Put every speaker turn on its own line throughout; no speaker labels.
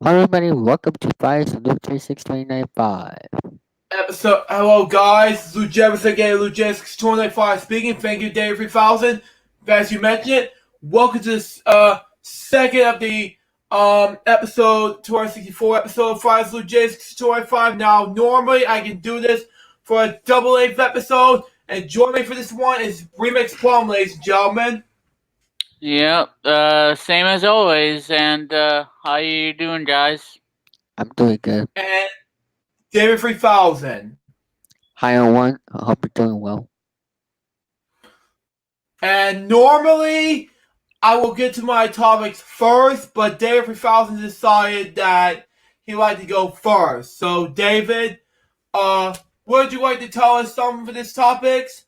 Hello everybody, welcome to Fires of LukeJ62895.
Hello guys, Luke Jeffers again, LukeJ62895 speaking. Thank you, Dave 3000. As you mentioned, welcome to this second of the episode 264 episode of Fires Luke J62895. Now, normally I can do this for a double length episode, and joining me for this one is Remix Plum, ladies and gentlemen,
Yep, same as always. And how you doing, guys?
I'm doing good.
and David 3000.
Hi everyone, I hope you're doing well.
And normally I will get to my topics first, but David 3000 decided that he'd like to go first. So, David, would you like to tell us something for this topics?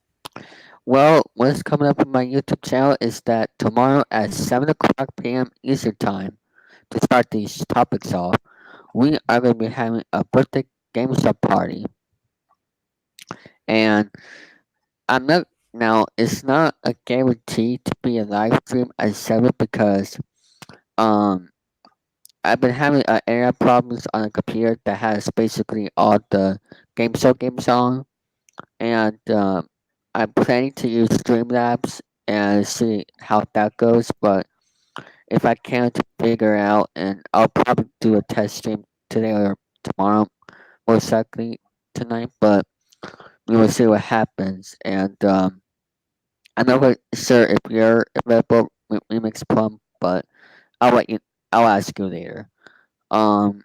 Well, what's coming up on my YouTube channel is that tomorrow at 7 o'clock p.m. Eastern Time, to start these topics off, we are going to be having a birthday game shop party. And I'm not, now, it's not a guarantee to be a live stream at 7 because, um, I've been having internet problems on a computer that has basically all the games on, and I'm planning to use Streamlabs and see how that goes. But if I can't figure out, and I'll probably do a test stream today or tomorrow, most likely tonight. But we will see what happens. And I'm not really sure if you're available with Remix Plum, but I'll let you. I'll ask you later. Um,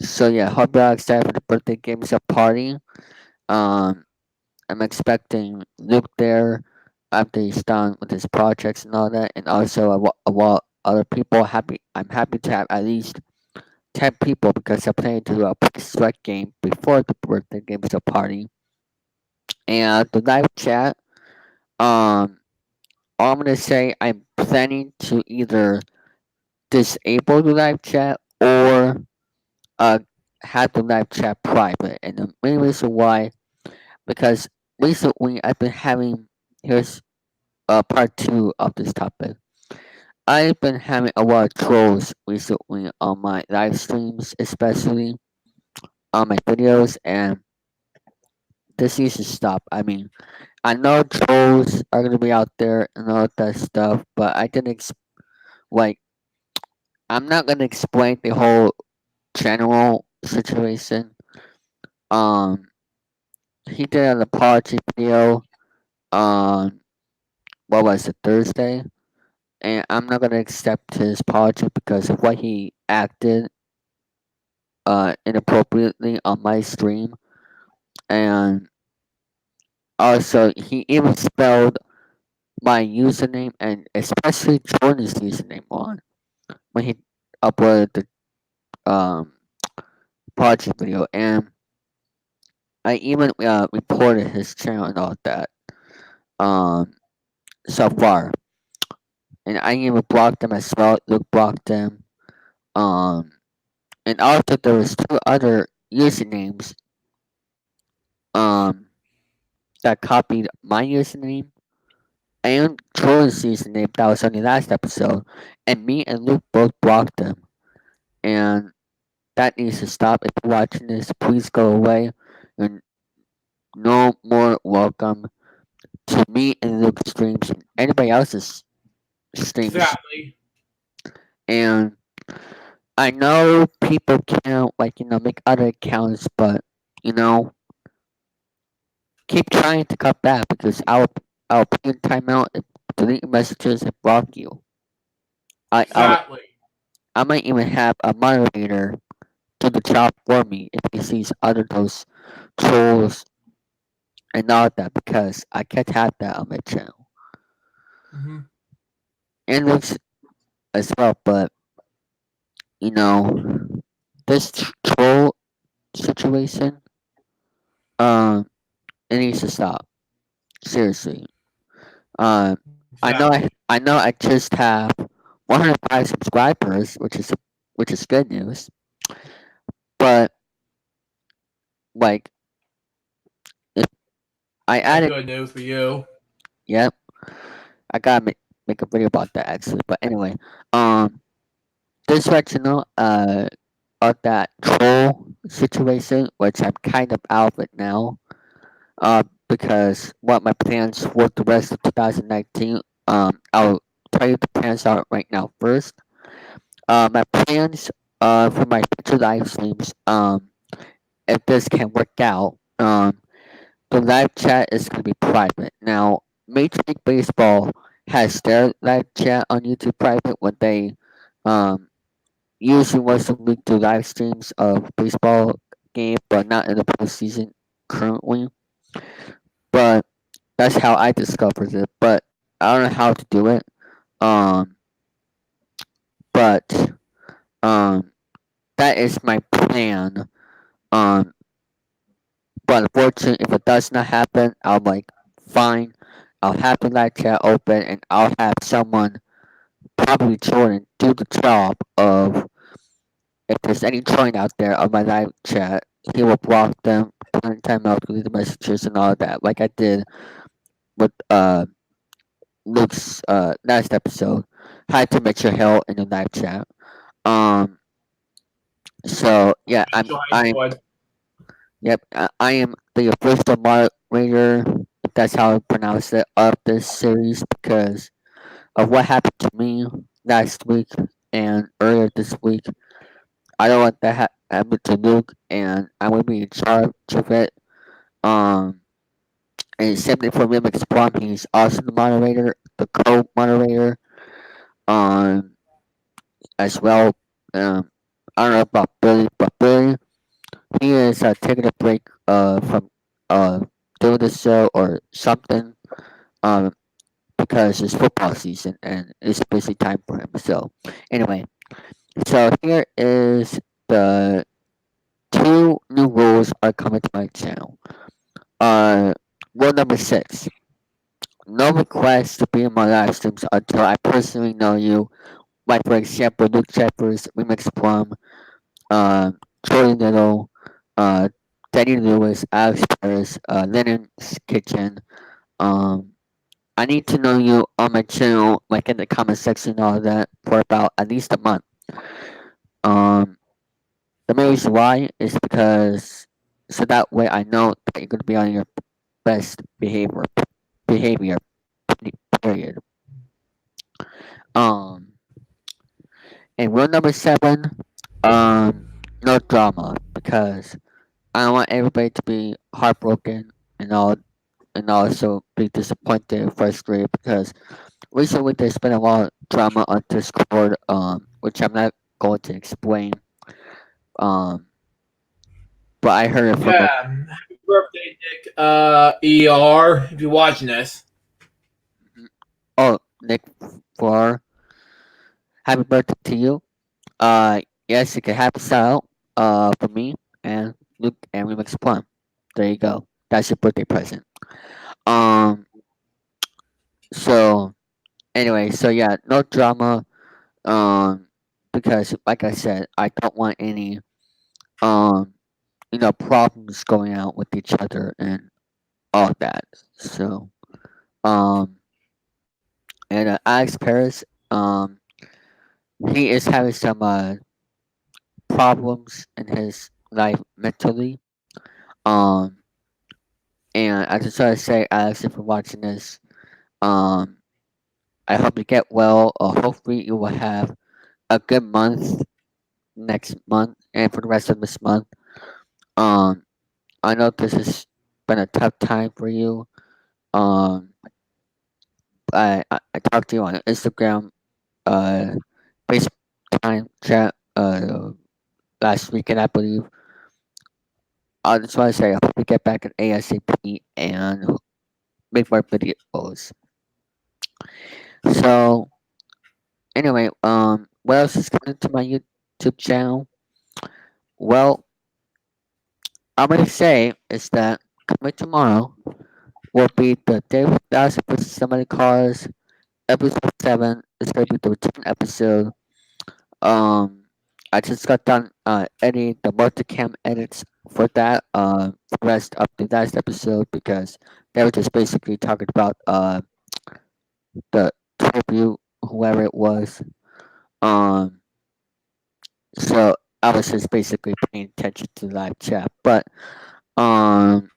So yeah, hope you're all excited for the birthday games up party. Um, I'm expecting Luke there after he's done with his projects and all that, and also a lot other people. I'm happy to have at least 10 people because I'm planning to do a sweat game before the birthday games up party. And the live chat. All I'm gonna say, I'm planning to either disable the live chat or uh have the live chat private, and the main reason why, because recently I've been having, here's part two of this topic. I've been having a lot of trolls recently on my live streams, especially on my videos, and this needs to stop. I mean, I know trolls are gonna be out there and all that stuff, but I didn't like. I'm not gonna explain the whole general situation. Um, he did an apology video on, what was it, Thursday, and I'm not gonna accept his apology because of what he acted inappropriately on my stream, and also he even spelled my username and especially Jordan's username wrong when he uploaded the apology video, and I even reported his channel and all that um so far, and I even blocked him as well. Luke blocked him. Um, and also there was two other usernames um that copied my username and Troy's username that was on the last episode, and me and Luke both blocked them. And that needs to stop. If you're watching this, please go away. You're no more welcome to me and Luke's streams and anybody else's streams.
Exactly.
And I know people can't, like, make other accounts, but you know, keep trying to cut back because I'll put you in timeout and delete your messages and block you. I
Exactly.
I might even have a moderator do the job for me if he sees other those trolls and all that because I can't have that on my channel.
Mm-hmm.
And looks as well, but you know, this troll situation, um, it needs to stop. Seriously. Um,
Exactly.
I know I just have 105 subscribers, which is good news. But like, if I
That's
added,
good news for you.
yep, I gotta make a video about that actually. But anyway, um, just let you know, of that troll situation, which I'm kind of out of it now. Because what my plans for the rest of 2019, I'll tell you the plans are right now first. My plans, for my future live streams, if this can work out, the live chat is going to be private. Now, Major League Baseball has their live chat on YouTube private when they, um, usually once a week do live streams of baseball game, but not in the postseason currently. But that's how I discovered it. But I don't know how to do it. Um, but um, that is my plan. Um, but unfortunately, if it does not happen, I'm like, fine. I'll have the live chat open, and I'll have someone, probably Jordan, do the job of, if there's any trolling out there on my live chat, he will block them, put in timeout, delete the messages, and all that, like I did with Luke's last episode. How to make your hell in the live chat. Um, so yeah, I'm
Join.
yep, I am the official moderator, if that's how I pronounce it, of this series because of what happened to me last week and earlier this week. I don't want that happen to Luke, and I'm gonna be in charge of it. Um, and same thing for Remix Plum. He's also the moderator, the co-moderator, um, as well. Um, I don't know about Billy, but Billy, he is taking a break from doing the show or something. Um, because it's football season and it's a busy time for him. So anyway, so here is the two new rules are coming to my channel. Uh, Rule number 6: no request to be in my live streams until I personally know you. Like for example, Luke Jeffers, Remix Plum, uh, Jordan Little, uh, Danny Lewis, Alex Paris, Lennon's Kitchen. Um, I need to know you on my channel, like in the comment section and all that, for about at least a month. Um, the main reason why is because so that way I know that you're gonna be on your best behavior period. Um, and rule number 7, no drama because I don't want everybody to be heartbroken and all, and also be disappointed and frustrated because recently there's been a lot of drama on Discord, which I'm not going to explain. Um, but I heard it from a
Yeah. Happy birthday, Nick. ER. If you're watching this.
oh Nick for happy birthday to you. Yes, you can have a shout for me and Luke and Remix Plum. There you go. That's your birthday present. Um, so anyway, so yeah, no drama. Because like I said, I don't want any um, problems going out with each other and all that. So um, and Alex Paris, he is having some problems in his life mentally. Um, and I just want to say, Alex, if you're watching this, um, I hope you get well. Hopefully, you will have a good month next month and for the rest of this month. Um, I know this has been a tough time for you. Um, I talked to you on Instagram, uh, FaceTime chat, last weekend, I believe. I just want to say, I hope you get back at ASAP and make more videos. So, anyway, what else is coming to my YouTube channel? Well, I'm gonna say is that coming tomorrow will be the Day with Thousand versus Somebody Cars episode 7. It's gonna be the return episode. Um, I just got done editing the multicam edits for that. The rest of the last episode because they were just basically talking about the tribute, whoever it was. Um, So I was just basically paying attention to the live chat. But um,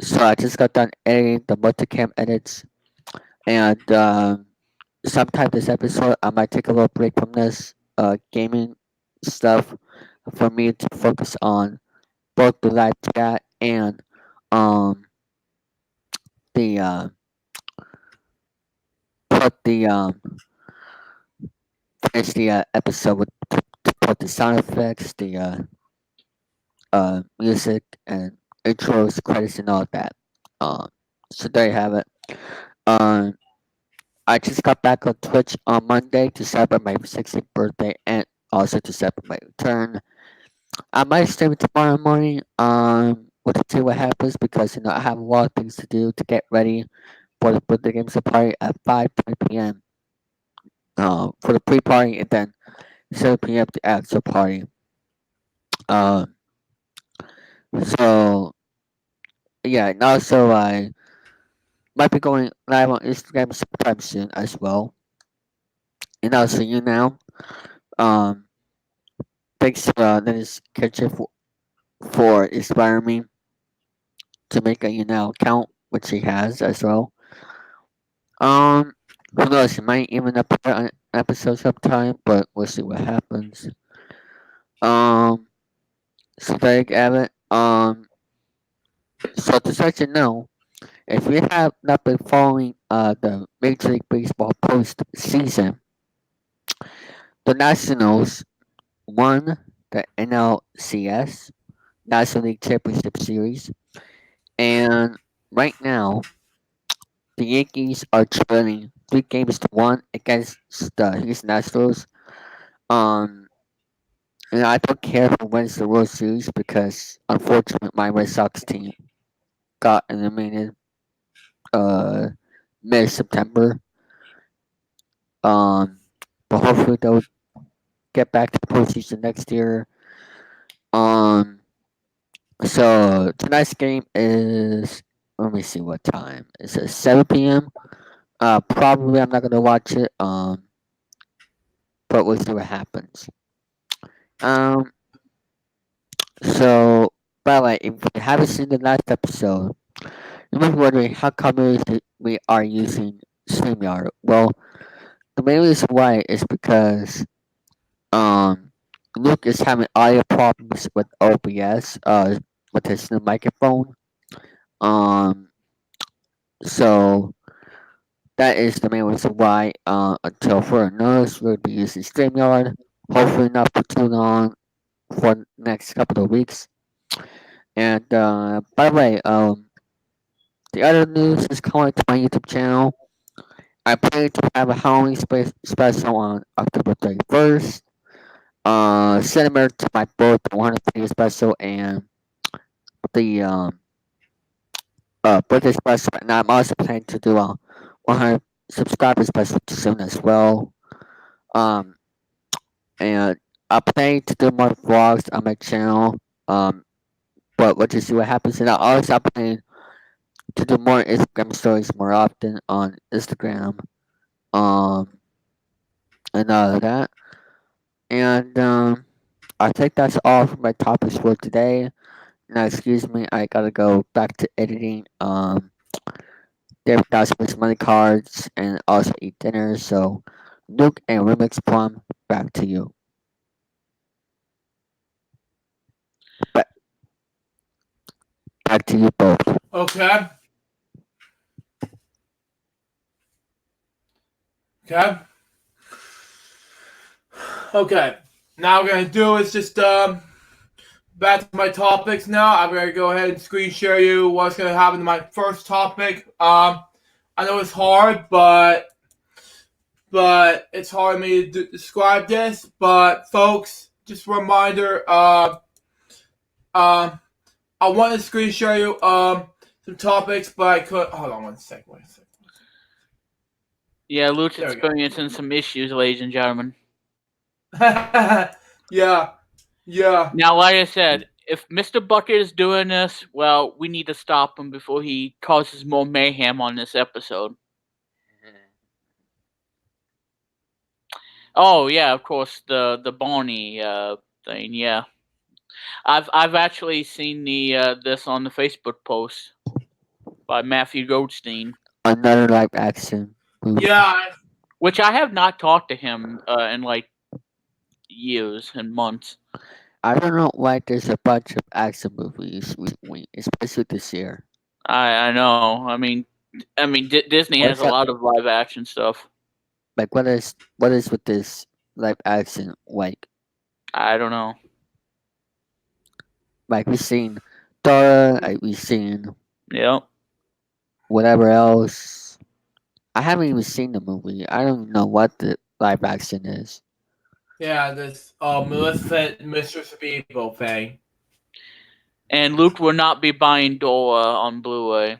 so I just got done editing the multicam edits, and sometime this episode I might take a little break from this gaming stuff for me to focus on both the live chat and um the put the finish the episode with to put the sound effects, the music and intros, credits, and all that. Um, so there you have it. Um, I just got back on Twitch on Monday to celebrate my 60th birthday and also to celebrate my return. I might stream tomorrow morning. We'll see what happens because I have a lot of things to do to get ready for the birthday games party at 5:20 p.m. For the pre-party and then 7 p.m. the actual party. Um, so yeah, and also I might be going live on Instagram sometime soon as well. And also um, thanks to Dennis Kitchen for inspiring me to make a account, which he has as well. Um, who knows? He might even appear on an episode sometime, but we'll see what happens. Um, so there you have it. So to let you know, if you have not been following the Major League Baseball postseason, the Nationals won the NLCS National League Championship Series, and right now the Yankees are trailing 3 games to 1 against the Houston Astros. Um, and I don't care who wins the World Series because unfortunately my Red Sox team got eliminated uh mid September. Um, but hopefully they'll get back to the postseason next year. Um, so tonight's game is, let me see what time. It's at 7 p.m. Probably I'm not gonna watch it. But we'll see what happens. Um, so by the way, if you haven't seen the last episode, you might be wondering how come we are using StreamYard. Well, the main reason why is because um Luke is having audio problems with OBS, with his new microphone. Um, so that is the main reason why. Until further notice, we'll be using StreamYard. Hopefully not for too long, for the next couple of weeks. And by the way, the other news is coming to my YouTube channel. I plan to have a Halloween special on October 31st. Similar to my both 100 video special and the birthday special, and I'm also planning to do a 100 subscriber special soon as well. Um, and I'm planning to do more vlogs on my channel. Um, but we'll just see what happens. And I also plan to do more Instagram stories more often on Instagram. Um, and all of that. And I think that's all for my topics for today. Now, excuse me, I gotta go back to editing. David Dosman's money cards and also eat dinner. So, Luke and Remix Plum, back to you. Back, back to you both.
Okay. Okay. Okay. Now we're gonna do is just back to my topics now. I'm gonna go ahead and screen share you what's gonna happen to my first topic. I know it's hard, but it's hard for me to describe this. But folks, just a reminder. Um, I want to screen share you some topics, but I could. Hold on one second. One second.
Yeah, Luke's
There we go.
experiencing some issues, ladies and gentlemen.
Yeah. Yeah.
Now, like I said, if Mr. Bucket is doing this, well, we need to stop him before he causes more mayhem on this episode. Oh yeah, of course the Barney thing. Yeah, I've actually seen the this on the Facebook post by Matthew Goldstein,
Another live action movie.
Yeah,
which I have not talked to him in like years and months.
I don't know why there's a bunch of action movies recently, especially this year.
I know. I mean Disney has
What's
a
up?
lot of live action stuff.
Like, what is with this live action?
I don't know.
Like we've seen Dora, like we've seen
Yep.
whatever else. I haven't even seen the movie. I don't even know what the live action is.
yeah, this Maleficent Mistress of Evil thing.
And Luke will not be buying Dora on Blu-ray.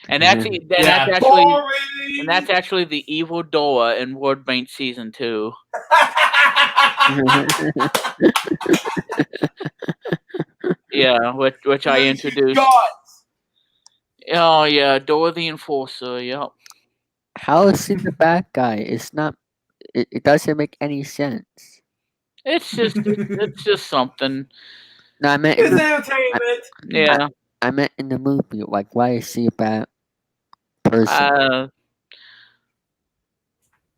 And actually,
Yeah, boring.
that's actually the evil Dora in Wordbank Season 2. Yeah, which I
She's
introduced.
got.
Oh yeah, Dora the Enforcer. Yep.
How is he the bad guy? It's not. It doesn't make any sense.
It's just something.
No, I meant in
It's
the. I,
entertainment.
I,
Yeah.
I meant in the movie. Like, why is he a bad person?
Uh,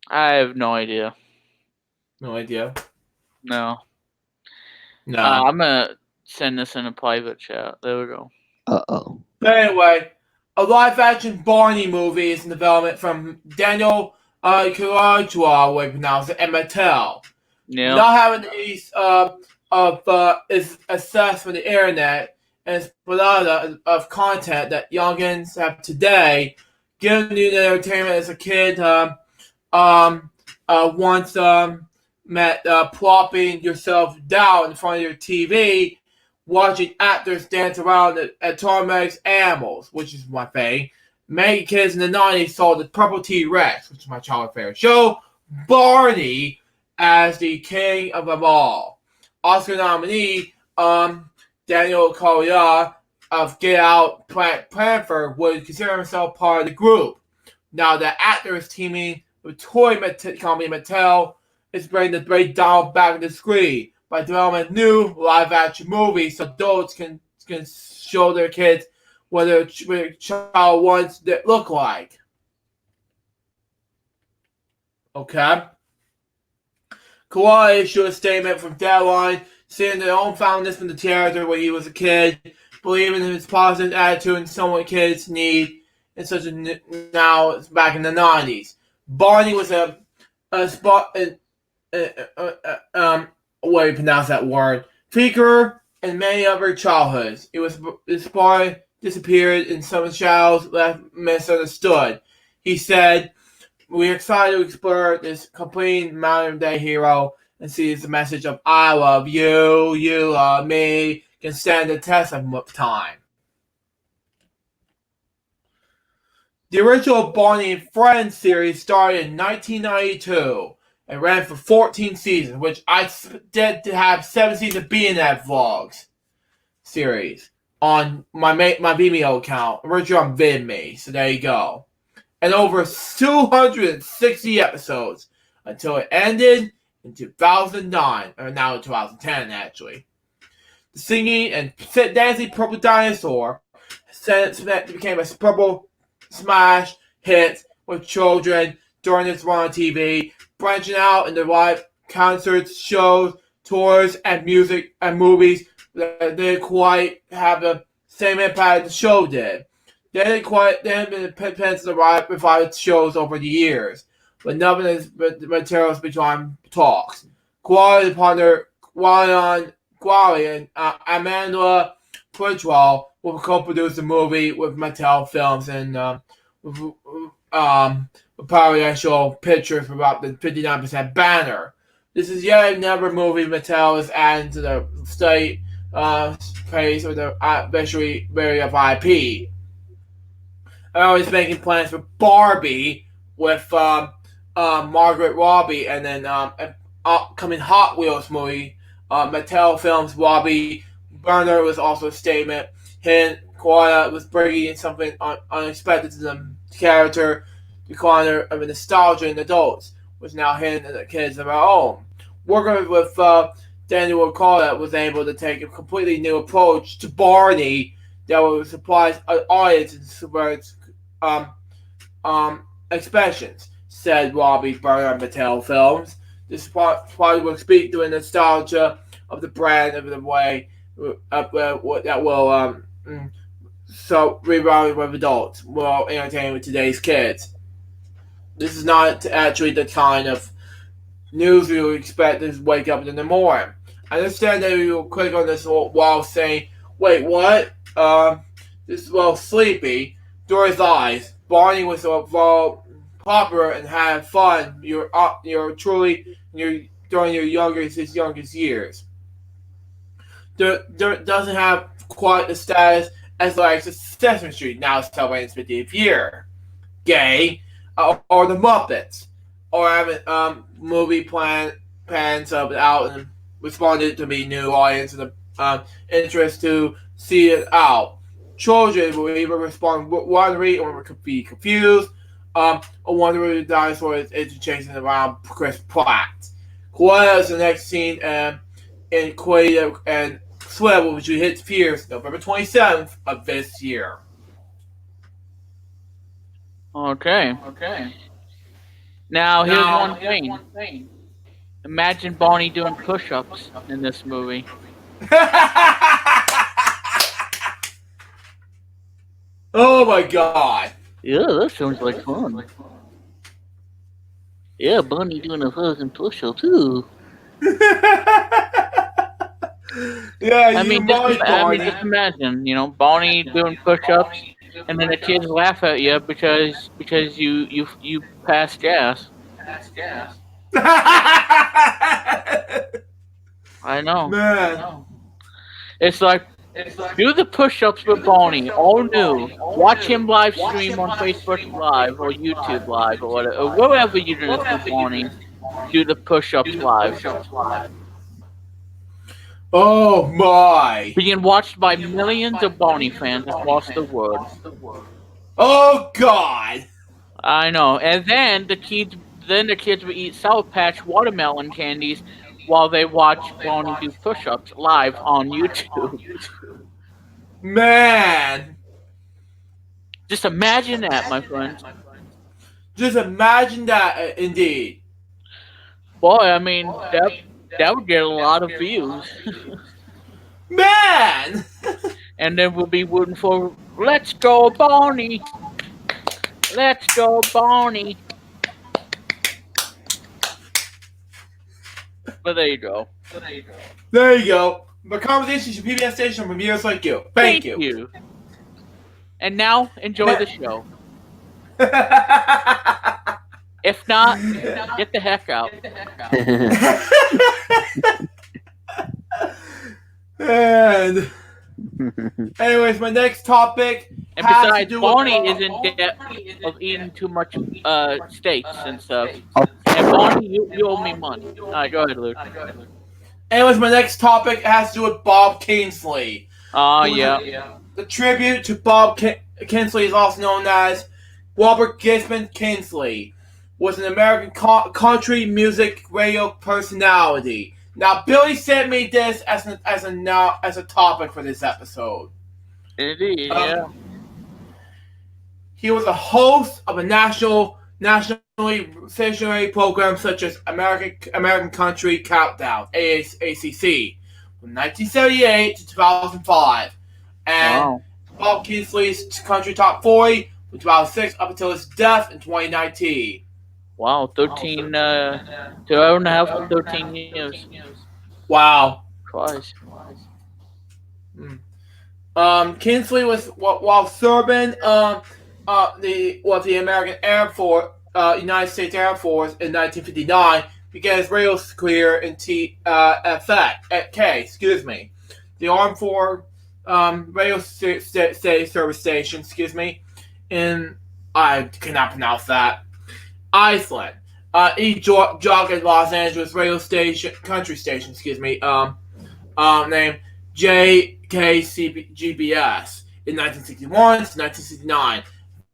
I have no idea.
No idea.
No.
No.
I'm gonna send this in a private chat. There we go.
Oh.
But anyway, a live-action Barney movie is in development from Daniel Kurajwa, we pronounce it, and Mattel.
Yeah.
Not having these is access from the internet and spread of content that youngins have today, giving you the entertainment as a kid. Once met plopping yourself down in front of your TV, watching actors dance around at Tormeg's Animals, which is my thing. Many kids in the 90s saw the Purple T-Rex, which is my childhood favorite show, Barney as the king of them all. Oscar nominee Daniel Kaluuya of Get Out Black Panther would consider himself part of the group. Now the actor is teaming with toy company Mattel is bringing the great doll back on the screen by developing new live-action movies so adults can show their kids what their child wants to look like. Okay. Kawhi issued a statement from Deadline saying their own foundness from the character when he was a kid, believing in his positive attitude and someone kids need in such a now back in the 90s. Barney was a spot what do you pronounce that word? Figure in many other childhoods. This boy disappeared and some shadows left misunderstood. He said, "We're excited to explore this complete modern day hero and see the message of I love you, you love me, can stand the test of time." The original Barney and Friends series started in 1992 and ran for 14 seasons, which I did to have 7 seasons of being that vlogs series on my Vimeo account, originally on VidMe. So there you go. And over 260 episodes until it ended in 2009, or now in 2010 actually. The singing and dancing Purple Dinosaur since became a purple smash hit with children during its run on TV, branching out into live concerts, shows, tours, and music and movies that didn't quite have the same impact the show did. They have been pens to revive shows over the years, but none of his materials between talks. Quality partner Quali and Amanda Pritchwell will co-produce the movie with Mattel Films and actual pictures about the 59% banner. This is yet another movie Mattel is adding to the state phase of the visually area of IP. I'm always making plans for Barbie with Margaret Robbie, and then upcoming Hot Wheels movie. Mattel Films Robbie Burner was also a statement. Hint Koala was bringing in something unexpected to the character, the corner of nostalgia in adults. was now hitting the kids of our own. Working with Daniel Carlett was able to take a completely new approach to Barney that would surprise an audience and subvert um, expressions, said Robbie Burner of Mattel Films. This project will speak to the nostalgia of the brand of the way that will so rerouting with adults while entertaining with today's kids. This is not actually the kind of news you would expect to wake up in the morning. I understand that you will click on this while saying, wait, what? This is well sleepy. Dora's eyes. Barney was well popular and had fun. You're truly during your youngest years. There doesn't have quite the status as like Sesame Street now celebrating its 50th year. Gay, or the Muppets, or having movie plans out and responded to be new audience and interest to see it out. Children will either respond wondering or be confused, or wondering if the dinosaur is chasing around Chris Pratt. Kwelp is the next scene in Quaid and Swivel, which hits theaters November 27th of this year.
Okay. Now, here's one thing. Imagine Barney doing push-ups in this movie.
Oh my god.
Yeah, that sounds like fun. Yeah, Barney doing a fucking push-up too.
Yeah,
I mean, just imagine, Barney doing push-ups, and then the kids laugh at you because you passed gas. I know.
Man.
It's like, do the push-ups with Barney, all new. Watch him live stream on Facebook Live or YouTube Live or whatever, or wherever you do this with Barney. Do the push-ups live.
Oh my.
Being watched by millions of Barney fans across the world.
Oh god.
I know. And then the kids will eat Sour Patch watermelon candies while they watch Barney do push-ups live on YouTube.
Man.
Just imagine that, my friends.
Just imagine that, indeed.
Boy, I mean, that would get a lot of views.
Man!
And then we'll be rooting for, let's go, Barney! Let's go, Barney! But there you go.
There you go. My conversation should PBS station from viewers like you. Thank you.
And now, enjoy the show. If not, get the heck out.
And anyways, my next topic.
And besides, Barney is in debt of eating too much steaks and stuff. And Barney, you owe me money. Alright, go ahead, Luke.
Anyways, my next topic has to do with Bob Hensley.
Oh, yeah.
The tribute to Bob Hensley is also known as Robert Gisman Hensley. Was an American country music radio personality. Now, Billy sent me this as a topic for this episode.
Indeed, yeah.
He was a host of a nationally stationary programs such as American Country Countdown (ACC) from 1978 to 2005, and Bob Hensley's Country Top 40 from 2006 up until his death in 2019.
Wow, 13 years.
Wow.
Twice.
Hensley was while serving the American Air Force, United States Air Force in 1959, began his radio career in the Armed Forces radio service station. In I cannot pronounce that. Iceland. He jogged at Los Angeles radio station, country station, named JKCGBS in 1961 to 1969.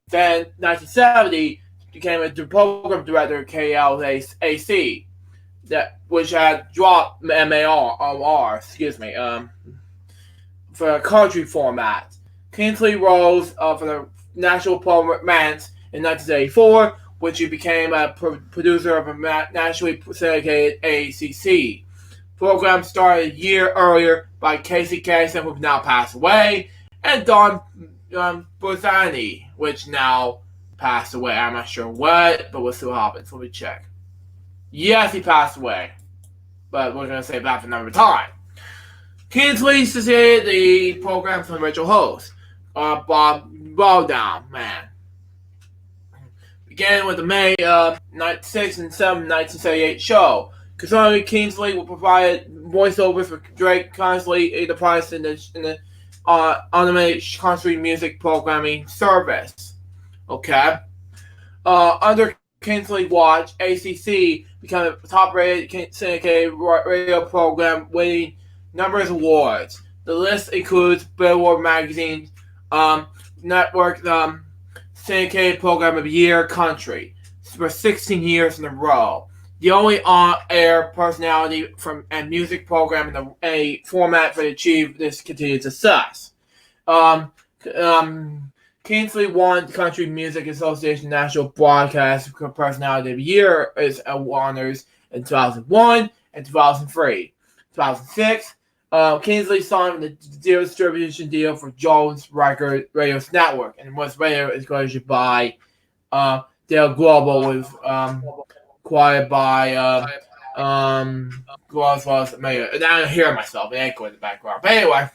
Then 1970, became a program director at KLAC, which had dropped MAR, for a country format. Kingsley rose for the national performance in 1984, which he became a producer of a nationally syndicated ACC. Program started a year earlier by Casey Kasem, who now passed away, and Don Bozani, which now passed away. I'm not sure what, but we'll see what happens. Let me check. Yes, he passed away, but we're going to save that for another time. Kingsley succeeded the program's original host, Bob Bowdown, man. Beginning with the May 96 and 7, 1978 show. Concerning Kingsley will provide voiceovers for Drake Constantly Enterprise in the automated country music programming service. Okay. Under Kingsley watch, ACC became a top-rated syndicated radio program, winning numerous awards. The list includes Billboard Magazine's network syndicated program of the year country for 16 years in a row. The only on-air personality from a music program in a format that achieved this continued success. Kingsley won Country Music Association National Broadcast Personality of the Year as honors in 2001 and 2003. 2006, Kingsley signed the distribution deal for Jones Record Radio Network, and was radio acquired by Dale Global, was acquired by Mayor. And I hear myself, an echo in the background. But anyway,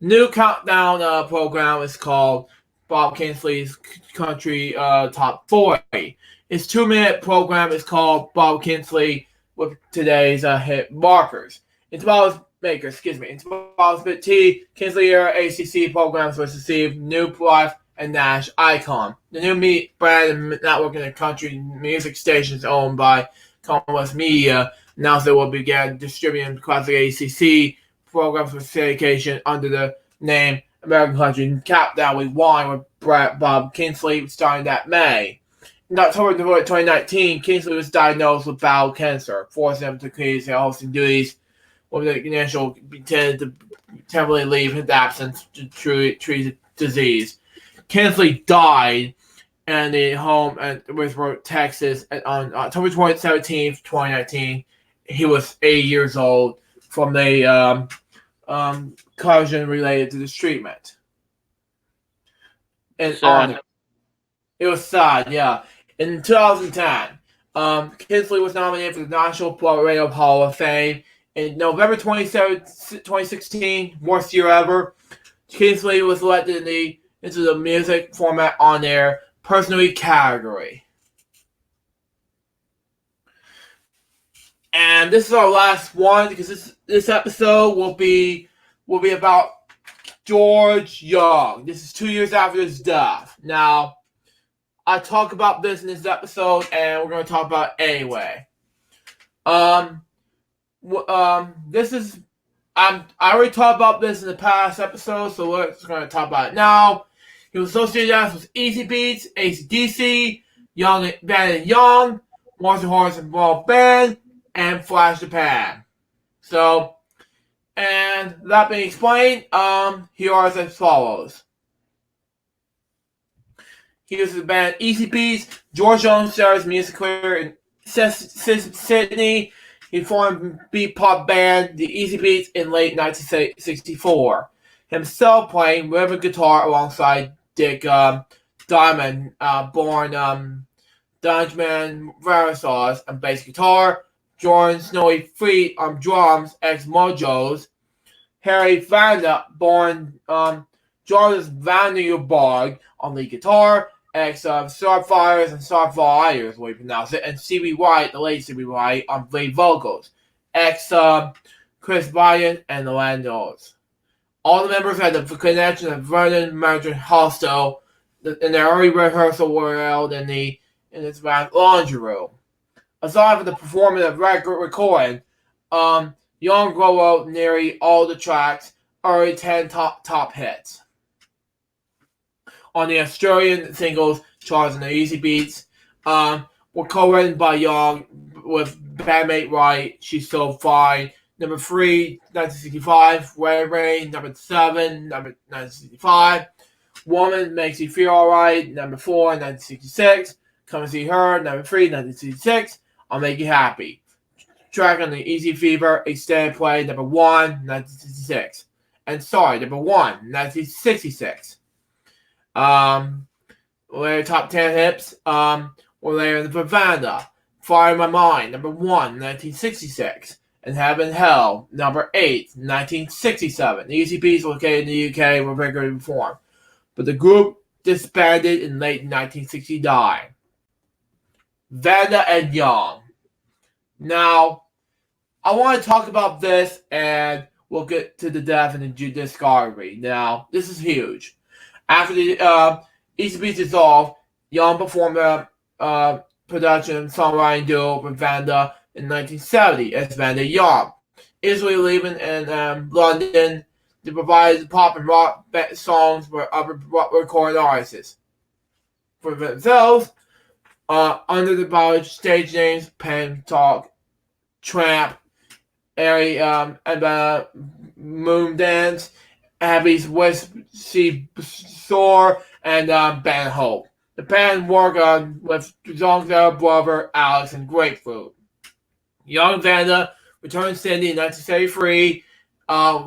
new countdown program is called Bob Kingsley's Country Top 40. His 2-minute program is called Bob Kingsley with today's hit markers. In 2015, Kingsley era ACC programs was received New Life and Nash Icon. The new brand and network in the country music stations owned by Commonwealth Media announced they will begin distributing classic ACC programs for syndication under the name American Country Countdown with Wine with Bob Kingsley starting that May. In October 2019, Kingsley was diagnosed with bowel cancer, forcing him to quit his hosting duties with the initial intended to temporarily leave his absence to treat the disease. Kingsley died in the home at Westbrook, Texas on October 17, 2019. He was 80 years old from a caution related to this treatment. And it was sad, yeah. In 2010, Kingsley was nominated for the National Radio Hall of Fame. In November 2016, worst year ever, Kingsley was elected into the music format on air personally category. And this is our last one because this episode will be about George Young. This is 2 years after his death. Now, I talk about this in this episode, and we're going to talk about it anyway. I already talked about this in the past episode, so we're going to talk about it now. He was associated with Easy Beats, AC/DC, Young Band Young, Marshall Horse and Ball Band, and Flash Japan. So, and that being explained, here are as follows. He was in the band Easy Beats. George Young started his music career in Sydney. He formed beat pop band The Easy Beats in late 1964. Himself playing rhythm guitar alongside Dick Diamond, born Dutchman Verisauce, and bass guitar. Jordan Snowy Feet on drums, ex-Mojos. Harry Vanda, born Jordan's Vanderborg on lead guitar, ex-Starfires and Starfires, the way you pronounce it, and C.B. White, the late C.B. White, on lead vocals, ex-Chris Bryant and the Landos. All the members had the connection of Vernon Merchant Hostel, and their early rehearsal were held in this band's laundry room. Aside from the performance of record recording, Young wrote nearly all the tracks, early 10 top hits on the Australian singles charts on the Easy Beats. Were co-written by Young with bandmate Wright, She's So Fine. Number 3, 1965, Red Rain. Number 7, number 1965, Woman Makes You Feel Alright. Number 4, 1966, Come and See Her. Number 3, 1966, I'll Make You Happy. Track on the Easy Fever, Extended Play. Number 1, 1966. And Sorry, number 1, 1966. Later top 10 hits. Or later in the Pavanda. Fire in My Mind, number 1, 1966. And Heaven and Hell, number 8, 1967. The Easy Beats located in the UK were regularly performed, but the group disbanded in late 1969. Vanda and Young. Now, I want to talk about this, and we'll get to the death and the discography. Now, this is huge. After the Easy Beats dissolved, Young performed a production songwriting duo with Vanda in 1970 as Vanda Young, easily leaving in London to provide pop and rock songs for other recording artists. For themselves, under the college stage names Pen Talk, Tramp, Airy, and Moondance, Abby's West Sea Soar, and Band Hope. The band worked on with songs of their brother Alex and Grapefruit. Young Vanda returned to Sydney in 1973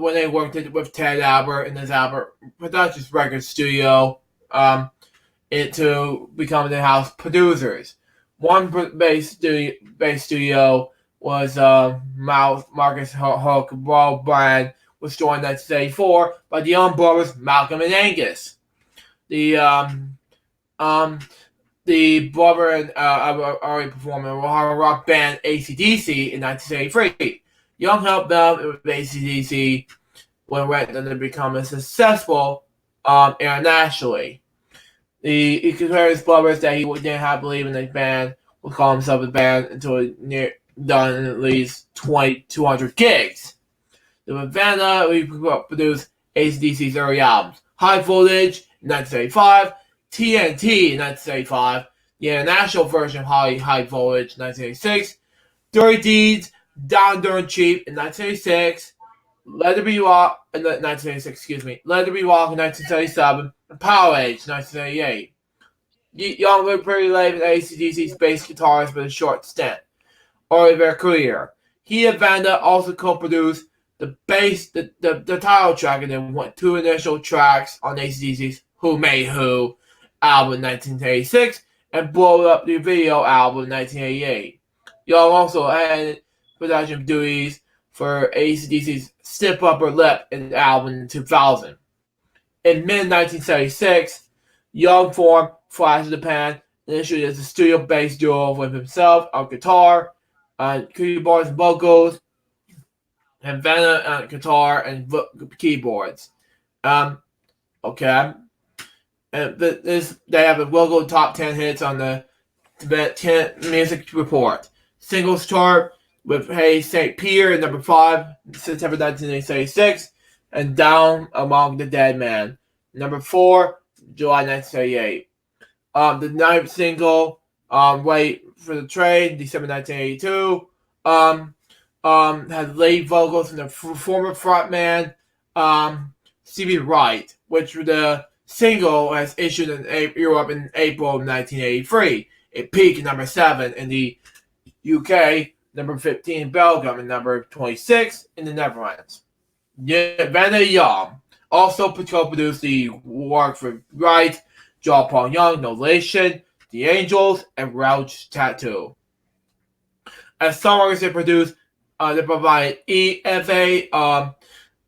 when they worked with Ted Albert in his Albert Productions record studio to become the house producers. One bass studio was Marcus Hook Roll Brand, was joined in 1974 by the Young brothers Malcolm and Angus. The brother and already performed in a hard rock band AC/DC in 1973. Young helped them with AC/DC when it went on to become successful internationally. He compared his brothers that he didn't have to believe in the band, would call himself a band until he done at least 200 gigs. The Vanda produced AC/DC's early albums: High Voltage in 1975, TNT in 1975, the international version of High Voltage in 1986, Dirty Deeds, Down Dirt Cheap in 1986, Let It Be Rock in 1986, Let It Be Rock in 1977, and Power Age in 1978. Young lived pretty late in AC/DC's bass guitarist for a short stint early in their career. He and Vanda also co-produced the title track and then went 2 initial tracks on AC/DC's Who Made Who album in 1986 and Blow Up the Video album in 1988. Young also had production duties for AC/DC's Stiff Upper Lip album in 2000. In mid-1976, Young formed Flash of the Pan, initially as a studio-based duo with himself on guitar, keyboards and vocals, and Vanda on guitar and keyboards. Okay. And they have a local top 10 hits on the Tibet 10 Music Report. Singles chart with Hey St. Pierre at number 5, September 1986, and Down Among the Dead Man, number 4, July 1978. The ninth single, Wait for the Train, December 1982, had lead vocals from the former frontman, C.B. Wright, which the single was issued in Europe in April of 1983. It peaked at number 7 in the UK, number 15 in Belgium, and number 26 in the Netherlands. Vanda Young also co-produced the work for Wright, John Paul Young, No Relation, The Angels, and Rouch Tattoo. As songwriters, they provided EFA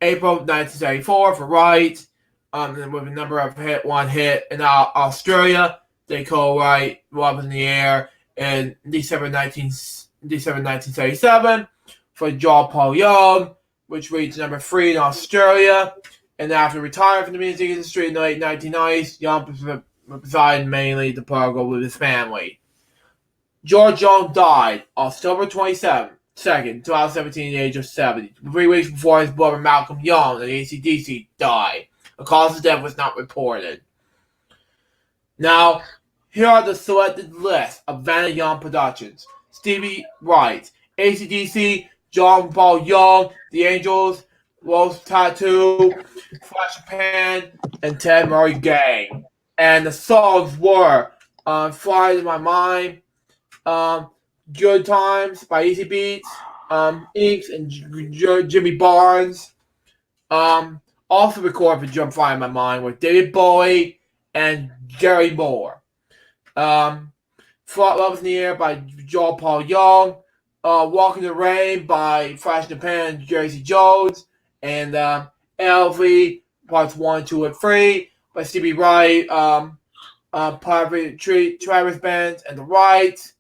April 1974 for Wright, with a number of one hit in Australia. They co-write Love in the Air in December 1977 for John Paul Young, which reached number 3 in Australia. And after retiring from the music industry in the late 1990s, Young resided mainly to Portugal with his family. George Young died October 22nd, 2017, at the age of 70, 3 weeks before his brother Malcolm Young of AC/DC died. The cause of death was not reported. Now, Here are the selected list of Vanna Young productions. Stevie Wright, AC/DC, John Paul Young, The Angels, Rose Tattoo, Flash Japan, and Ted Murray Gang. And the songs were Fly in My Mind, Good Times by Easy Beats, Inks and Jimmy Barnes. Also recorded for Jump Fly in My Mind with David Bowie and Gary Moore. Front Love in the Air by John Paul Young. Walk in the Rain by Flash Japan and Jersey Jones. And LV Parts 1, 2, and 3 by Stevie Wright, Private Travis Benz and the Wrights.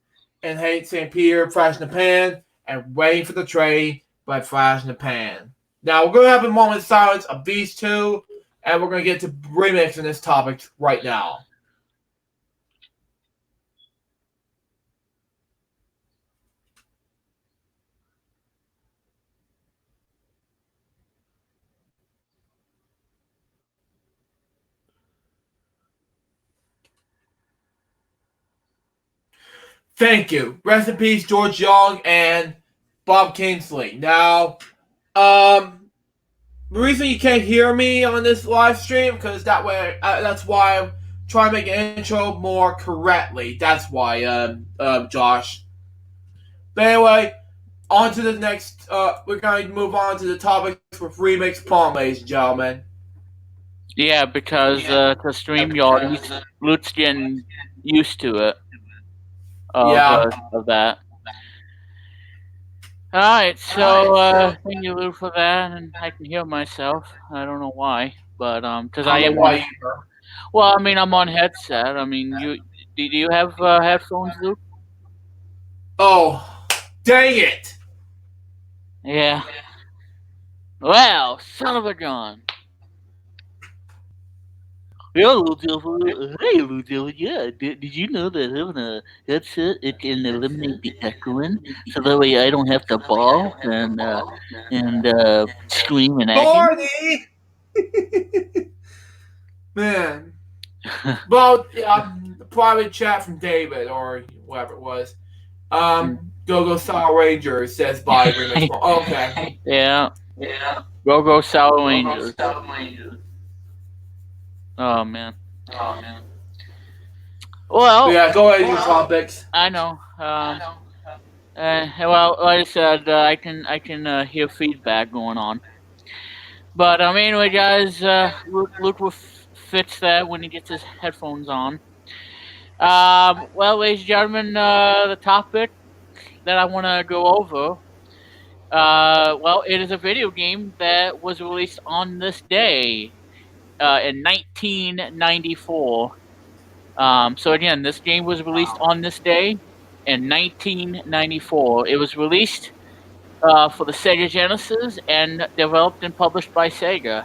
And Hate St. Peter, Flash Japan. And Waiting for the Train by Flash Japan. Now, we're going to have a moment of silence of these two, and we're going to get to remixing this topic right now. Thank you. Rest in peace, George Young and Bob Hensley. Now, the reason you can't hear me on this live stream because that's why I'm trying to make an intro more correctly. That's why, Josh. But anyway, on to the next. We're going to move on to the topics with remix porn, ladies and gentlemen.
Yeah, because to StreamYard, Luke's getting used to it. Of that. Alright, so thank you, Luke, for that, and I can hear myself. I don't know why, but because I am on. Well, I mean, I'm on headset. I mean, do you have headphones, Luke?
Oh, dang it!
Yeah. Well, son of a gun. Yeah, hey, Luke, yeah. Did you know that having a headset it can eliminate the echoing, so that way I don't have to bawl and scream and
Barney! Man. Well, the private chat from David or whatever it was. Go Sour Ranger says by remix. Okay.
Yeah. Go Sour Ranger. Oh man. Well.
Yeah, go ahead with your topics.
I know. Well, like I said, I can hear feedback going on. But anyway, guys, Luke will fix that when he gets his headphones on. Well, ladies and gentlemen, the topic that I want to go over. Well, it is a video game that was released on this day. In 1994. So again, this game was released on this day in 1994. It was released for the Sega Genesis and developed and published by Sega.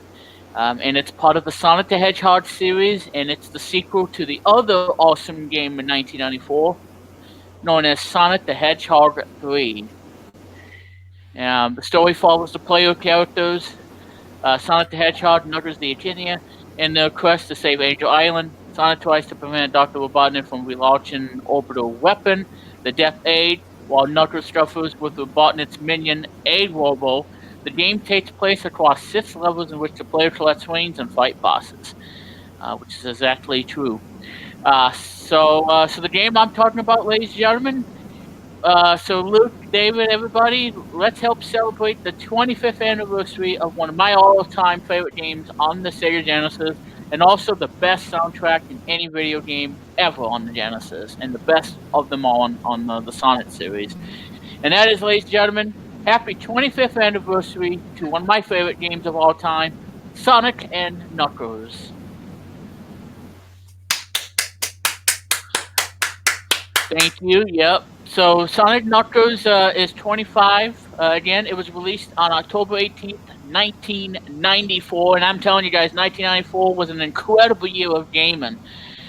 And it's part of the Sonic the Hedgehog series, and it's the sequel to the other awesome game in 1994, known as Sonic the Hedgehog 3. The story follows the player characters Sonic the Hedgehog, Knuckles the Echidna, in their quest to save Angel Island. Sonic tries to prevent Dr. Robotnik from relaunching an orbital weapon, the Death Aid, while Knuckles struggles with Robotnik's minion, Aid Robo. The game takes place across 6 levels in which the player collects rings and fight bosses, which is exactly true. So the game I'm talking about, ladies and gentlemen, so Luke, David, everybody, let's help celebrate the 25th anniversary of one of my all-time favorite games on the Sega Genesis, and also the best soundtrack in any video game ever on the Genesis, and the best of them all on the Sonic series. And that is, ladies and gentlemen, happy 25th anniversary to one of my favorite games of all time, Sonic and Knuckles. Thank you, yep. So Sonic Knuckles is 25. Again, it was released on October 18th, 1994. And I'm telling you guys, 1994 was an incredible year of gaming.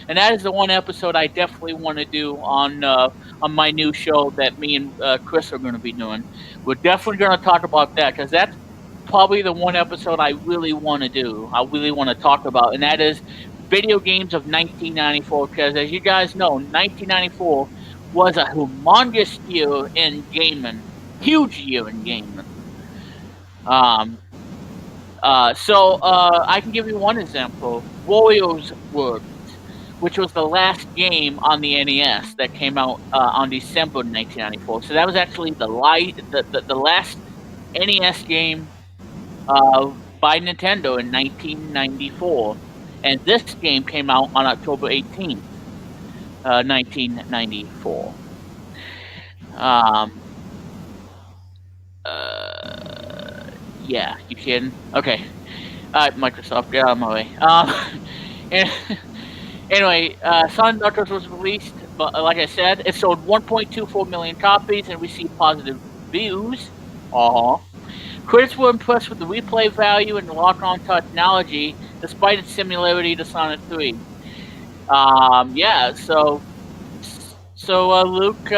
And that is the one episode I definitely want to do on my new show that me and Chris are going to be doing. We're definitely going to talk about that because that's probably the one episode I really want to do. I really want to talk about. And that is video games of 1994, because as you guys know, 1994 was a humongous year in gaming, huge year in gaming. Um, I can give you one example: Warriors World, which was the last game on the NES that came out on December 1994. So that was actually the last NES game by Nintendo in 1994, and this game came out on October 18th, 1994. Um, yeah, you kidding? Okay. All right, Microsoft, get out of my way. And anyway, Sonic Knuckles was released, but like I said, it sold 1.24 million copies and received positive reviews. Critics were impressed with the replay value and the lock-on technology, despite its similarity to Sonic 3. Yeah, Luke,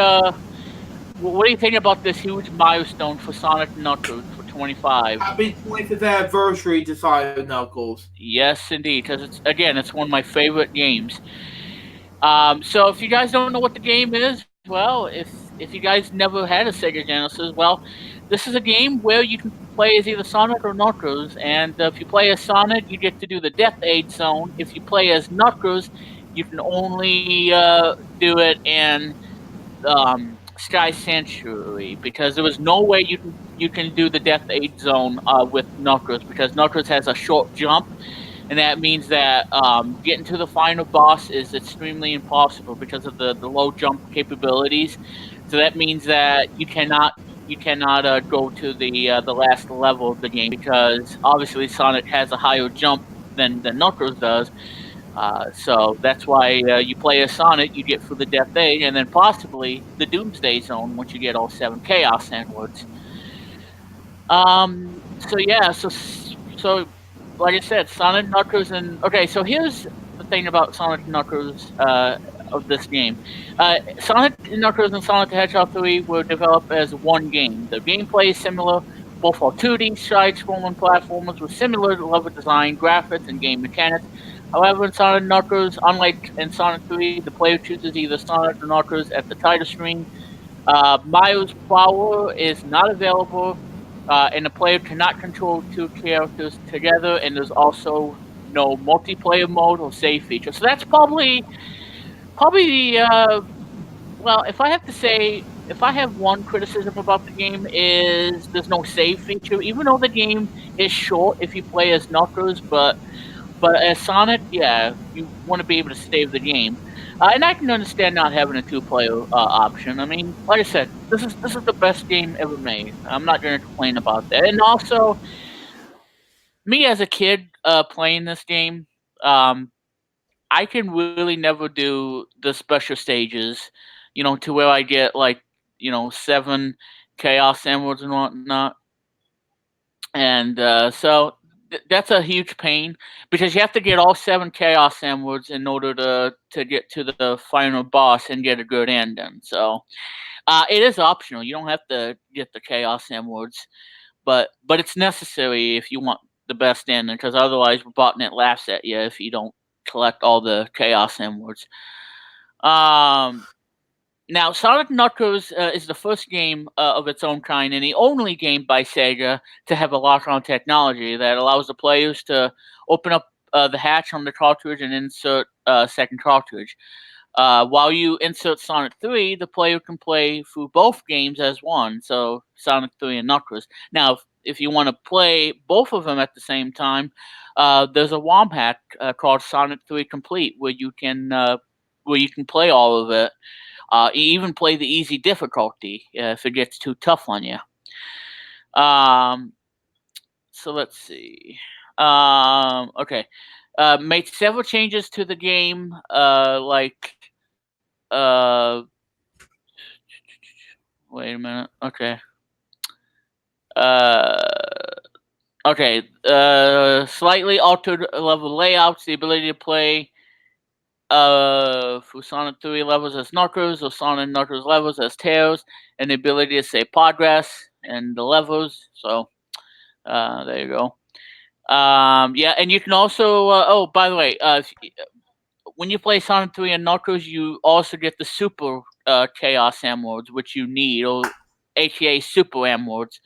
what do you think about this huge milestone for Sonic Knuckles for 25?
Happy 25th anniversary to Sonic Knuckles.
Yes, indeed, because it's one of my favorite games. So if you guys don't know what the game is, well, if you guys never had a Sega Genesis, well, this is a game where you can play as either Sonic or Knuckles, and if you play as Sonic, you get to do the Death Aid Zone. If you play as Knuckles, you can only do it in Sky Sanctuary, because there was no way you can do the Death Aid Zone with Knuckles, because Knuckles has a short jump, and that means that getting to the final boss is extremely impossible because of the low jump capabilities. So that means that you cannot go to the last level of the game, because obviously Sonic has a higher jump than Knuckles does. So that's why you play as Sonic, you get through the Death Day, and then possibly the Doomsday Zone once you get all 7 Chaos Emeralds. So yeah, so like I said, Sonic Knuckles and okay. So here's the thing about Sonic Knuckles of this game. Sonic Knuckles and Sonic the Hedgehog 3 were developed as one game. The gameplay is similar. Both are 2D side-scrolling platformers with similar level design, graphics, and game mechanics. However, in Sonic Knuckles, unlike in Sonic 3, the player chooses either Sonic or Knuckles at the title screen. Miles Power is not available, and the player cannot control two characters together, and there's also no multiplayer mode or save feature. So that's probably the well, if I have to say, if I have one criticism about the game, is there's no save feature. Even though the game is short if you play as Knuckles, but as Sonic, yeah, you want to be able to save the game. And I can understand not having a two-player option. I mean, like I said, this is the best game ever made. I'm not going to complain about that. And also, me as a kid playing this game, um, I can really never do the special stages, to where I get like 7 Chaos Emeralds and whatnot. And that's a huge pain, because you have to get all 7 Chaos Emeralds in order to get to the final boss and get a good ending. So it is optional. You don't have to get the Chaos Emeralds, but it's necessary if you want the best ending, because otherwise Robotnik laughs at you if you don't collect all the Chaos Emeralds. Um, Now, Sonic Knuckles is the first game of its own kind, and the only game by Sega to have a lock-on technology that allows the players to open up the hatch on the cartridge and insert a second cartridge. While you insert Sonic 3, the player can play through both games as one, so Sonic 3 and Knuckles. Now, if you want to play both of them at the same time, there's a ROM hack called Sonic 3 Complete, where you can play all of it. Even play the easy difficulty if it gets too tough on you. Um, so let's see. Okay. Made several changes to the game, like wait a minute. Okay. Uh, okay. Slightly altered level layouts, the ability to play for Sonic 3 levels as Knuckles or Sonic Knuckles levels as Tails, and the ability to save progress and the levels. So there you go. Yeah, and you can also. Oh, by the way, when you play Sonic 3 and Knuckles, you also get the Super Chaos Emeralds, which you need, or aka Super Emeralds,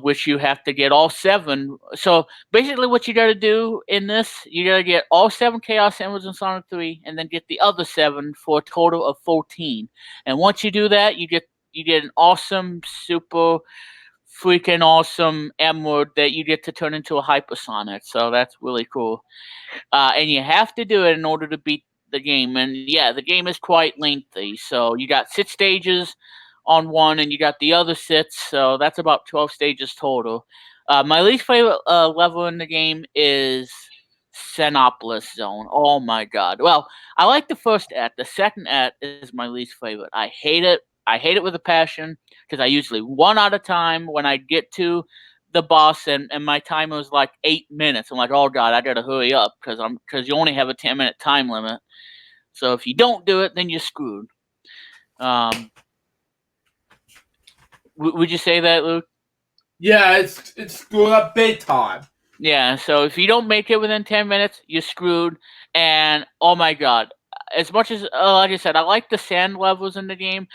which you have to get all 7. So basically, what you got to do in this, you got to get all 7 Chaos Emeralds in Sonic 3, and then get the other 7 for a total of 14. And once you do that, you get an awesome super freaking awesome emerald that you get to turn into a hypersonic. So that's really cool. And you have to do it in order to beat the game. And yeah, the game is quite lengthy. So you got 6 stages on one, and you got the other 6. So that's about 12 stages total. My least favorite level in the game is Xenopolis Zone. Oh my god. Well, I like the first act. The second act is my least favorite. I hate it. I hate it with a passion because I usually run out of time when I get to the boss, and my timer was like 8 minutes. I'm like, oh god, I gotta hurry up because you only have a 10-minute time limit. So if you don't do it, then you're screwed. Um, would you say that, Luke?
Yeah, it's screwed up big time.
Yeah. So if you don't make it within 10 minutes, you're screwed. And oh my god, as much as like I said, I like the sand levels in the game.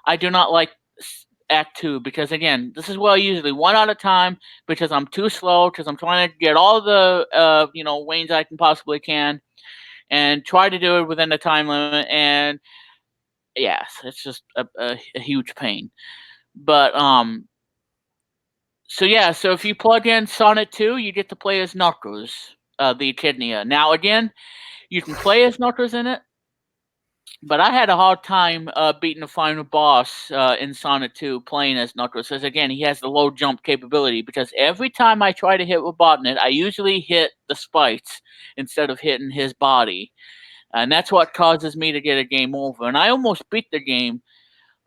I do not like Act 2 because again, this is where I usually run out of time because I'm too slow because I'm trying to get all the lanes I can possibly can and try to do it within the time limit. And yes, it's just a huge pain. But so yeah, so if you plug in Sonic 2, you get to play as Knuckles, the Echidna. Now again, you can play as Knuckles in it, but I had a hard time beating the final boss in Sonic 2 playing as Knuckles, because again, he has the low jump capability. Because every time I try to hit Robotnik, I usually hit the spikes instead of hitting his body, and that's what causes me to get a game over. And I almost beat the game,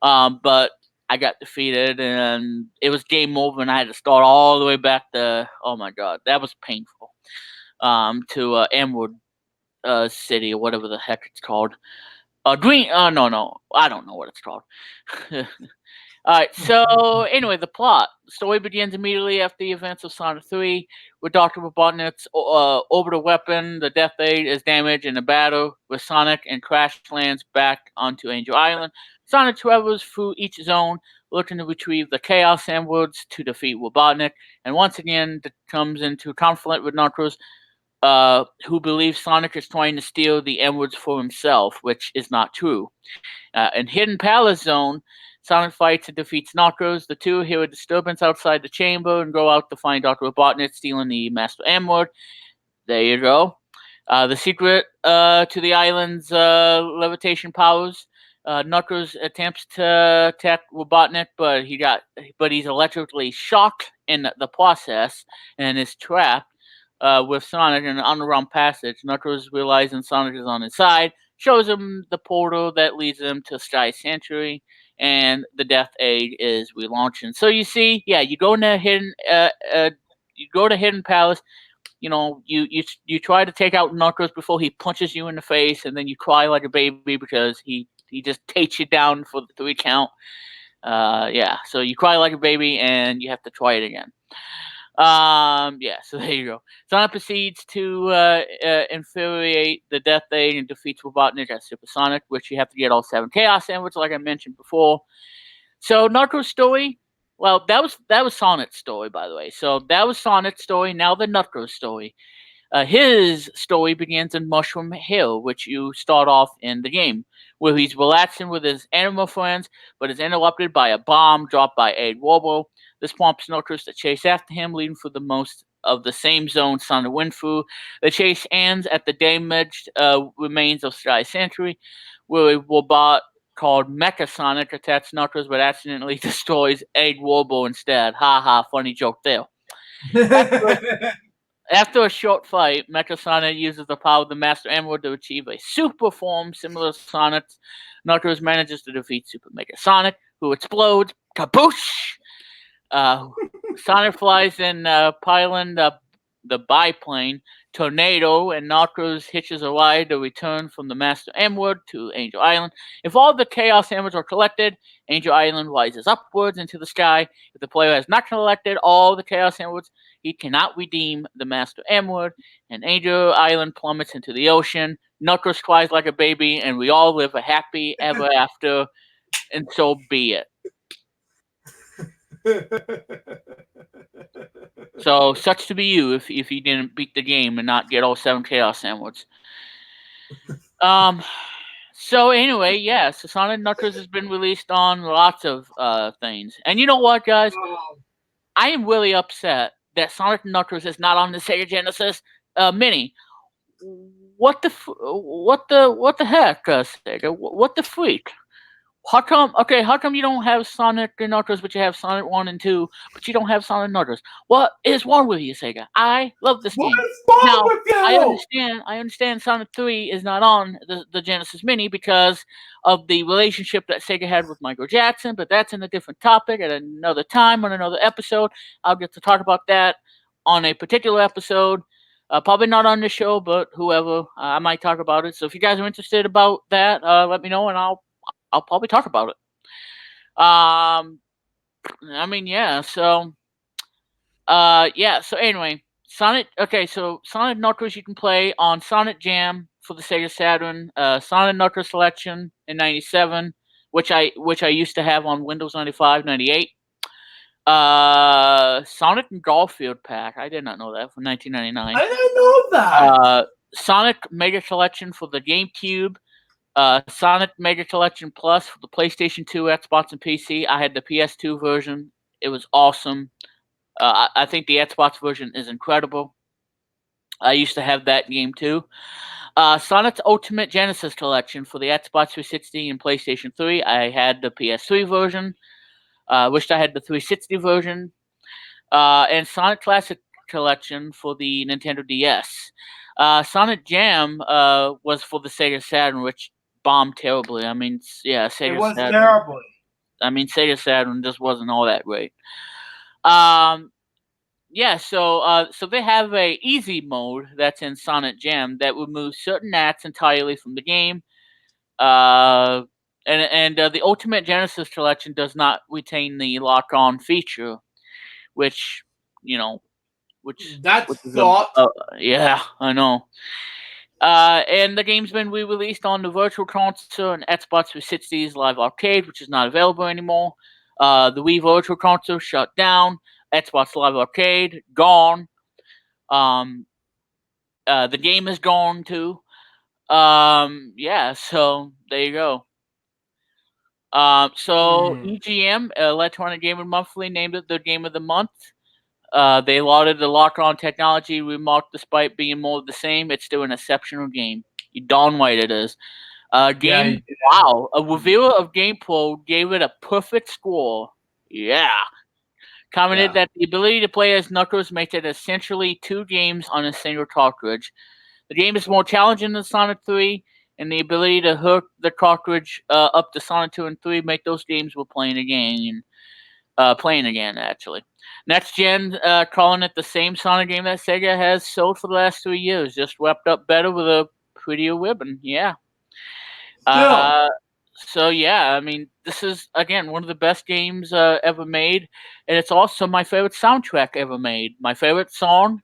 but I got defeated, and it was game over, and I had to start all the way back to. Oh my god, that was painful. To Emerald City or whatever the heck it's called. Green. No, I don't know what it's called. Alright, so anyway, the plot. The story begins immediately after the events of Sonic 3, with Dr. Robotnik's orbital weapon, the Death Aid, is damaged in a battle with Sonic and crash lands back onto Angel Island. Sonic travels through each zone, looking to retrieve the Chaos Emeralds to defeat Robotnik, and once again comes into conflict with Knuckles, who believes Sonic is trying to steal the emeralds for himself, which is not true. In Hidden Palace Zone, Sonic fights and defeats Knuckles. The two hear a disturbance outside the chamber and go out to find Dr. Robotnik stealing the Master Emerald. There you go. The secret to the island's levitation powers. Knuckles attempts to attack Robotnik, but he's electrically shocked in the process and is trapped with Sonic in an underground passage. Knuckles, realizing Sonic is on his side, shows him the portal that leads him to Sky Sanctuary, and the Death Aid is relaunching. So you see, yeah, you go to Hidden Palace. You try to take out Knuckles before he punches you in the face, and then you cry like a baby because he just takes you down for the 3 count. Yeah, so you cry like a baby, and you have to try it again. Yeah, so there you go. Sonic proceeds to infuriate the Death Aid and defeats Robotnik as Supersonic, which you have to get all 7 Chaos Emeralds, like I mentioned before. So Knuckles' story, well, that was Sonic's story, by the way. So that was Sonic's story. Now the Knuckles story. His story begins in Mushroom Hill, which you start off in the game, where he's relaxing with his animal friends, but is interrupted by a bomb dropped by Aid Warble. This prompts Knuckles to chase after him, leading through the most of the same zone Sonic went through. The chase ends at the damaged remains of Sky Sanctuary, where a robot called Mecha Sonic attacks Knuckles but accidentally destroys Aid Warble instead. Ha ha, funny joke there. After a short fight, Mecha Sonic uses the power of the Master Emerald to achieve a super form similar to Sonic's. Knuckles manages to defeat Super Mega Sonic, who explodes. Kaboosh! Uh, Sonic flies in Pylon, the biplane, Tornado and Knuckles hitches a ride to return from the Master Emerald to Angel Island. If all the Chaos Emeralds are collected, Angel Island rises upwards into the sky. If the player has not collected all the Chaos Emeralds, he cannot redeem the Master Emerald, and Angel Island plummets into the ocean. Knuckles cries like a baby, and we all live a happy ever after, and so be it. So, such to be you if you didn't beat the game and not get all 7 Chaos Emeralds. So anyway, yeah, so Sonic Knuckles has been released on lots of things. And you know what, guys? I am really upset that Sonic Knuckles is not on the Sega Genesis Mini. What the heck, Sega? What the freak? How come? Okay, how come you don't have Sonic and Knuckles, but you have Sonic 1 and 2, but you don't have Sonic Knuckles? What is wrong with you, Sega? I love this
What
game.
is wrong
Now,
with you?
I understand Sonic 3 is not on the Genesis Mini because of the relationship that Sega had with Michael Jackson, but that's in a different topic at another time on another episode. I'll get to talk about that on a particular episode. Probably not on the show, but whoever, I might talk about it. So if you guys are interested about that, let me know and I'll probably talk about it. I mean, yeah. So, yeah. So anyway, Sonic. Okay, so Sonic Knuckles you can play on Sonic Jam for the Sega Saturn. Sonic Knuckles Selection in '97, which I used to have on Windows 95, 98. Sonic and Garfield Pack. I did not know that for 1999.
I didn't know that.
Sonic Mega Collection for the GameCube. Sonic Mega Collection Plus for the PlayStation 2, Xbox, and PC. I had the PS2 version. It was awesome. I think the Xbox version is incredible. I used to have that game too. Sonic's Ultimate Genesis Collection for the Xbox 360 and PlayStation 3. I had the PS3 version. Wished I had the 360 version. And Sonic Classic Collection for the Nintendo DS. Sonic Jam was for the Sega Saturn, which bombed terribly. I mean, yeah, Sega
It was
Saturn.
terribly.
I mean, Sega Saturn just wasn't all that great. Yeah, so they have a easy mode that's in Sonic Jam that removes certain acts entirely from the game. And the Ultimate Genesis Collection does not retain the lock-on feature, which you know,
That's
which is
thought.
yeah, I know. And the game's been re-released on the Virtual Console and Xbox 360's Live Arcade, which is not available anymore. The Wii Virtual Console shut down. Xbox Live Arcade gone. The game is gone too. Yeah, so there you go. So EGM, Electronic Gaming Monthly, named it their Game of the Month. They lauded the lock-on technology, remarked despite being more of the same, it's still an exceptional game. You darn right it is. Wow. A reviewer of GamePro gave it a perfect score. Yeah. Commented that the ability to play as Knuckles makes it essentially 2 games on a single cartridge. The game is more challenging than Sonic 3, and the ability to hook the cartridge up to Sonic 2 and 3 make those games worth playing again. Actually. Next Gen calling it the same Sonic game that Sega has sold for the last 3 years, just wrapped up better with a prettier ribbon. Yeah. So yeah, I mean, this is again one of the best games ever made, and it's also my favorite soundtrack ever made. My favorite song,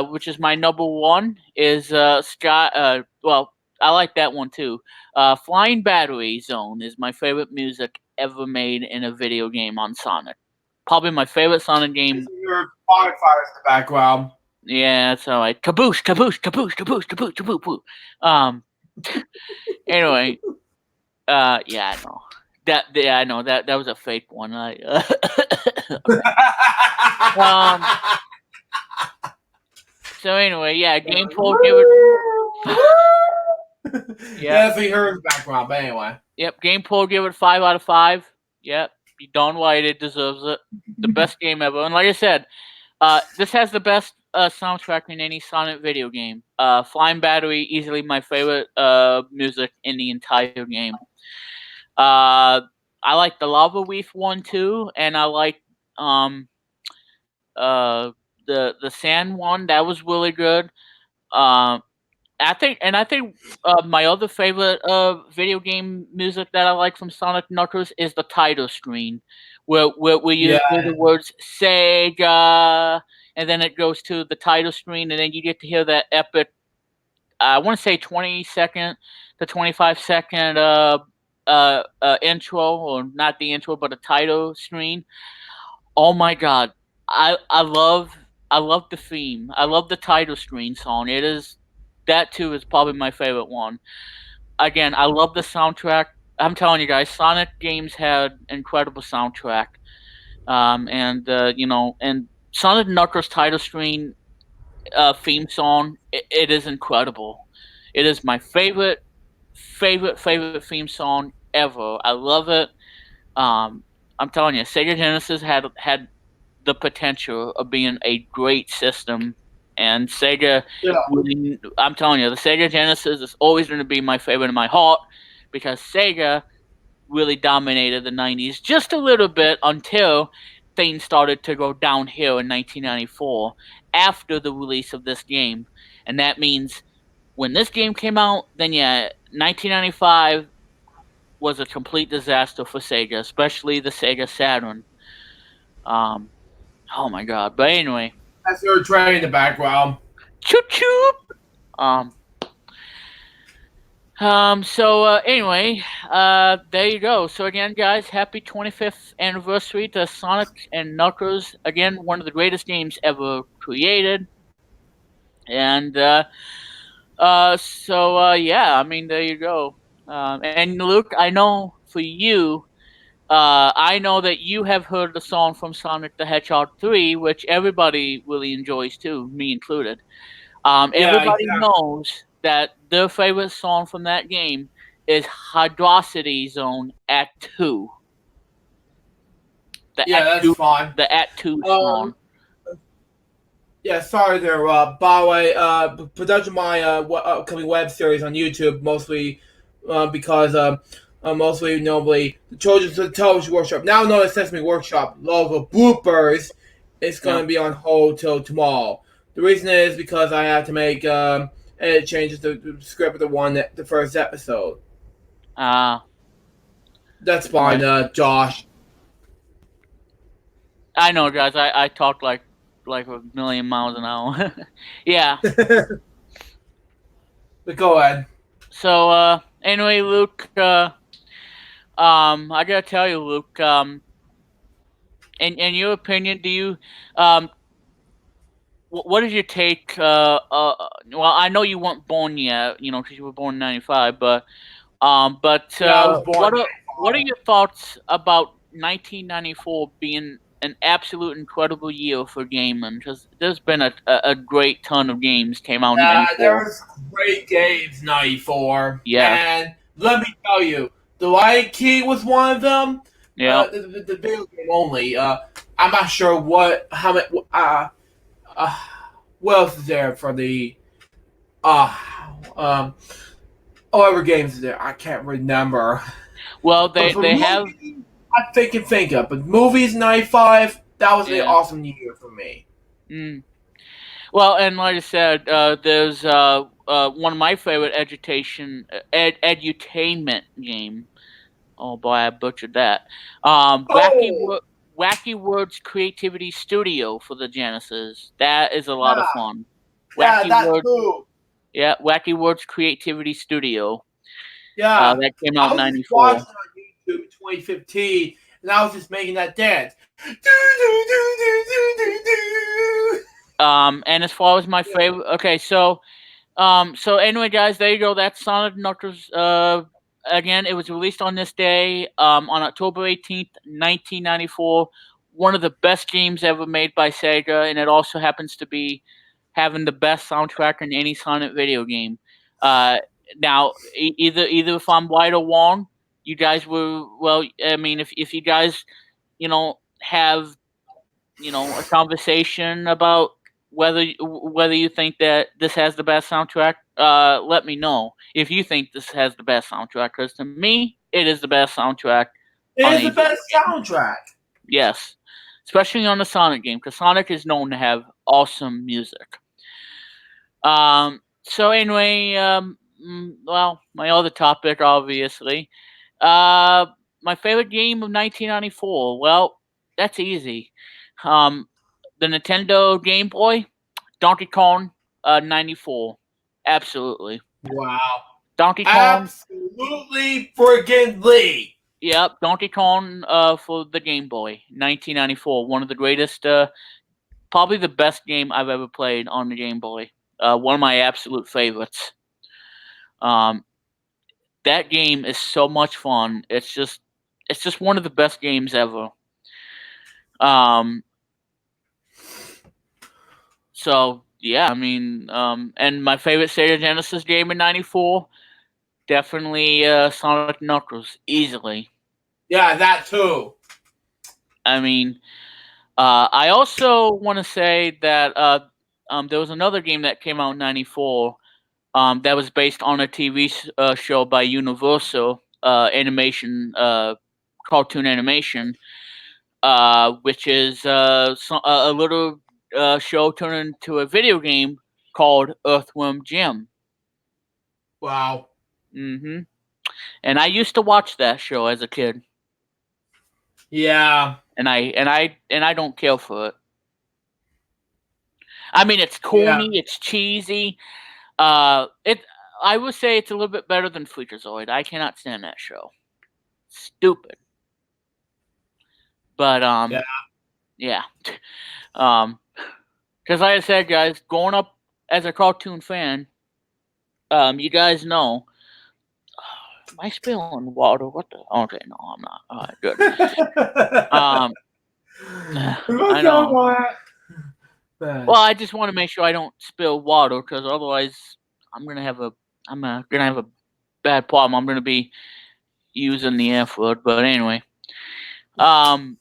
which is my number one, is Sky. Well, I like that one too. Flying Battery Zone is my favorite music ever made in a video game on Sonic. Probably my favorite Sonic game.
Your bonfire in the background.
Yeah, that's all right. Kaboosh, kaboosh, kaboosh, kaboosh, kaboosh, kaboosh, kaboosh. Anyway, yeah, I know. I know that was a fake one. So anyway, yeah, GamePro gave it.
Yeah, we heard in the background, but anyway.
Yep, GamePro gave it 5 out of 5. Yep, you darn right it deserves it. The best game ever. And like I said, this has the best soundtrack in any Sonic video game. Flying Battery, easily my favorite music in the entire game. I like the Lava Reef one too, and I like the Sand one. That was really good. I think my other favorite video game music that I like from Sonic Knuckles is the title screen, where you
Yeah,
hear the words Sega, and then it goes to the title screen, and then you get to hear that epic. I want to say 20-second to 25-second intro, or not the intro, but a title screen. Oh my god, I love the theme. I love the title screen song. It is that too is probably my favorite one. Again, I love the soundtrack. I'm telling you guys, Sonic games had incredible soundtrack. And Sonic Knuckles title screen theme song. It is incredible. It is my favorite theme song ever. I love it. Um, I'm telling you, Sega Genesis had the potential of being a great system. And Sega,
yeah,
I'm telling you, the Sega Genesis is always going to be my favorite in my heart because Sega really dominated the 90s just a little bit until things started to go downhill in 1994 after the release of this game. And that means when this game came out, then yeah, 1995 was a complete disaster for Sega, especially the Sega Saturn. Um, oh my god! But anyway,
that's your train in the background.
choo choo. Um. Anyway, there you go. So again, guys, happy 25th anniversary to Sonic and Knuckles. Again, one of the greatest games ever created. And yeah, I mean, there you go. And Luke, I know for you, I know that you have heard the song from Sonic the Hedgehog 3, which everybody really enjoys too, me included.
Yeah,
Everybody
exactly.
knows that their favorite song from that game is Hydrocity Zone Act 2. The
Yeah,
Act
that's
2,
fine.
the Act 2
Um,
song.
yeah, sorry there, by the way, production of my upcoming web series on YouTube, mostly because mostly normally the Children's Television Workshop, now known as Sesame Workshop, logo bloopers, is going
Yeah.
to be on hold till tomorrow. The reason is because I have to make edit changes to the script of the first episode.
Uh,
That's fine,
right.
Josh.
I know, guys. I talk like a million miles an hour. Yeah.
But go ahead.
So anyway, Luke. I gotta tell you, Luke. In your opinion, do you what is your take? Well, I know you weren't born yet, because you were born in '95, but
Yeah, I was born.
what are your thoughts about 1994 being an absolute incredible year for gaming? Because there's been a great ton of games came out in
Yeah, there
'94.
was great games '94,
Yeah,
and let me tell you, The Lion King was one of them.
yeah.
The video game only. I'm not sure how many. Uh, what else is there for the uh um other games is there? I can't remember.
Well,
But
they
for
they have.
movies, can think of. But movies '95, that was an
Yeah.
awesome year for me.
Mm. Well, and like I said, there's one of my favorite edutainment game. Oh boy, I butchered that.
Oh,
Wacky Words Creativity Studio for the Genesis. That is a lot of
yeah,
fun.
yeah,
Wacky
that
Words,
too.
yeah, Wacky Words Creativity Studio.
Yeah,
That came out
I
in
was just
'94.
watching on YouTube in 2015, and I was just making that dance. Do, do, do, do, do, do, do.
And as far as my
Yeah,
favorite, okay, so anyway, guys, there you go. That's Sonic Knuckles. Again, it was released on this day, on October 18th, 1994. One of the best games ever made by Sega, and it also happens to be having the best soundtrack in any Sonic video game. Uh, Now, either if I'm right or wrong, you guys were well. I mean, if you guys, have a conversation about whether you think that this has the best soundtrack, let me know if you think this has the best soundtrack, because to me it is the best soundtrack
it
on
is
a
the
video
best
game.
soundtrack.
Yes, especially on the Sonic game, because Sonic is known to have awesome music. So anyway, well, my other topic, obviously, uh, my favorite game of 1994. Well, that's easy. Um, the Nintendo Game Boy, Donkey Kong, 94. Absolutely.
Wow.
Donkey Kong.
Absolutely friggin' Lee.
Yep, Donkey Kong for the Game Boy, 1994. One of the greatest, probably the best game I've ever played on the Game Boy. One of my absolute favorites. Um, that game is so much fun. It's just one of the best games ever. Um, so yeah, I mean, and my favorite Sega Genesis game in '94, definitely Sonic Knuckles, easily.
Yeah, that too.
I mean, I also want to say that there was another game that came out in '94 that was based on a TV show by Universal animation, cartoon animation, which is a little show turned into a video game called Earthworm Jim.
Wow.
hmm And I used to watch that show as a kid,
Yeah.
and I don't care for it. I mean, it's
Yeah.
corny, it's cheesy. It I would say it's a little bit better than Freakazoid. I cannot stand that show. Stupid. But
Yeah.
yeah. Because like I said, guys, growing up as a cartoon fan, you guys know. Am I spilling water? What the? Okay, no, I'm not. All right, good. Um, I know. Well, I just want to make sure I don't spill water because otherwise, I'm gonna have a gonna have a bad problem. I'm gonna be using the F word, but anyway. Um.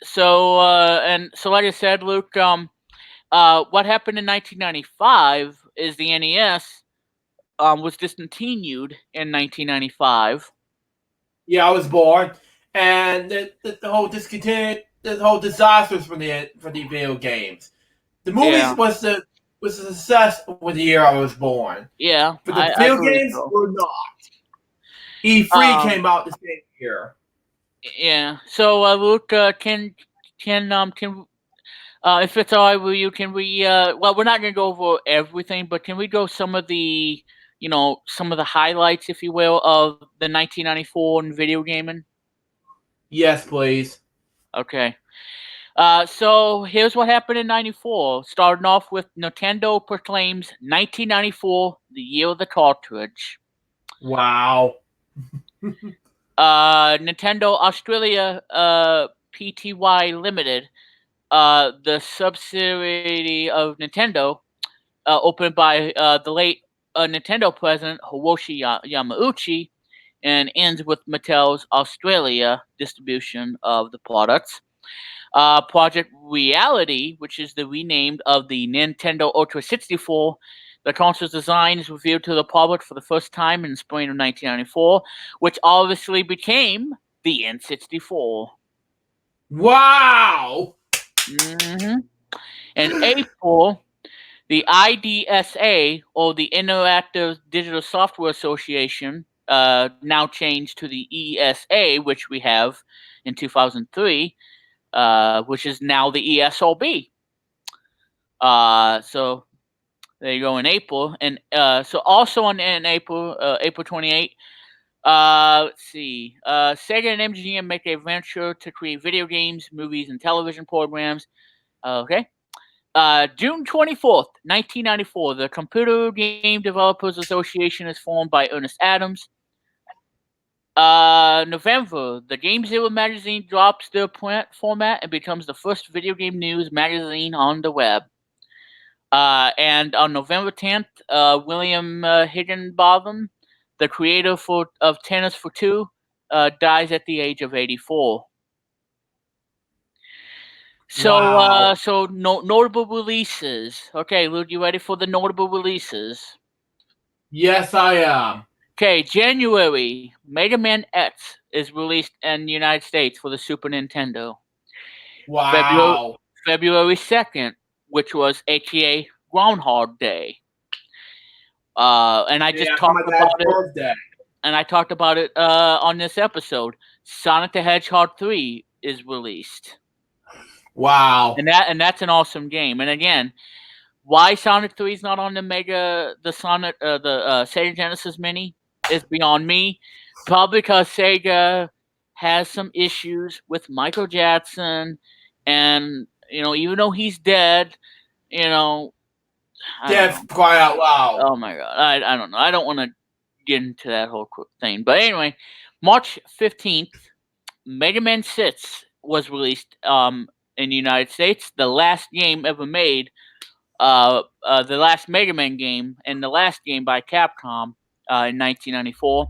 So like I said, Luke. What happened in 1995 is the NES was discontinued in 1995.
Yeah, I was born, and the whole discontent, the whole disasters for the video games. The movies
Yeah,
was a success with the year I was born,
yeah,
but the
I
video
believe
games
so.
were not. E3
Um,
came out the same year.
yeah. So, Luke, can if it's all right with you, can we? Well, we're not gonna go over everything, but can we go some of the, some of the highlights, if you will, of the 1994 in video gaming?
Yes, please.
Okay. So here's what happened in '94. Starting off with Nintendo proclaims 1994 the year of the cartridge.
Wow.
Nintendo Australia Pty Limited, the subsidiary of Nintendo, opened by the late Nintendo president Hiroshi Yamauchi, and ends with Mattel's Australia distribution of the products. Project Reality, which is the renamed of the Nintendo Ultra 64. The console's design is revealed to the public for the first time in spring of 1994, which obviously became the N64.
Wow.
hmm In April, the IDSA, or the Interactive Digital Software Association, now changed to the ESA, which we have in 2003, which is now the ESOB. So there you go in April, and so also in April, April 28th. Let's see. Sega and MGM make a venture to create video games, movies, and television programs. Okay. June 24th, 1994, the Computer Game Developers Association is formed by Ernest Adams. November, the Game Zero magazine drops their print format and becomes the first video game news magazine on the web. And on November 10th, William Higginbotham, the creator of Tennis for Two, dies at the age of 84. So,
Wow.
notable releases. Okay, Luke, you ready for the notable releases?
Yes, I am.
Okay, January, Mega Man X is released in the United States for the Super Nintendo. February
Wow.
February 2nd, which was AKA Groundhog Day. And I just
for my
talked
dad's
about it.
birthday.
And I talked about it on this episode. Sonic the Hedgehog 3 is released.
Wow.
And that's an awesome game. And again, why Sonic 3 is not on the Sega Genesis Mini is beyond me. Probably because Sega has some issues with Michael Jackson, and even though he's dead, I don't
Death
know.
cry out loud.
Oh my god, I don't know. I don't want to get into that whole thing. But anyway, March 15th, Mega Man 6 was released in the United States. The last game ever made. The last Mega Man game and the last game by Capcom in 1994.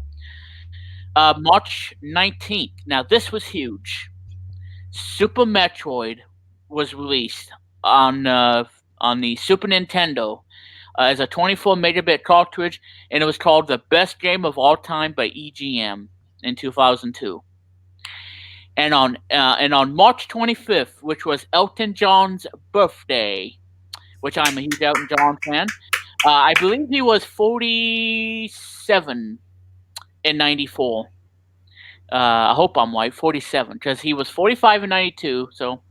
March 19th. Now, this was huge. Super Metroid was released on the Super Nintendo as a 24 megabit cartridge, and it was called The Best Game of All Time by EGM in 2002. And on March 25th, which was Elton John's birthday, which I'm a huge Elton John fan. I believe he was 47 in 94. I hope I'm right, 47, because he was 45 in 92, so...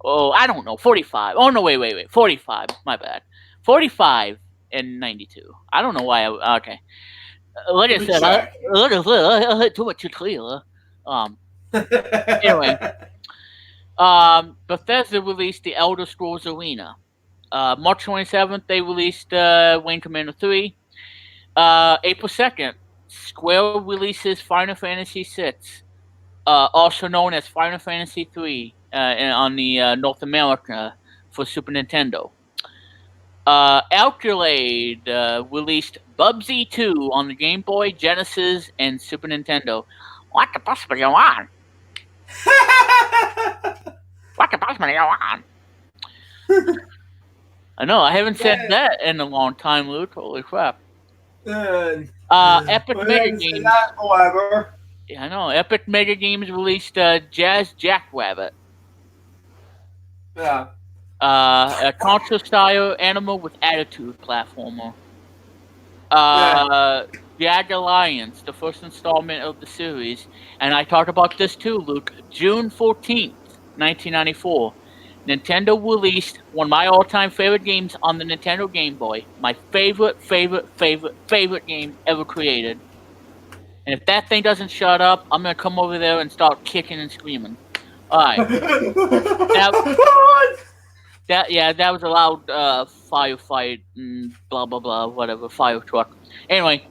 Oh, I don't know, 45. Oh, no, wait, 45, my bad. 45 in 92. I don't know why okay. Like I said, too much to clear. Anyway, Bethesda released The Elder Scrolls Arena. March 27th, they released Wing Commander 3. April 2nd, Square releases Final Fantasy VI, also known as Final Fantasy 3, on the North America for Super Nintendo. Alcalade released Bubsy 2 on the Game Boy, Genesis, and Super Nintendo. What the bus are you on? What the bus are you on? I know, I haven't said that in a long time, Luke. Holy crap. Epic Mega Games.
However.
Yeah, I know. Epic Mega Games released Jazz Jackrabbit.
Yeah.
A console-style animal with attitude platformer. Jag Alliance, the first installment of the series. And I talked about this too, Luke. June 14th, 1994. Nintendo released one of my all-time favorite games on the Nintendo Game Boy. My favorite game ever created. And if that thing doesn't shut up, I'm going to come over there and start kicking and screaming. Alright. That was a loud firefight and blah, blah, blah, whatever, fire truck. Anyway,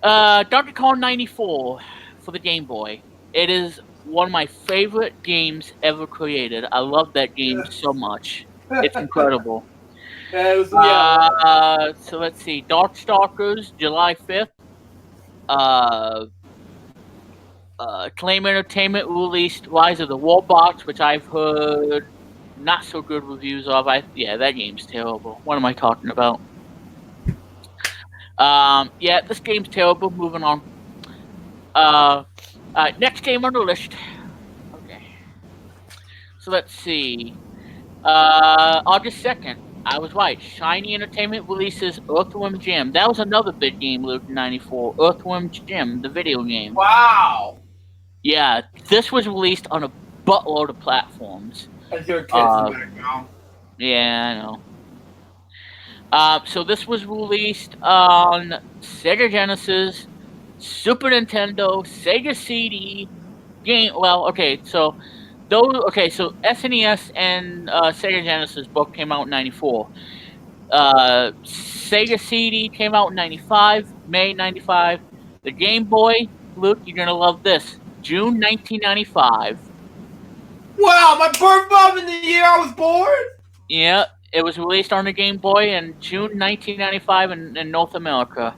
Donkey Kong 94 for the Game Boy. It is one of my favorite games ever created. I love that game so much. It's incredible. So let's see. Darkstalkers, July 5th. Acclaim Entertainment released Rise of the Warbots, which I've heard not so good reviews of. That game's terrible. What am I talking about? This game's terrible. Moving on. Next game on the list. Okay. So let's see. August 2nd. I was right. Shiny Entertainment releases Earthworm Jim. That was another big game, Luke, in 94. Earthworm Jim, the video game.
Wow.
Yeah, this was released on a buttload of platforms.
I hear kids in the background.
Yeah, I know. So this was released on Sega Genesis, Super Nintendo, Sega CD, game. Well, okay, so so SNES and Sega Genesis both came out in 94. Sega CD came out in 95, May 95. The Game Boy, Luke, you're gonna love this. June 1995.
Wow, my birth month in the year I was born?
Yeah, it was released on the Game Boy in June 1995 in North America.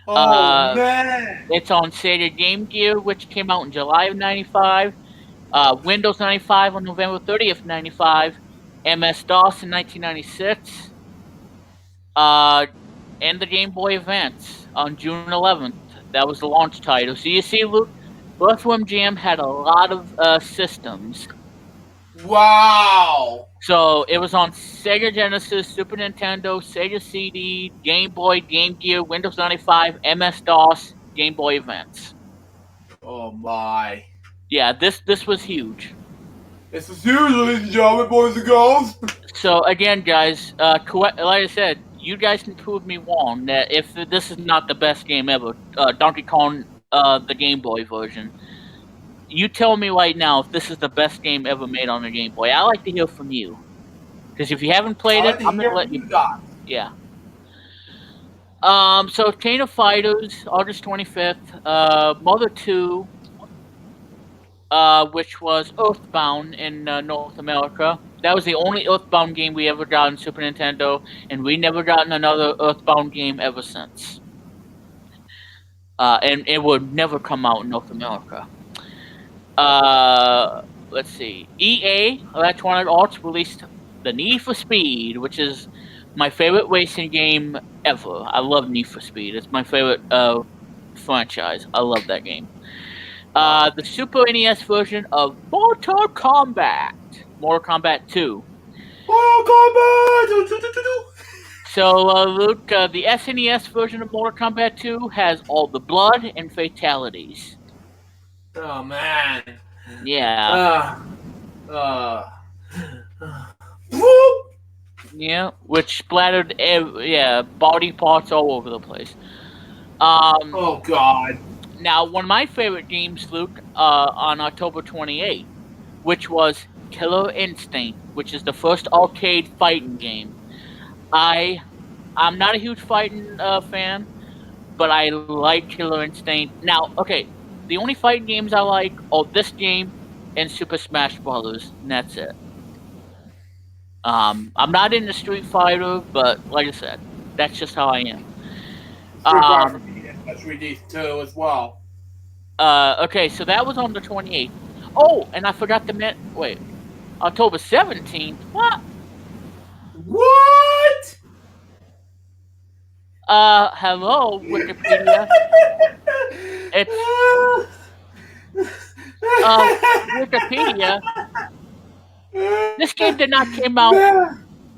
Man.
It's on Sega Game Gear, which came out in July of 95. Windows 95 on November 30th, 95. MS-DOS in 1996. And the Game Boy Advance on June 11th. That was the launch title. So you see, Luke, Earthworm Jim had a lot of systems.
Wow.
So it was on Sega Genesis, Super Nintendo, Sega CD, Game Boy, Game Gear, Windows 95, MS DOS, Game Boy Advance.
Oh my.
Yeah, this was huge.
This is huge, ladies and gentlemen, boys and girls.
So again, guys, like I said, you guys can prove me wrong that if this is not the best game ever, Donkey Kong, the Game Boy version. You tell me right now if this is the best game ever made on the Game Boy. I like to hear from you. Because if you haven't played
I
it,
like to
I'm gonna
hear
let
from
you.
you guys.
Yeah. So Chain of Fighters, August 25th. Mother 2, which was Earthbound in North America. That was the only Earthbound game we ever got on Super Nintendo, and we never gotten another Earthbound game ever since. And it would never come out in North America. Let's see. EA Electronic Arts released the Need for Speed, which is my favorite racing game ever. I love Need for Speed. It's my favorite franchise. I love that game. The Super NES version of Mortal Kombat. Mortal Kombat 2.
Mortal Kombat!
So, Luke, the SNES version of Mortal Kombat 2 has all the blood and fatalities.
Oh man.
Yeah.
Whoop!
Yeah, which splattered, body parts all over the place.
Oh god.
Now, one of my favorite games, Luke, on October 28th, which was Killer Instinct, which is the first arcade fighting game. I'm not a huge fighting fan, but I like Killer Instinct. Now, okay, the only fighting games I like are this game and Super Smash Brothers, and that's it. I'm not into Street Fighter, but like I said, that's just how I am.
Street Fighter for me, especially these two as well.
Okay, so that was on the 28th. Oh, and I forgot to wait, October 17th. What?
What?
Hello, Wikipedia. It's Wikipedia. This game did not came out.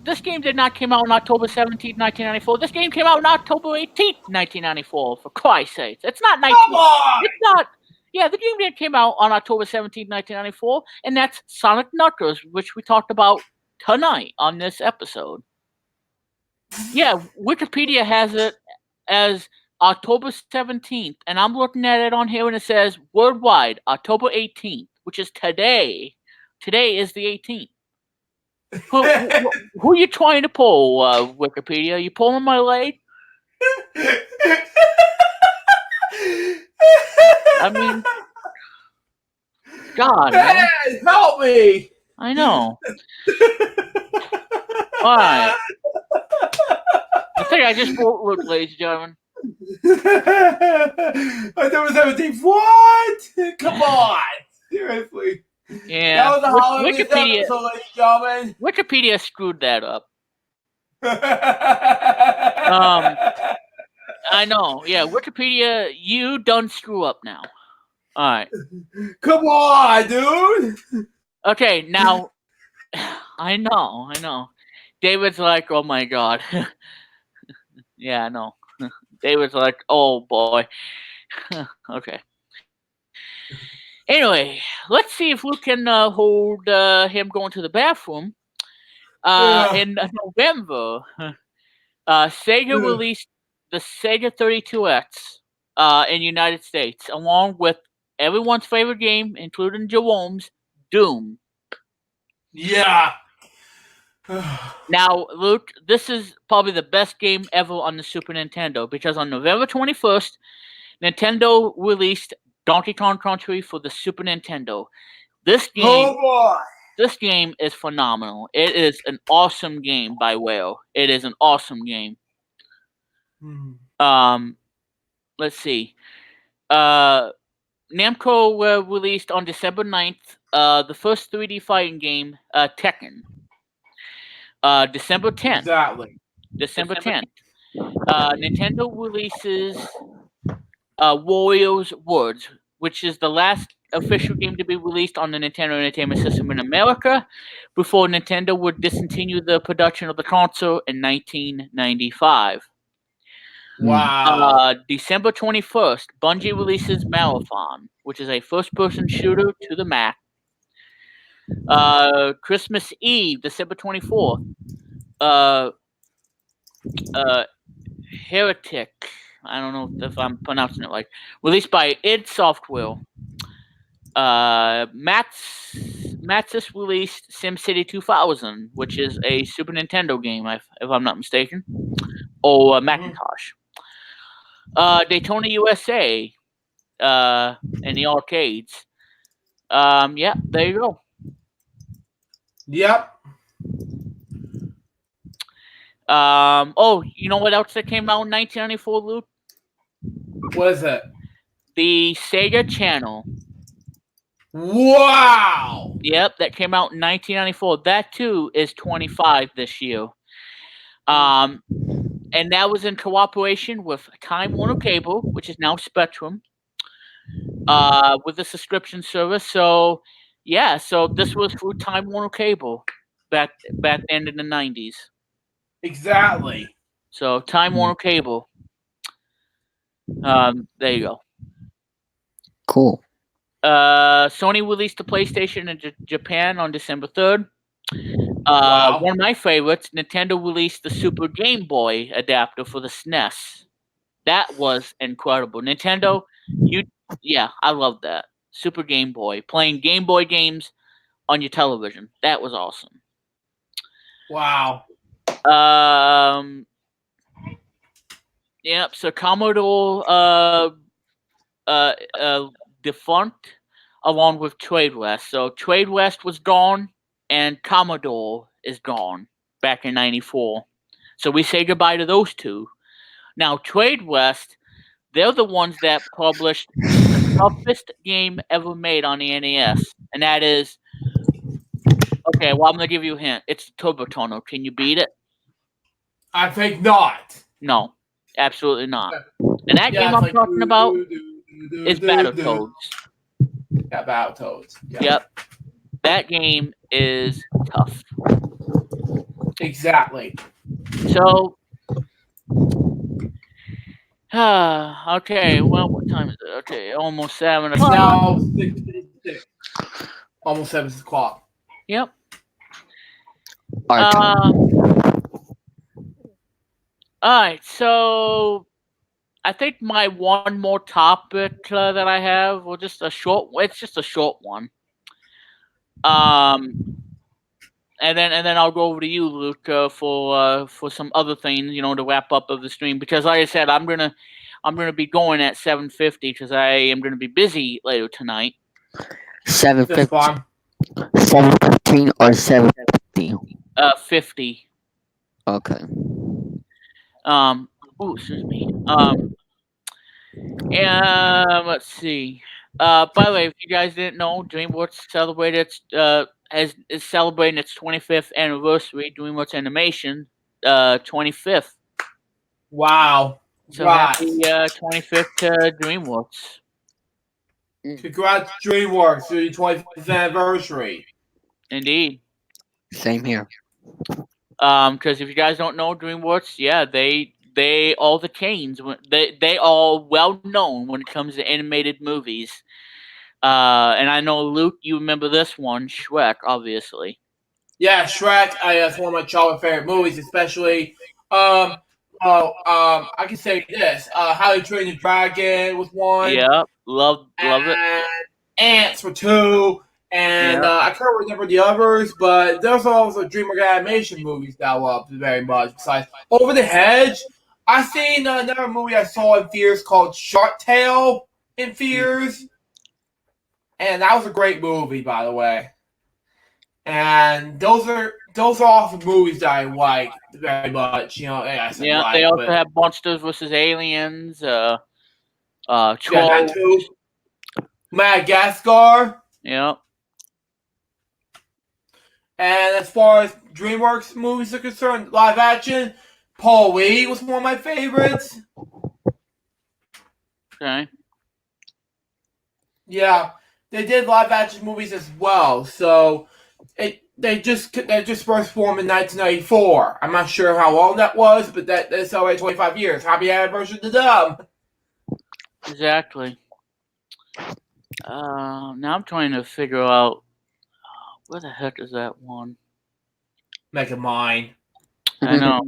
This game did not come out on October 17th, 1994. This game came out on October 18th, 1994. For Christ's sake, it's not 19.
Come on!
It's not. Yeah, the game came out on October 17th, 1994, and that's Sonic Knuckles, which we talked about tonight on this episode. Yeah, Wikipedia has it as October 17th, and I'm looking at it on here, and it says worldwide October 18th, which is today. Today is the 18th. Who are you trying to pull, Wikipedia? Are you pulling my leg? I mean, God, man.
Help me!
I know. Alright. I think I just wrote, look, ladies and gentlemen.
October 17th. What? Come on! Seriously.
Yeah.
That was a Halloween
Wikipedia,
episode, ladies and gentlemen.
Wikipedia screwed that up. I know. Yeah, Wikipedia, you done screw up now. Alright.
Come on, dude!
Okay, now, I know. David's like, oh my god. Yeah, I know. David's like, oh boy. Okay. Anyway, let's see if Luke can hold him going to the bathroom. In November, Sega released the Sega 32X in the United States, along with everyone's favorite game, including Jerome's, Doom.
Yeah.
Now, Luke, this is probably the best game ever on the Super Nintendo, because on November 21st, Nintendo released Donkey Kong Country for the Super Nintendo. This game is phenomenal. It is an awesome game by Whale. It is an awesome game. Let's see. Namco released on December 9th the first 3D fighting game, Tekken. December 10th.
Exactly.
December 10th. Nintendo releases Warriors Words, which is the last official game to be released on the Nintendo Entertainment System in America before Nintendo would discontinue the production of the console in 1995.
Wow.
December 21st, Bungie releases Marathon, which is a first-person shooter to the Mac. Christmas Eve, December 24th, Heretic, I don't know if I'm pronouncing it right, released by id Software. Maxis released SimCity 2000, which is a Super Nintendo game, if I'm not mistaken, or Macintosh. Daytona USA, in the arcades. Yeah, there you go.
Yep.
Oh, you know what else that came out in 1994, Luke?
What is it?
The Sega Channel.
Wow.
Yep, that came out in 1994. That too is 25 this year. And that was in cooperation with Time Warner Cable, which is now Spectrum, with a subscription service. So, yeah, so this was through Time Warner Cable back then in the 90s.
Exactly.
So, Time Warner Cable. There you go.
Cool.
Sony released the PlayStation in Japan on December 3rd.
Wow.
One of my favorites, Nintendo released the Super Game Boy adapter for the SNES. That was incredible. Nintendo, I love that. Super Game Boy. Playing Game Boy games on your television. That was awesome.
Wow.
Yep, so Commodore defunct along with Trade West. So Trade West was gone and Commodore is gone back in 94. So we say goodbye to those two. Now Trade West, they're the ones that published the toughest game ever made on the NES. And that is, okay, well I'm going to give you a hint. It's Turbo Tunnel. Can you beat it?
I think not.
No, absolutely not. And that game I'm talking about is Battletoads.
Yeah, Battletoads.
Yep. That game is tough.
Exactly.
So, okay, well, what time is it? Okay, almost 7
It's
o'clock.
now 6:56. Almost 7 o'clock.
Yep. Alright, so I think my one more topic that I have, well, it's just a short one. And then I'll go over to you, Luke, for some other things, to wrap up of the stream. Because like I said, I'm gonna be going at 7:50 because I am gonna be busy later tonight.
7:15 or 7:50?
50.
Okay.
Excuse me. Let's see. By the way, if you guys didn't know, DreamWorks is celebrating its 25th anniversary. DreamWorks Animation, 25th.
Wow.
So happy 25th to DreamWorks.
Congrats, DreamWorks, to your 25th anniversary.
Indeed.
Same here.
Because if you guys don't know DreamWorks, yeah, they all the chains. They are well known when it comes to animated movies. And I know Luke, you remember this one, Shrek, obviously.
Yeah, Shrek. That's one of my childhood favorite movies, especially. I can say this: How to Train Your Dragon was one.
Yeah, love it.
Ants were two, and I can't remember the others, but there's also DreamWorks animation movies that I love very much. Besides Over the Hedge, I seen another movie I saw in theaters called Shark Tale in theaters, and that was a great movie, by the way. And those are awesome movies that I like very much. They
also have Monsters vs. Aliens, Trolls.
That too. Madagascar.
Yeah.
And as far as DreamWorks movies are concerned, live action, Paul Lee was one of my favorites.
Okay.
Yeah. they did live action movies as well. So they just first formed in 1994. I'm not sure how long that was, but that's already 25 years. Happy anniversary to them.
Exactly. Now I'm trying to figure out where the heck is that one?
Make it mine.
I know.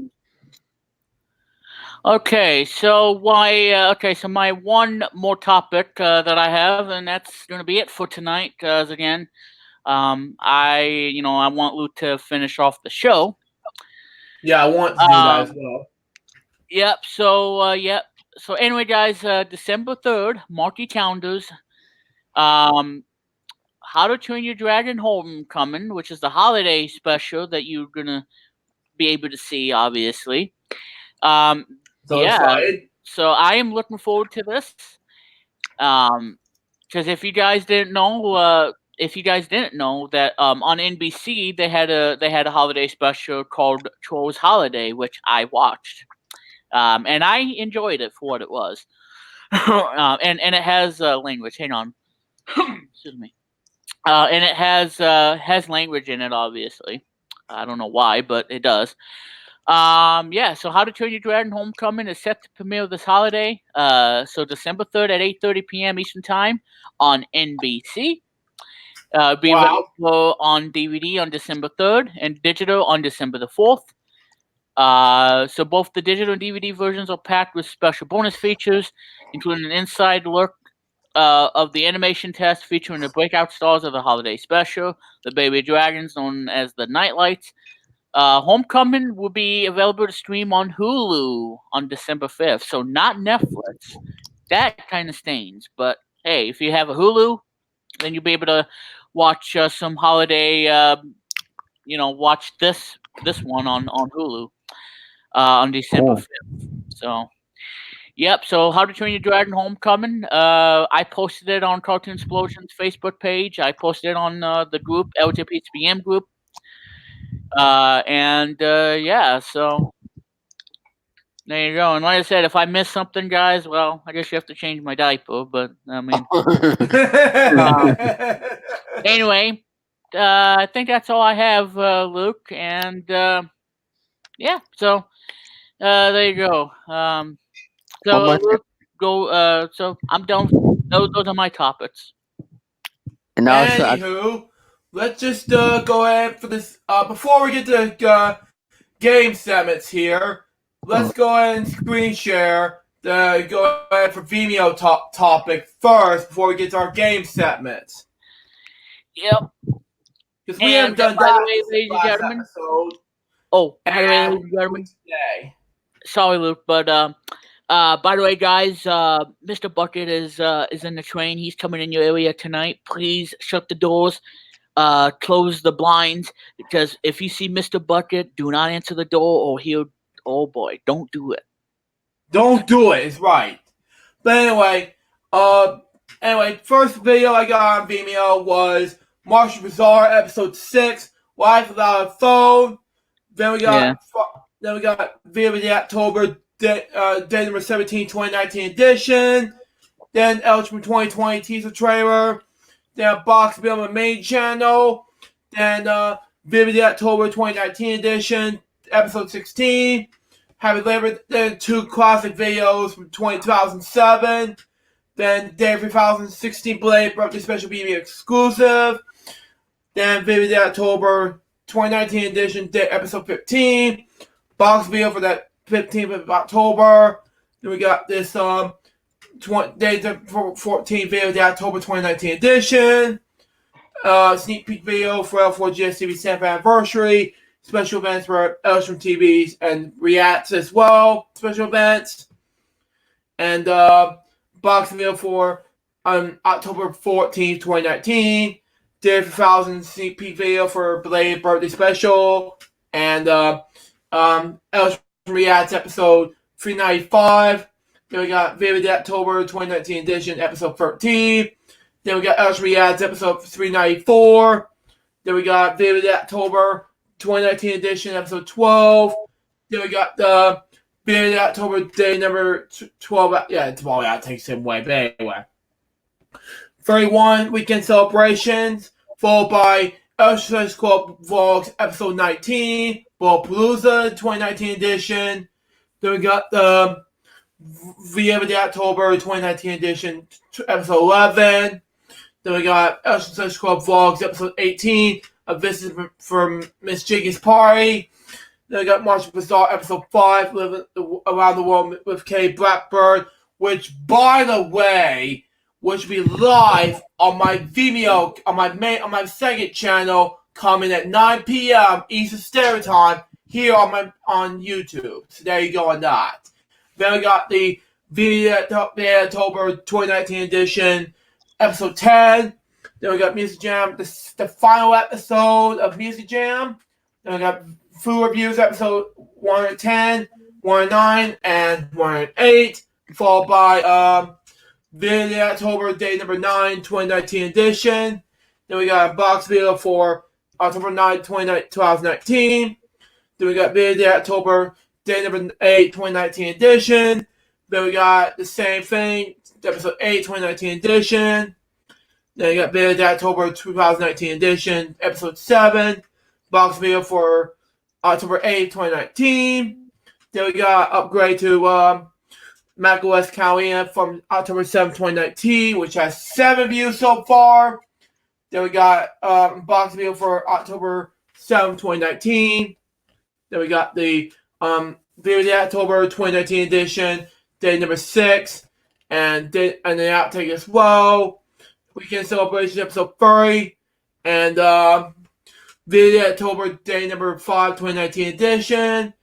Okay, so my one more topic that I have, and that's going to be it for tonight. Because again, I want Luke to finish off the show.
Yeah, I want to do that as well.
Yep. So anyway, guys, December 3rd, mark your calendars. How to Train Your Dragon Homecoming, which is the holiday special that you're gonna be able to see, obviously.
So excited.
So I am looking forward to this. Because if you guys didn't know that on NBC they had a holiday special called Trolls Holiday, which I watched, and I enjoyed it for what it was. And it has language. Hang on, excuse me. And it has language in it. Obviously, I don't know why, but it does. So How to Train Your Dragon Homecoming is set to premiere this holiday. So December 3rd at 8:30 p.m. Eastern Time on NBC. Be available on DVD on December 3rd and digital on December the 4th. So both the digital and DVD versions are packed with special bonus features, including an inside look of the animation test featuring the breakout stars of the holiday special, the baby dragons known as the Nightlights. Homecoming will be available to stream on Hulu on December 5th, so not Netflix. That kind of stains, but hey, if you have a Hulu, then you'll be able to watch some holiday, watch this one on Hulu on December 5th. So, yep. So, How to Train Your Dragon Homecoming. I posted it on Cartoon Explosion's Facebook page. I posted it on the group LJPCBM group. So there you go. And like I said, if I miss something, guys, well, I guess you have to change my diaper. But I mean, anyway, I think that's all I have, Luke. And so there you go. So Luke, go. So I'm done. Those are my topics.
And also,
Anywho, let's just go ahead for this. Before we get to game segments here, let's go ahead and screen share the go ahead for Vimeo topic first before we get to our game segments.
Yep.
Because we haven't done that
ladies and gentlemen.
episode.
Oh, by the way, ladies and gentlemen.
Today.
Sorry, Luke, but by the way, guys, Mr. Bucket is in the train. He's coming in your area tonight. Please shut the doors, close the blinds, because if you see Mr. Bucket, do not answer the door or he'll. Oh boy, don't do it.
Don't do it. It's right. But anyway, first video I got on Vimeo was Martian Bazaar episode 6, Life Without a Phone. Then we got video of the October day number 17, 2019 edition. Then Ultimate 2020 teaser trailer. Then Box Bill on the main channel. Then video of the October 2019 edition, episode 16. Having delivered then 2 classic videos from 2007. Then day 2016 Blade birthday special BB exclusive. Then video of the October 2019 edition, episode 15. Box video for that 15th of October. Then we got this day 14 video of the October 2019 edition. Sneak peek video for L4GS TV 7th anniversary. Special events for Elstrom TVs and Reacts as well. Special events. And box video for October 14th, 2019. Day 2000 sneak peek video for Blade birthday special. And Elstrom Reacts episode 395. Then we got video the October 2019 edition episode 13. Then we got Elstrom Reacts episode 394. Then we got video the October 2019 edition, episode 12. Then we got the video of October day number 12. Yeah, it's all out takes him away. But anyway. 31 weekend celebrations, followed by Exercise Club Vlogs episode 19, Ballpalooza 2019 edition. Then we got the Via the October 2019 edition, episode 11. Then we got Exercise Club Vlogs episode 18, a visit from Miss Jiggy's Party. Then we got March Bazaar episode 5, Living Around the World with Kay Blackbird, which, by the way, which will be live on my Vimeo, on my second channel, coming at 9 p.m. Eastern Standard Time here on YouTube. So there you go on that. Then we got the October 2019 edition, episode 10. Then we got Music Jam, the final episode of Music Jam. Then we got Food Reviews episode 110, 109, and 108, followed by the October day number 9, 2019 edition. Then we got a box video for October 9, 2019. Then we got video October day number 8, 2019 edition. Then we got the same thing, episode 8, 2019 edition. Then we got video October 2019 edition, episode 7, box video for October 8, 2019. Then we got upgrade to macOS Catalina from October 7, 2019, which has 7 views so far. Then we got box video for October 7, 2019. Then we got the video October 2019 edition, day number 6, and the outtake as well. Weekend celebration episode 30, and video October day number 5, 2019 edition.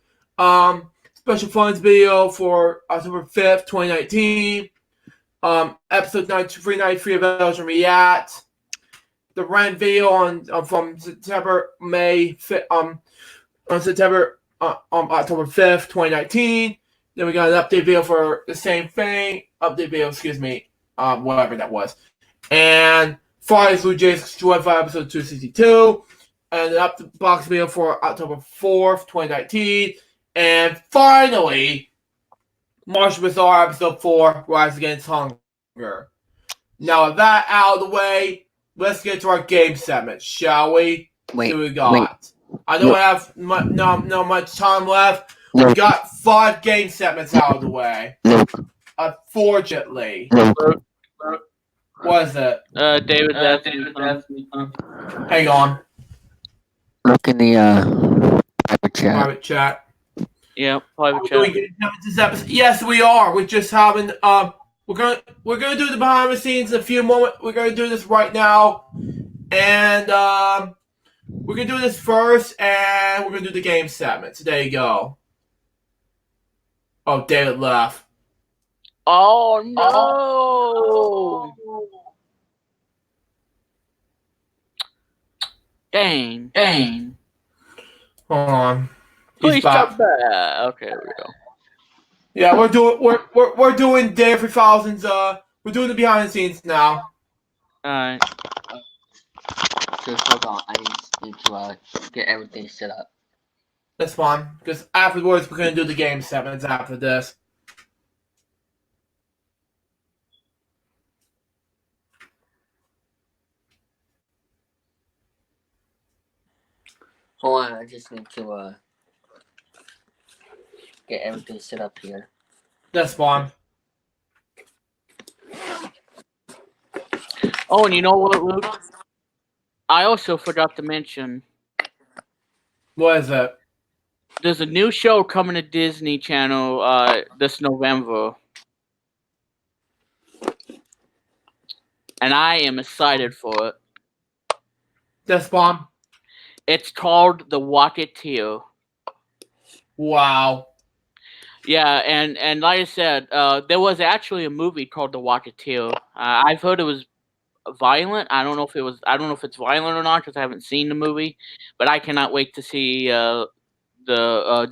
Special funds video for October 5th, 2019. Episode 393 of Belgian React. The rent video on from September, October 5th, 2019. Then we got an update video for the same thing. Update video, whatever that was. And Friday's LukeJ62895 episode 262. And an box video for October 4th, 2019. And finally, March Bazaar episode 4, Rise Against Hunger. Now with that out of the way, let's get to our game segment, shall we?
Wait,
Who we got?
wait.
I don't have not much time left. We got 5 game segments out of the way.
Luke.
Unfortunately.
Luke.
What is it?
David,
Hang on.
Look in the private chat.
Private chat.
Yeah, private
Are we
chat.
getting into this episode? Yes, we are. We're just having we're gonna do the behind the scenes in a few moments. We're gonna do this right now, and we're gonna do this first, and we're gonna do the game segment. So there you go. Oh, David left.
Oh no! Dang.
Hold on.
Please come back. Okay, there we go.
Yeah, we're doing Day 3000's. We're doing the behind the scenes now.
Alright.
Just hold on. I need to get everything set up.
That's fine, because afterwards we're gonna do the game segments after this.
Hold on, I just need to get everything set up here.
That's fine.
Oh, and you know what, Luke? I also forgot to mention,
What is it?
there's a new show coming to Disney Channel this November. And I am excited for it.
That's fine.
It's called The Walketeer.
Wow.
Yeah, and like I said, there was actually a movie called The Walketeer. I've heard it was violent. I don't know if it's violent or not because I haven't seen the movie. But I cannot wait to see the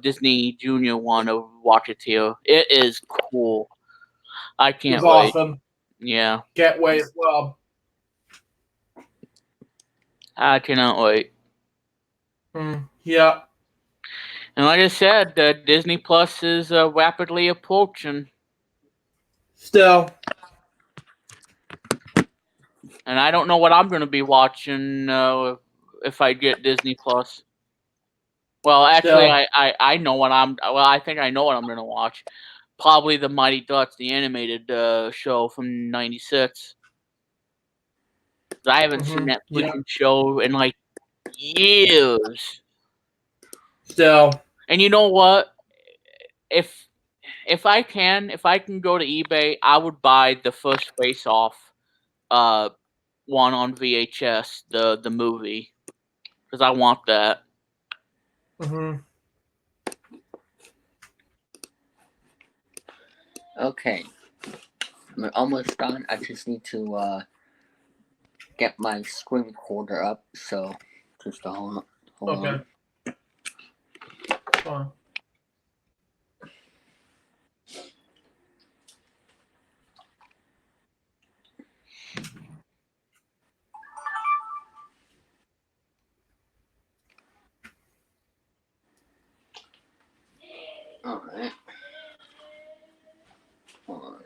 Disney Junior one of Walketeer. It is cool. I can't
It's
wait.
awesome.
Yeah,
Can't wait as well.
I cannot wait.
Yeah.
And like I said, Disney Plus is rapidly approaching.
Still.
and I don't know what I'm going to be watching if I get Disney Plus. Well, actually,
So,
I know what I'm. Well, I think I know what I'm going to watch. Probably the Mighty Ducks, the animated show from '96. I haven't seen that
yeah.
freaking show in like years.
So,
And you know what? If if I can go to eBay, I would buy the first Face Off uh one on VHS, the movie, because I want that.
hmm
Okay, we're almost done. I just need to get my screen recorder up. So just hold
okay.
on.
Fine.
All right. Hold on.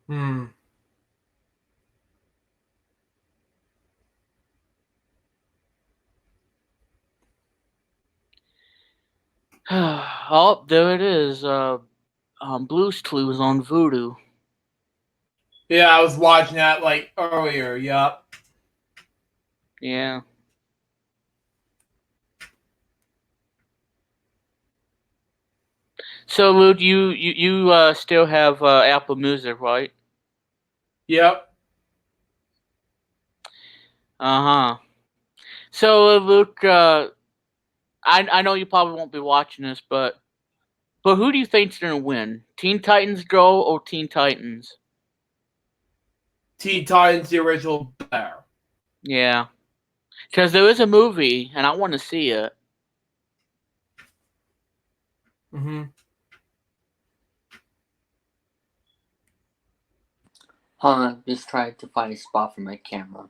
Hmm.
Oh, there it is. Blues Clues on Voodoo.
Yeah, I was watching that like earlier. Yup.
Yeah. So, Luke, you still have Apple Music, right?
Yep.
Uh huh. So, Luke, I know you probably won't be watching this, but who do you think's gonna win? Teen Titans Go or Teen Titans?
Teen Titans, the original bear.
Yeah, because there is a movie, and I want to see it.
Mm-hmm.
Hold on. Just trying to find a spot for my camera.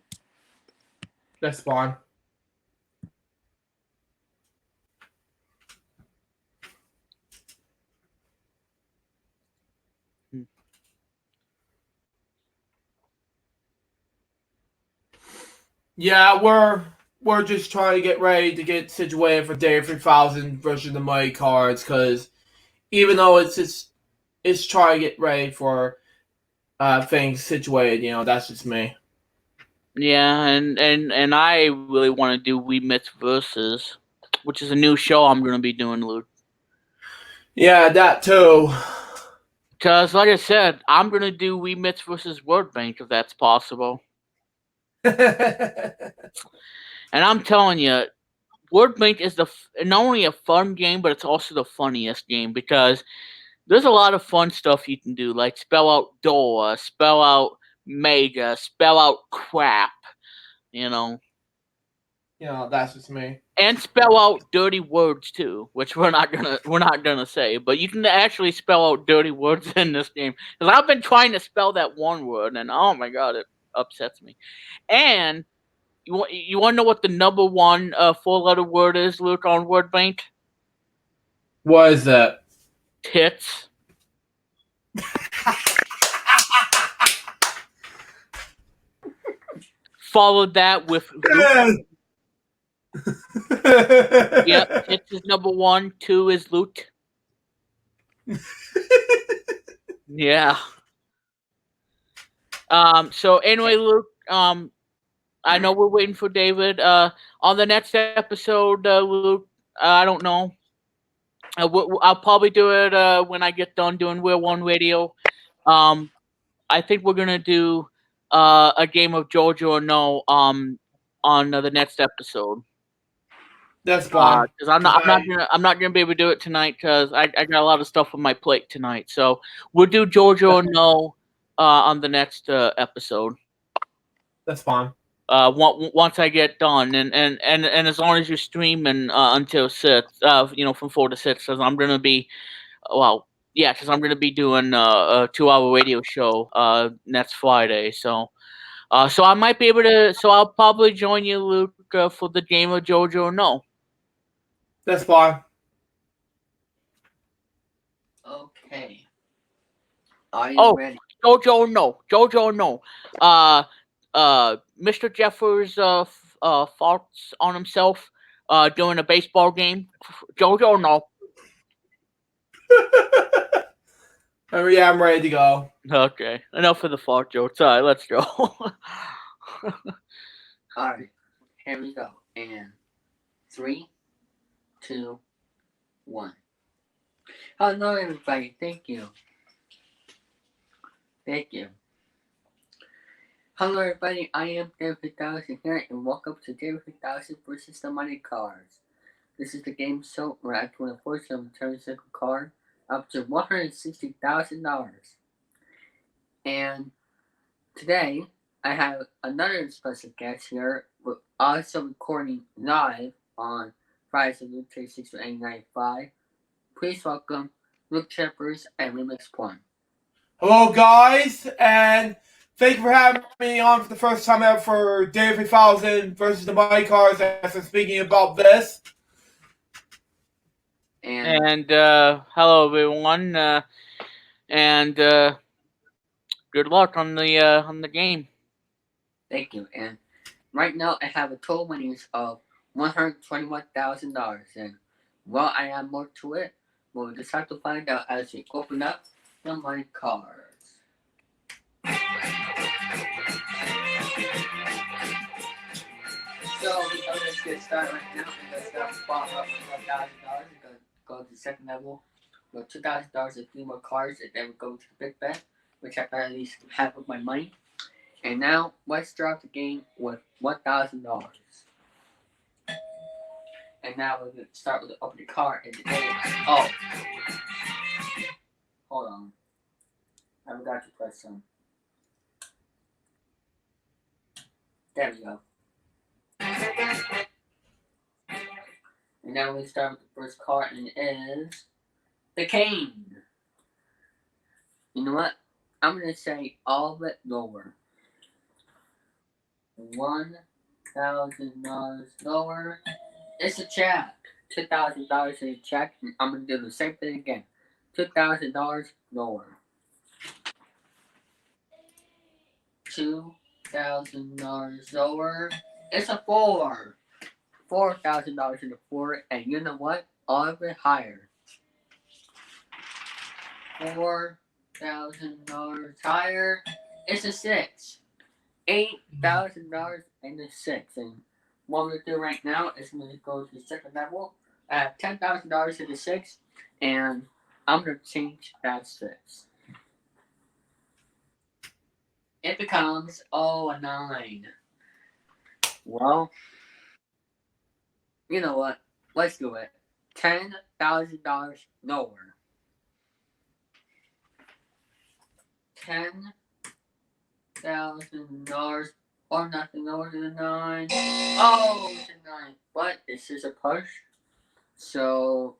That's fine. Yeah, we're just trying to get ready to get situated for Day 3000 versus the Mighty Cards, because even though it's trying to get ready for things situated, that's just me.
Yeah, and I really want to do We Myths Versus, which is a new show I'm gonna be doing, Luke.
Yeah, that too.
Because, like I said, I'm gonna do We Myths versus Word Bank if that's possible. And I'm telling you, Word Bank is not only a fun game, but it's also the funniest game because there's a lot of fun stuff you can do, like spell out Dora, spell out Mega, spell out crap, you know,
That's just me.
and spell out dirty words too, which we're not gonna say, but you can actually spell out dirty words in this game because I've been trying to spell that one word, and oh my god, it upsets me. And you want to know what the number one four-letter word is, Luke, on Word Bank?
What is that?
Tits. Followed that with loot. Yep, tits is number one. Two is loot. Yeah. So anyway, Luke. I know we're waiting for David. On the next episode, Luke. I don't know. I'll probably do it when I get done doing We're One Radio. Um, I think we're gonna do a game of Georgia or No on the next episode.
That's fine.
Because I'm not gonna be able to do it tonight because I got a lot of stuff on my plate tonight. So we'll do Georgia or No on the next episode.
That's fine.
Once I get done, and as long as you're streaming until 6, from 4 to 6, because I'm gonna be, because I'm gonna be doing a 2-hour radio show next Friday. So I might be able to. So I'll probably join you, Luke, for the game of JoJo or No.
That's fine.
Okay. Are you ready?
Jojo, no. Mr. Jeffers' faults on himself during a baseball game. Jojo, no.
Yeah, I'm ready to go.
Okay, enough of the fart jokes. All right, let's go.
Alright, here we go. And 3, 2, 1. Hello, everybody. Thank you. Hello, everybody. I am David 5000 here, and welcome to David 5000 versus the Money Cards. This is the game show where I can force them to turn a single card up to $160,000. And today, I have another special guest here. We're also recording live on Fridays of LukeJ62895. Please welcome Luke Chippers and Remix One.
Hello, guys, and thank you for having me on for the first time ever for Day 3000 versus the Money Cards as I'm speaking about this.
And hello, everyone. And good luck on the game.
Thank you. And right now, I have a total winnings of $121,000. And while I add more to it, we'll just have to find out as we open up the money cards. So let's get started right now. I'm gonna start with bottom up with $1,000. We're gonna go to the second level with $2,000 and 3 more cards, and then we go to the big bet, which I got at least half of my money. And now let's start the game with $1,000. And now we're gonna start with the opening card and oh, hold on, I forgot to press some. There we go. And now we start with the first card, and it is the Cane. You know what? I'm gonna say all of it lower. $1,000 lower. It's a check. $2,000 in a check, and I'm gonna do the same thing again. $2,000 lower. $2,000 lower. It's a 4. $4,000 in the 4, and you know what? All of it higher. $4,000 higher. It's a 6. $8,000 and a 6. And what I'm gonna do right now is I'm gonna go to the second level. I have $10,000 in the 6, and I'm gonna change that 6. It becomes a 9. Well, you know what? Let's do it. $10,000 lower. $10,000 or nothing lower than a 9. Oh, it's a 9. But this is a push. So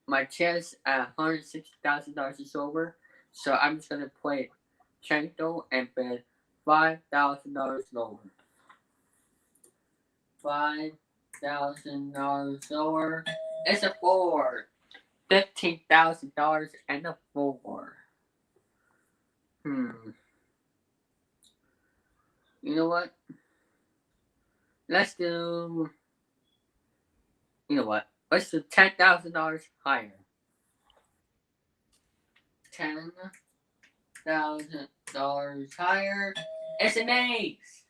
my chance at $160,000 is over. So I'm just gonna play Chanto and bid $5,000 lower. $5,000 lower. It's a 4. $15,000 and a 4. You know what? Let's do. You know what? Let's do $10,000 higher. $10,000 higher. It's an ace.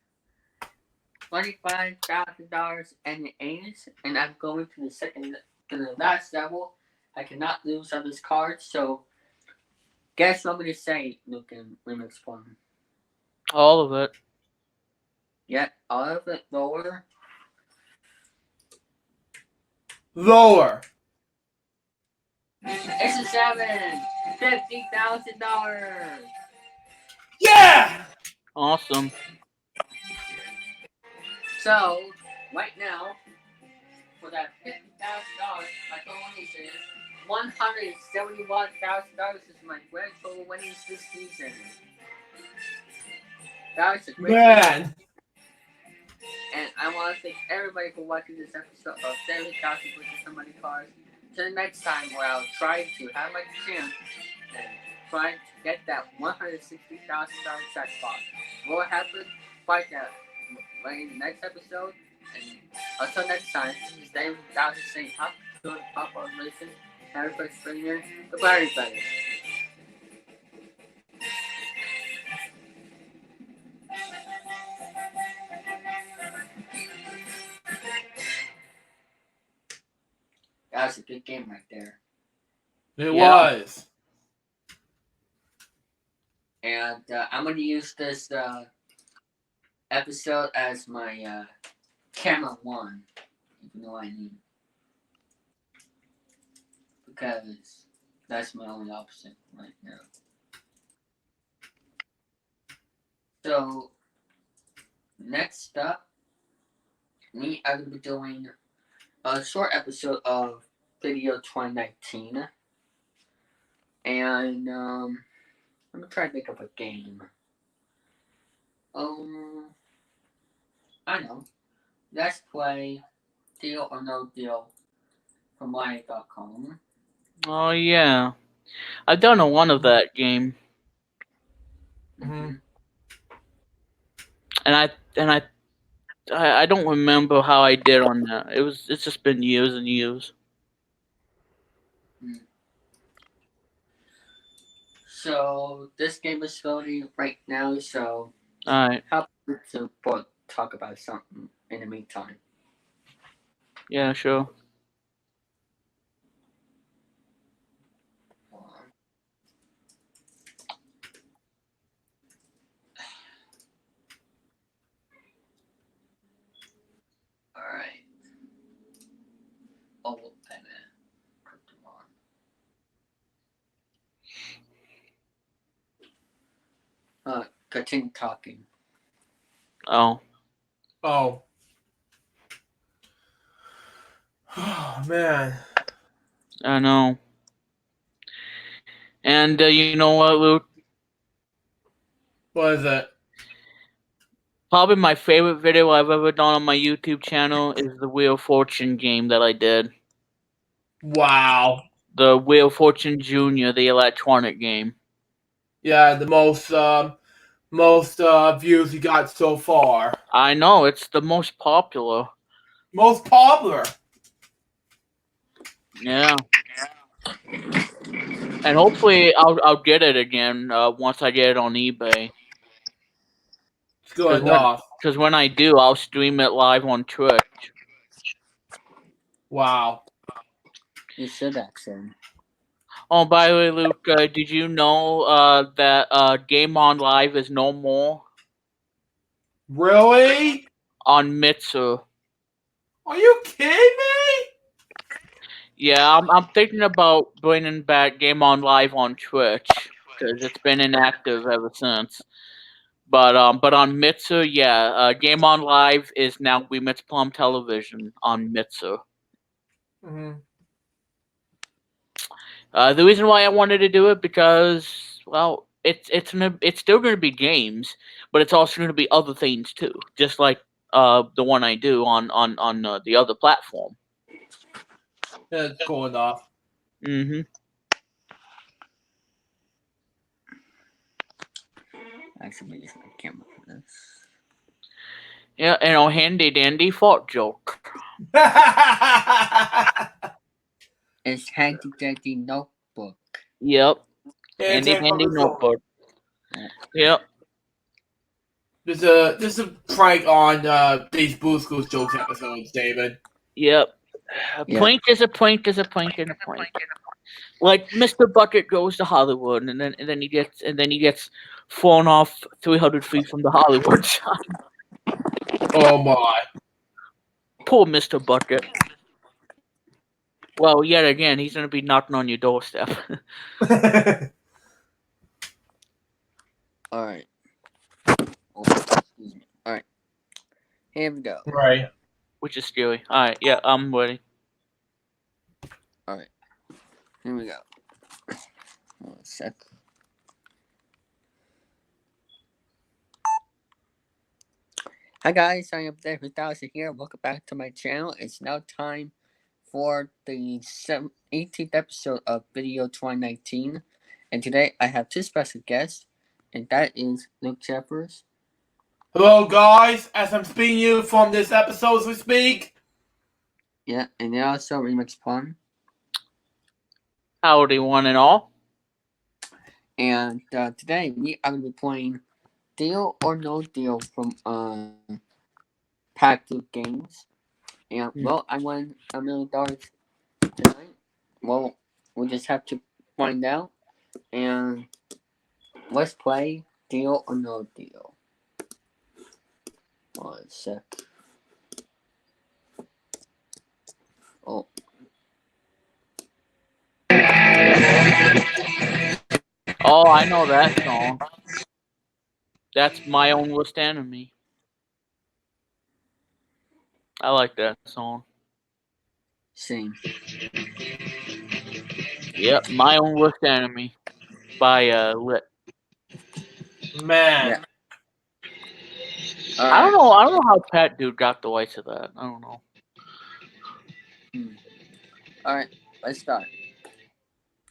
$25,000 and an ace, and I'm going to the last level. I cannot lose on this card, so guess what I'm gonna say, Luke and Remix One.
All of it.
Yep, all of it lower.
Lower.
It's a 7. $50,000.
Yeah!
Awesome.
So, right now, for that $50,000, my total winnings is $171,000 is my grand total winnings this season. That's a great
Man.
And I want to thank everybody for watching this episode of Daily Gossip with Somebody Cars. Till next time, where I'll try to have my gym and try to get that $160,000 jackpot. What happens? Fight that in the next episode. And until next time, this is David Dowson saying, "How to pop on listen." Have a good spring. Goodbye, everybody. That was a good game right there.
It
Yeah.
was.
And I'm going to use this episode as my camera one, even though I need. Because that's my only option right now. So, next up, I'm going to be doing a short episode of Video 2019. And, I'm going to try to make up a game. I know. Let's play Deal or No Deal from Lion.com.
Oh yeah, I've done a one of that game,
Mm-hmm.
and I don't remember how I did on that. It's just been years and years.
So this game is loading right now. So
All right.
how about to talk about something in the meantime?
Yeah, sure.
All right. Oh, wait a minute. Put them on. Continue talking.
Oh.
Oh. Oh, man.
I know. And you know what, Luke?
What is it?
Probably my favorite video I've ever done on my YouTube channel is the Wheel of Fortune game that I did.
Wow.
The Wheel of Fortune Junior, the electronic game.
Yeah, the most views you got so far.
I know, it's the most popular.
Most popular.
Yeah. And hopefully I'll get it again once I get it on eBay.
It's good enough.
Because when I do, I'll stream it live on Twitch.
Wow.
You should actually.
Oh, by the way, Luke, did you know that Game On Live is no more
Really?
on Mitsu?
Are you kidding me?
Yeah, I'm thinking about bringing back Game On Live on Twitch because it's been inactive ever since. But on Mitsu, yeah, Game On Live is now Remix Plum Television on Mitsu.
Mm-hmm.
The reason why I wanted to do it because, well, it's still gonna be games, but it's also gonna be other things too, just like the one I do on the other platform.
Yeah, it's cool enough.
Mm-hmm.
Actually, use my camera for this.
Yeah, and a handy dandy fart joke.
It's handy dandy notebook.
Yep.
It's
Handy dandy notebook.
Yeah.
Yep.
There's a prank on these Blue Schools jokes episodes, David.
Yep. A prank is a prank is a prank and a prank. Like Mr. Bucket goes to Hollywood and then he gets thrown off 300 feet from the Hollywood sign.
Oh my.
Poor Mr. Bucket. Well, yet again, he's gonna be knocking on your doorstep.
All right. Oh, excuse me. All right. Here we go.
Right.
Which is scary. Alright, yeah, I'm ready.
All right. Here we go. 1 sec. Hi guys, I am there 3000 here. Welcome back to my channel. It's now time for the 18th episode of Video 2019. And today I have two special guests, and that is Luke Jeffers.
Hello, guys. As I'm speaking to you from this episode as we speak.
Yeah, and then also Remix Pun.
Howdy, one and all.
And today we are going to be playing Deal or No Deal from Pack 2 Games. And, well, I won $1 million tonight. Well, we just have to find out. And let's play Deal or No Deal. 1 sec. Oh.
Oh, I know that song. That's My Own Worst Enemy. I like that song.
Same.
Yep, My Own Worst Enemy by Lit.
Man.
Yeah.
I don't know how Pat Dude got the rights to that. I don't know.
Alright, let's start.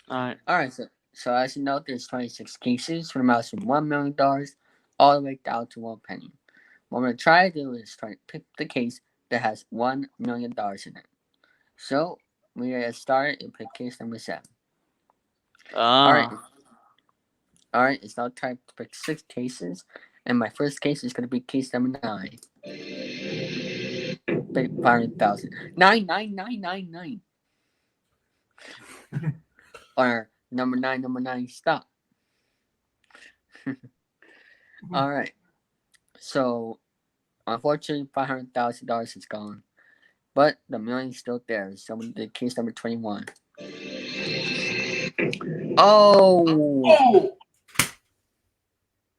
Alright, so as you know, there's 26 cases for amounts from $1 million all the way down to 1 penny. What I'm going to try to do is try to pick the case that has $1 million in it. So, we're going to start and pick case number 7. Alright, it's now time to pick 6 cases, and my first case is going to be case number 9. 500,000. 99999. Or number 9, stop. Alright. So, unfortunately, $500,000 is gone. But the million is still there. So, we did case number 21. Oh!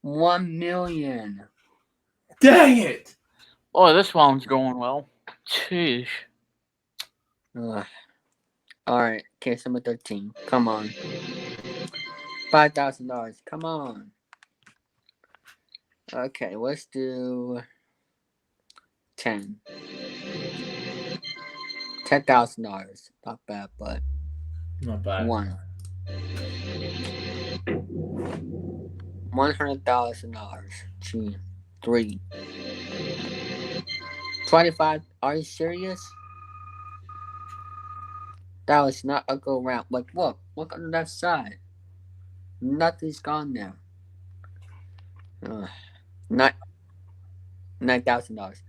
1 million.
Dang it!
Oh, this one's going well. Jeez.
Alright, case number 13. Come on. $5,000. Come on. Okay, let's do 10. $10,000. Not bad, but
Not bad.
1. $100,000. 2. 3. 25. Are you serious? That was not a go round. Like, look on the left side. Nothing's gone there. $9,000.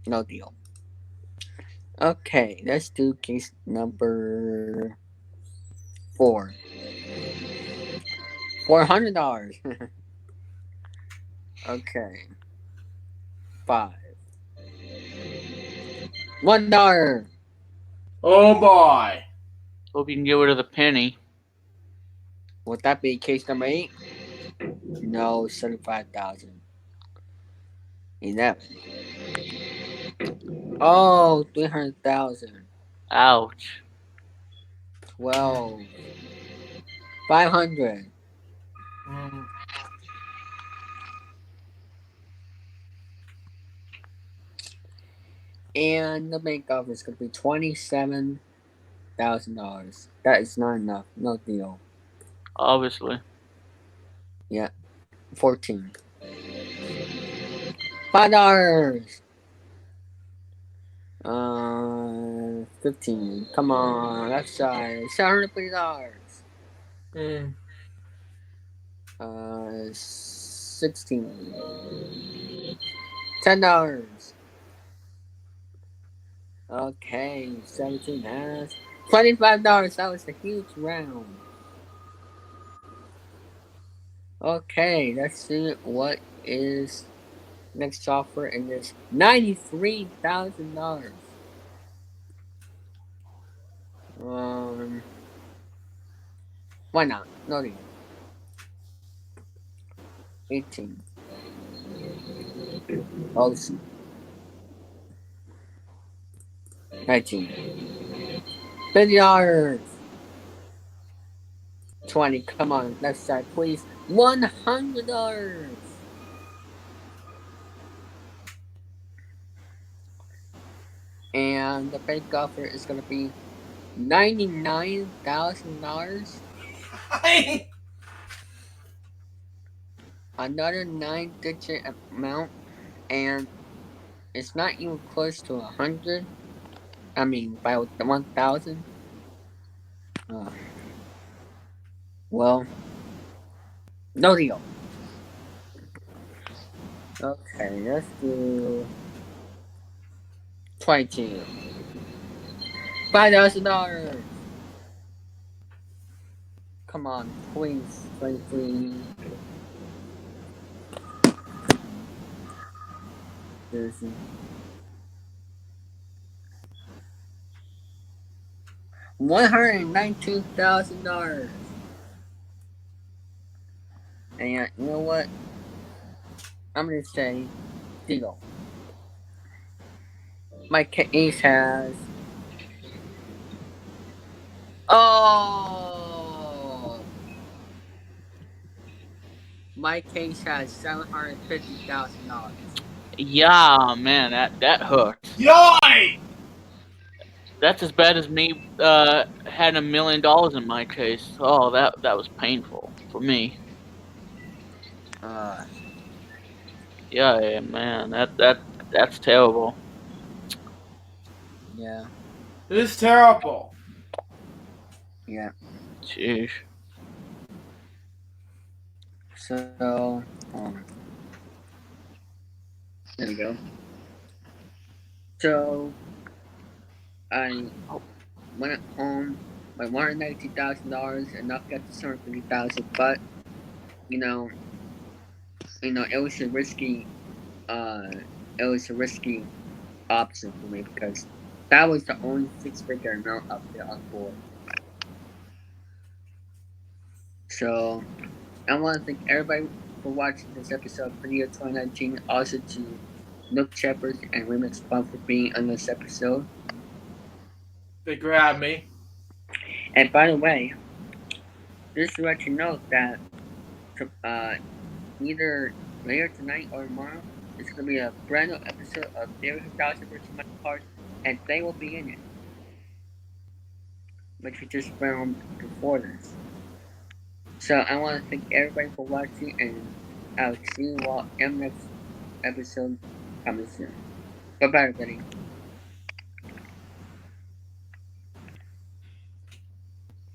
No deal. Okay, let's do case number 4. $400. Okay. 5. $1.
Oh boy.
Hope you can get rid of the penny.
Would that be case number 8? No, 75,000. 11. Oh, 300,000.
Ouch.
12. 500. And the bank offer is going to be $27,000. That is not enough. No deal.
Obviously.
Yeah. 14. $5. 15. Come on, left side. $750. 16. $10. Okay, 17 has $25. That was a huge round. Okay, let's see what is next offer in this $93,000. Why not? No deal. 18. Oh, 19. $50. 20. Come on, left side, please. $100. and the fake offer is gonna be $99,000. Another 9-digit amount, and it's not even close to 100. I mean, by the 1,000. Well, no deal. Okay, let's do 22. $5,000. Come on, please, please. Seriously. $192,000. And you know what? I'm gonna say deal. My case has. Oh! My case has $750,000.
Yeah, man, that hurts.
Yoy!
That's as bad as me had $1 million in my case. Oh, that was painful for me.
Uh,
Yeah, man, that's terrible.
yeah,
This is terrible.
yeah.
Jeez.
So, there we go. So, I went at home by $192,000 and not got the $750,000, but you know, it was a risky, uh, it was a risky option for me because that was the only six-figure amount up there on board. So, I want to thank everybody for watching this episode for the year 2019. Also to LukeJ62895 and Remix Fun for being on this episode.
They grabbed me.
And by the way, just to let you know that either later tonight or tomorrow, it's going to be a brand new episode of David 1000 vs. Michael Cards, and they will be in it, which we just filmed before this. So I want to thank everybody for watching, and I'll see you all in the next episode coming soon. Bye bye, everybody.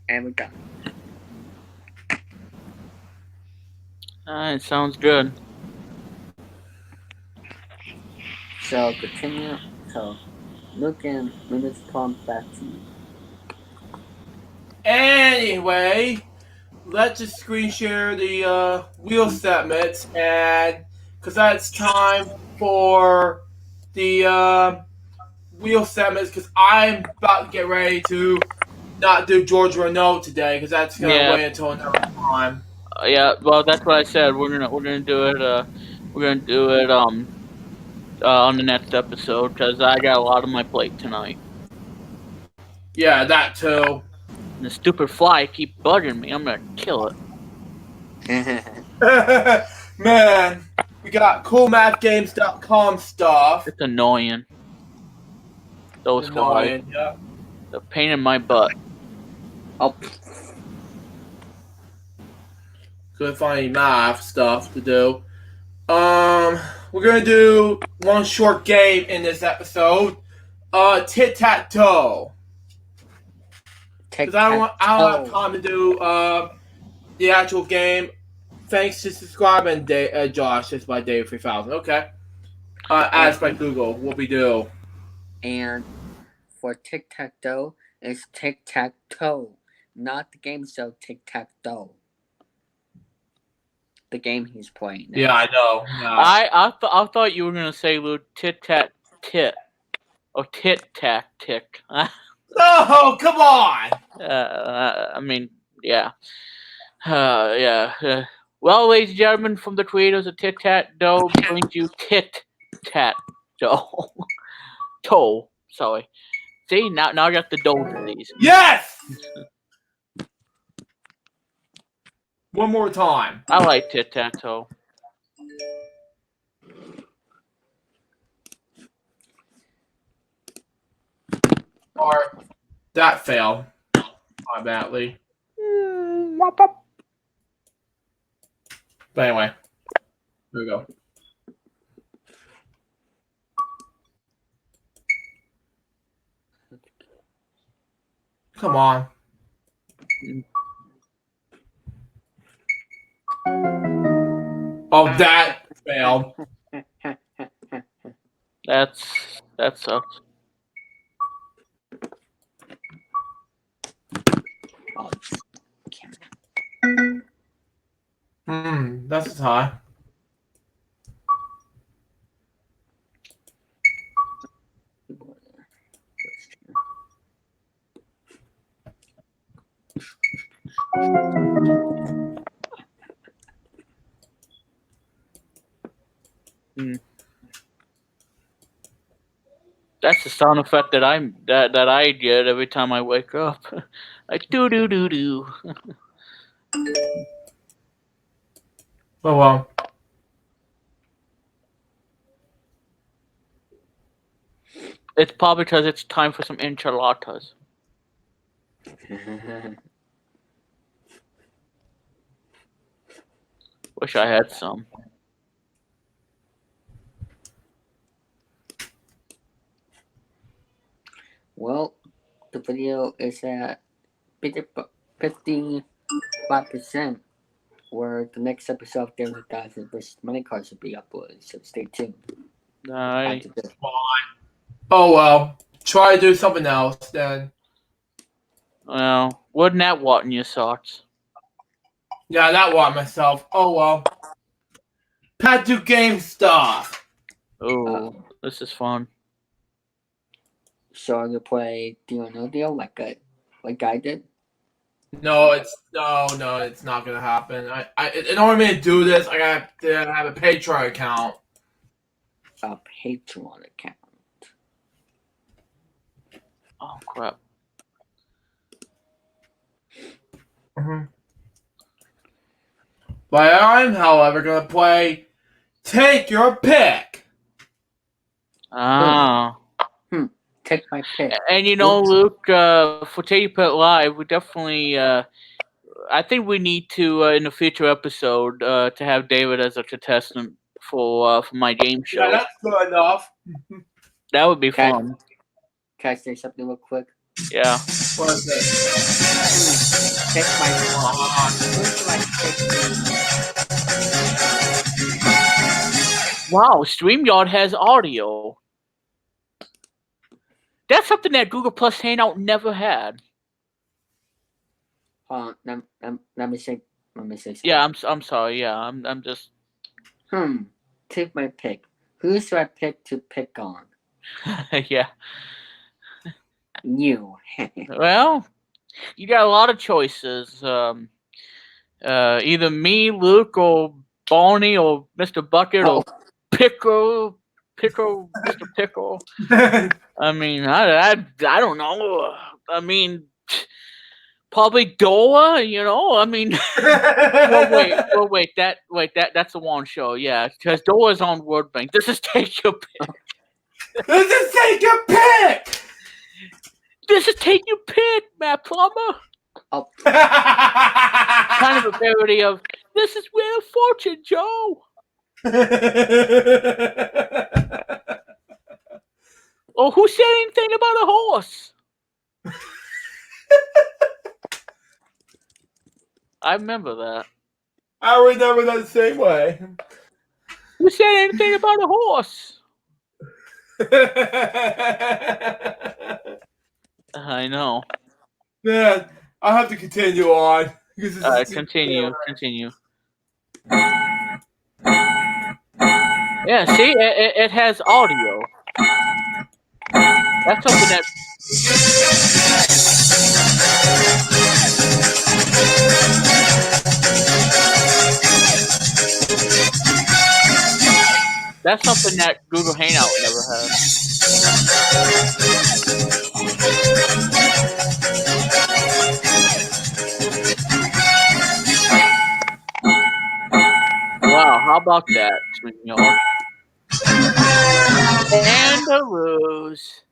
And we're done.
It sounds good.
So continue. So Luke and Remix come back to you.
Anyway, let's just screen share the wheel segments, and because that's time for the wheel segments, because I'm about to get ready to not do George Renault today, because that's gonna
Yeah,
wait until another time.
yeah. Well, that's what I said. We're gonna do it. We're gonna do it on the next episode because I got a lot on my plate tonight.
Yeah, that too.
And the stupid fly keep bugging me. I'm gonna kill it.
Man, we got coolmathgames.com stuff.
It's annoying. Those flies.
Annoying, yeah.
They're a pain in my butt.
Oh,
Couldn't find any math stuff to do. We're gonna do one short game in this episode. Tic-tac-toe. Because I don't have time to do the actual game. Thanks to subscribing, Josh. It's by Dave 3000. Okay. As by Google, what we do.
And for tic-tac-toe, it's tic-tac-toe, not the game show tic-tac-toe. The game he's playing.
Yeah, I know. Yeah.
I thought you were gonna say Luke tit tat tit or tit tat tick.
Oh, come on!
I mean, yeah, yeah. Well, ladies and gentlemen, from the creators of Tit Tat Dough, brings you Tit Tat Dough. Toe, sorry. See, now I got the dough disease.
Yes! One more time.
I like Tit Tat Toe.
Or that failed automatically. But anyway, here we go. Come on. Oh, that failed.
That sucks.
That's high.
That's the sound effect that I get every time I wake up. Like do do do do.
Oh well.
It's probably because it's time for some enchiladas. Wish I had some.
Well, the video is at 55%, where the next episode of Daily Thousand vs. Money Cards will be uploaded, so stay tuned.
Alright.
Oh well. Try to do something else then.
Well, wouldn't that waten your socks?
Yeah, that one myself. Oh well. Pat do game stuff.
Oh, this is fun.
So you play Deal or No Deal like I did?
No, it's not gonna happen. In order for me to do this, I got to have a Patreon account.
A Patreon account.
Oh crap.
But I'm, however, gonna play Take Your Pick.
Ah.
Take my pick.
And you know, Luke, for Take Your Pick Live, we definitely, I think we need to, in a future episode, to have David as a contestant for my game show.
Yeah, that's good enough.
That would be fun.
Can I say something real quick?
Yeah.
What is it?
Take my
Wow, StreamYard has audio. That's something that Google Plus Hangout never had.
Let me say something.
Yeah, I'm sorry. Yeah, I'm just.
Take my pick. Who should I pick to pick on?
Yeah.
You.
Well, you got a lot of choices. Either me, Luke, or Barney, or Mr. Bucket, or Pickle, Mr. Pickle. I mean, I don't know. I mean, probably Dola. You know, I mean. wait. That's the one show. Yeah, because Dola's on World Bank. This is Take Your Pick.
This is Take Your Pick.
This is Take Your Pick, Matt Plumber.
Oh.
Kind of a parody of This is Wheel of Fortune, Joe. Oh, who said anything about a horse? I remember that.
I remember that the same way.
Who said anything about a horse? I know.
Man, I'll have to continue on.
Continue. Yeah, see, it has audio. That's something that. That's something that Google Hangout never has. Wow, how about that, StreamYard? And the rose.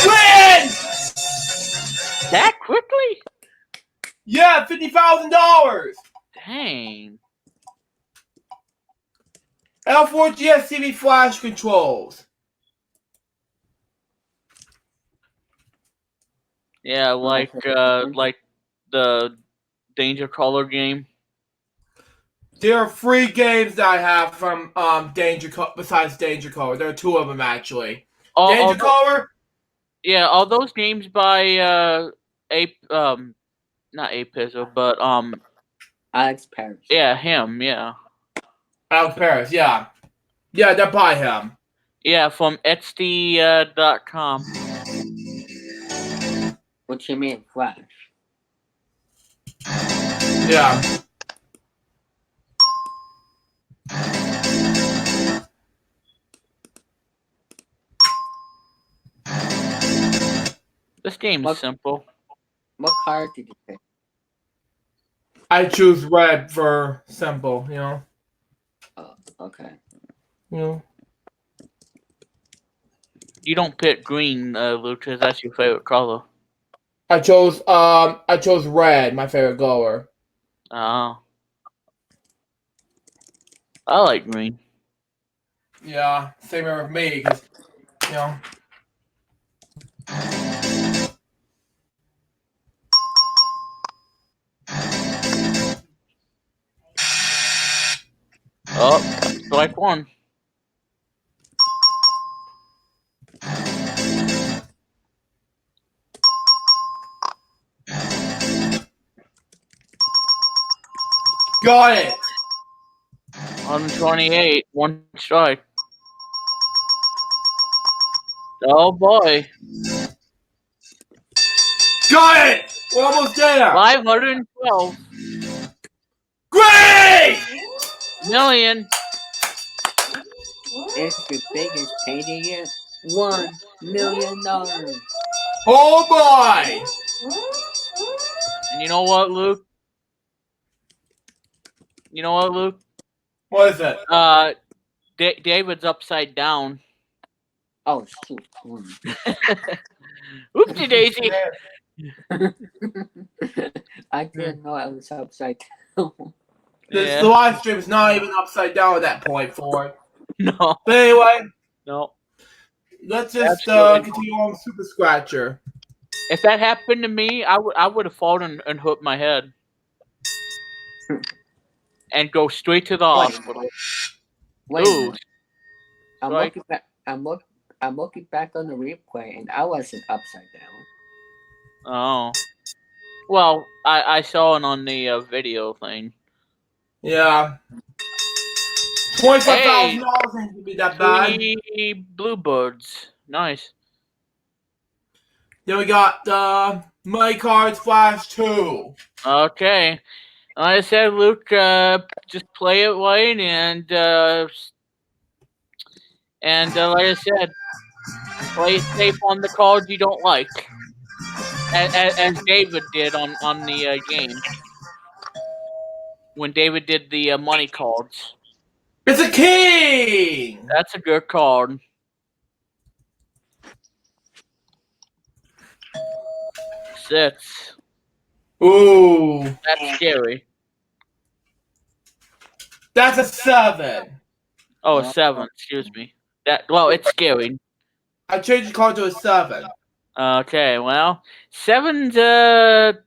Win!
That quickly?
Yeah, $50,000.
Dang.
L4 GSCB flash controls.
Yeah, like the Danger Caller game.
There are 3 games that I have from besides Danger Caller. There are 2 of them actually. Danger Caller.
Yeah, all those games by not Apizzle, but
Alex Paris.
yeah, him, yeah.
Alex Paris, yeah. Yeah, they're by him.
Yeah, from Etsy.com.
What you mean, Flash?
Yeah.
This game is simple.
What card did you pick?
I choose red for simple, you know.
Oh, okay.
You know.
You don't pick green, Luke, because that's your favorite color.
I chose red, my favorite color.
Oh. I like green.
Yeah, same here with me, because, you know.
Oh, strike one.
Got it!
128, one strike. Oh boy.
Got it! We're almost there!
512
Great!
million.
It's the biggest payday yet. $1 million.
Oh boy!
And you know what, Luke? You know what, Luke?
What is it?
David's upside down.
Oh shoot!
Oopsie daisy.
I didn't know I was upside down.
The live stream is not even upside down at that point, Ford.
No.
But anyway,
No.
let's just continue on with Super Scratcher.
If that happened to me, I would have fallen and hurt my head. And go straight to the hospital.
Wait a minute. I'm
Right?
looking back. I'm looking back on the replay, and I wasn't upside down.
Oh. Well, I saw it on the video thing.
Yeah. $25,000 ain't be that bad.
3 bluebirds. Nice.
Then we got Money Cards Flash 2.
Okay. Like I said, Luke, just play it right, and like I said, play it safe on the cards you don't like, as David did on the game when David did the money cards.
It's a king!
That's a good card. Six.
Ooh.
That's scary.
That's a 7.
Oh, a 7. Excuse me. It's scary.
I changed the card to a 7.
Okay, well, 7's If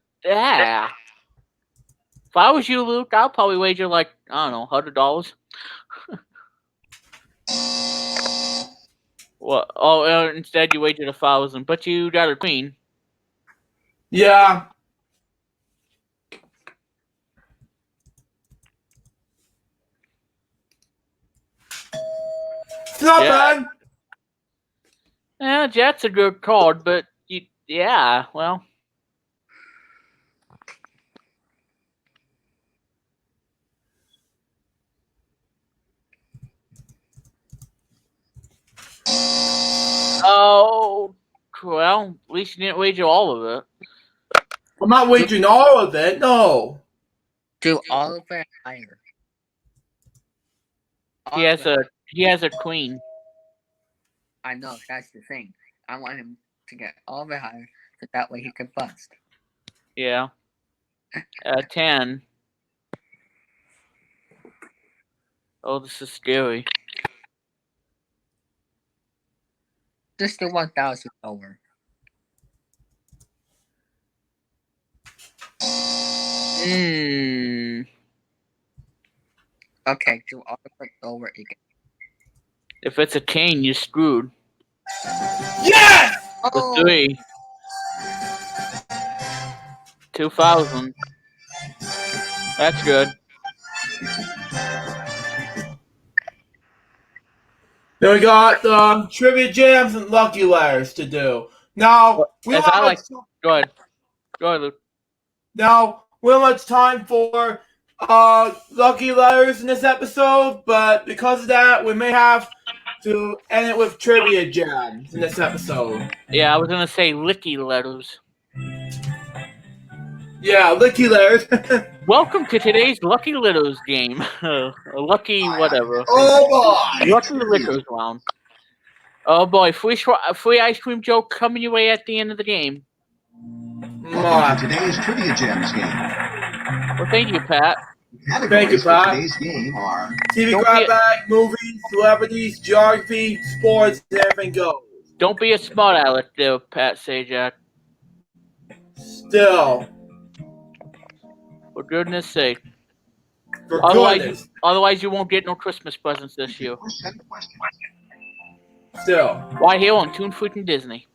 I was you, Luke, I'll probably wager like, I don't know, $100. What? Oh, instead you wagered 1,000, but you got a queen.
Yeah. It's not bad.
Yeah, Jet's a good card, but well. Oh, well, at least you didn't wager all of it.
I'm not wagering all of it, no.
Do all of it higher.
He He has a queen.
I know, that's the thing. I want him to get all the higher, so that way he can bust.
Yeah. 10. Oh, this is scary.
Just the 1,000 over. Okay, do all the click over again.
If it's a king, you're screwed.
Yes!
The 3. 2,000. That's good.
Then we got trivia jams and lucky letters to do. Now we don't
As I
have
like.
much,
Go ahead. Go ahead, Luke.
now we don't have much time for lucky letters in this episode, but because of that, we may have to end it with trivia jams in this episode.
Yeah, I was gonna say licky letters.
Yeah, lucky letters.
Welcome to today's Lucky Litters game. Lucky whatever.
Oh boy!
Lucky Litters round. Oh boy, free ice cream joke coming your way at the end of the game.
Welcome to today's Trivia Gems game.
Well, thank you, Pat.
Thank you,
For
Pat.
today's game are
TV
Don't
grab
get-
bag, movies, celebrities, geography, sports, and everything goes.
Don't be a smart aleck there, Pat Sajak.
Still,
For goodness sake.
for goodness.
Otherwise you won't get no Christmas presents this year.
set questions.
Still,
Why here on Toon Freaking Disney?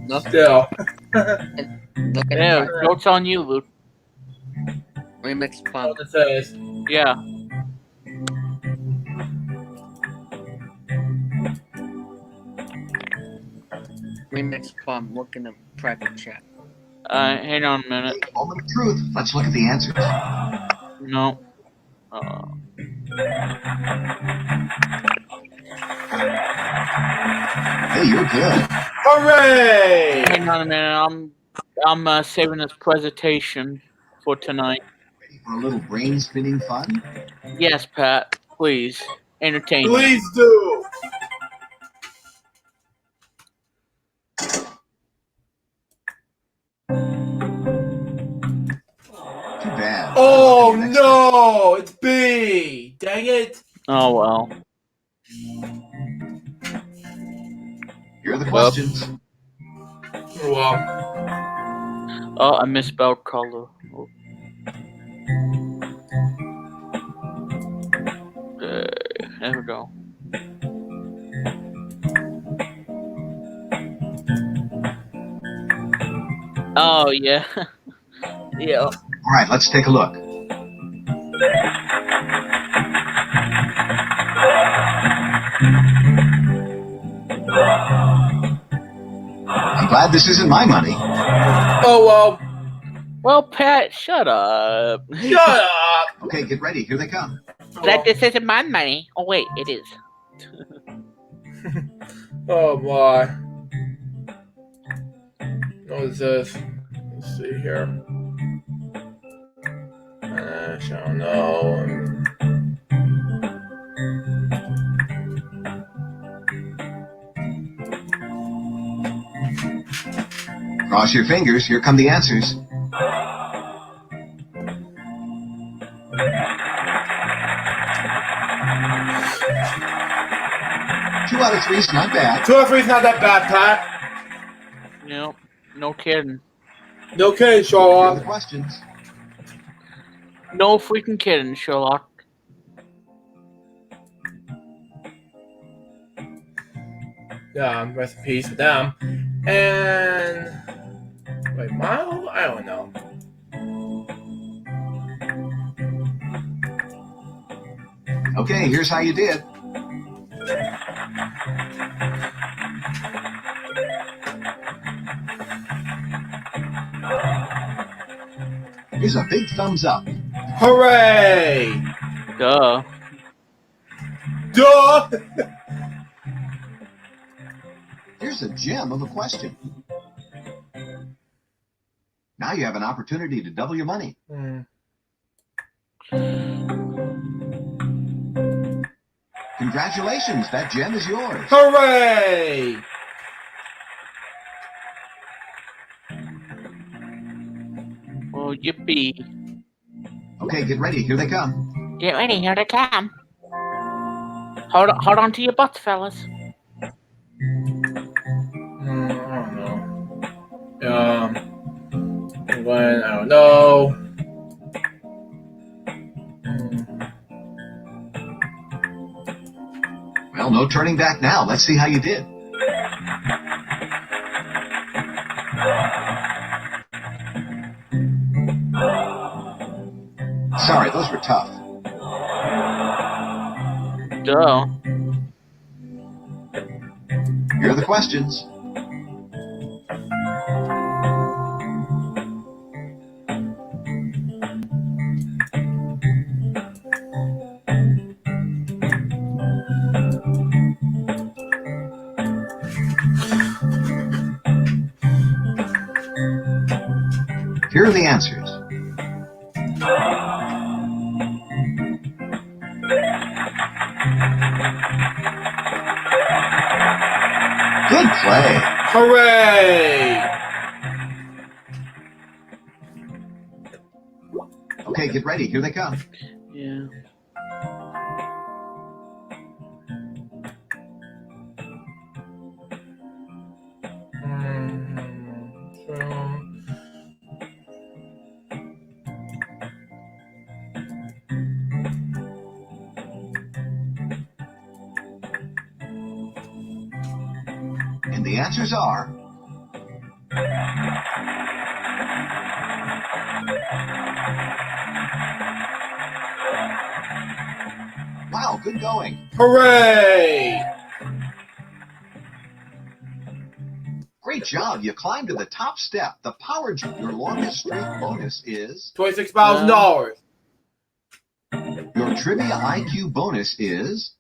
Look,
still.
look at
Yeah,
the
joke's on you, Luke.
remix plum.
What it says.
Yeah.
Remix plum. Look in the private chat.
Hang on a minute.
Moment of truth. Let's look at the answers.
No.
Hey, you're good.
Hooray!
Hang on a minute. I'm saving this presentation for tonight.
Ready for a little brain spinning fun?
Yes, Pat. Please. Entertain me.
Please do.
Too bad.
Oh no! It's B. Dang it!
Oh, well.
Here are the questions.
Well,
Oh, I misspelled color. Oh. There we go. Oh, yeah. Yeah.
All right, let's take a look. I'm glad this isn't my money.
oh well.
Well, Pat, shut up.
Shut up.
Okay, get ready. Here they come.
That this isn't my money. Oh, wait, it is.
Oh boy. What is this? Let's see here. I don't know.
Cross your fingers. Here come the answers. Two out of three is not bad.
2 out of 3 is not that bad, Pat.
No, no kidding.
No kidding,
Here are the
Sherlock.
questions.
No freaking kidding, Sherlock.
Yeah, rest in peace with them. And wait, Mile? I don't know.
Okay, here's how you did. Here's a big thumbs up.
Hooray!
Duh.
Duh!
Here's a gem of a question. Now you have an opportunity to double your money. Congratulations, that gem is yours.
Hooray!
Oh, yippee.
Okay, get ready. Here they come.
Get ready, here they come. Hold on to your butts, fellas.
I don't know. When, I don't know.
Well, no turning back now. Let's see how you did. Sorry, those were tough.
Duh.
Here are the questions. Here are the answers. Good play.
Hooray!
Okay, get ready. Here they come.
Yeah.
And the answers are... Wow, good going.
Hooray!
Great job. You climbed to the top step. The power jump. Your longest streak bonus is...
$26,000.
Your trivia IQ bonus is...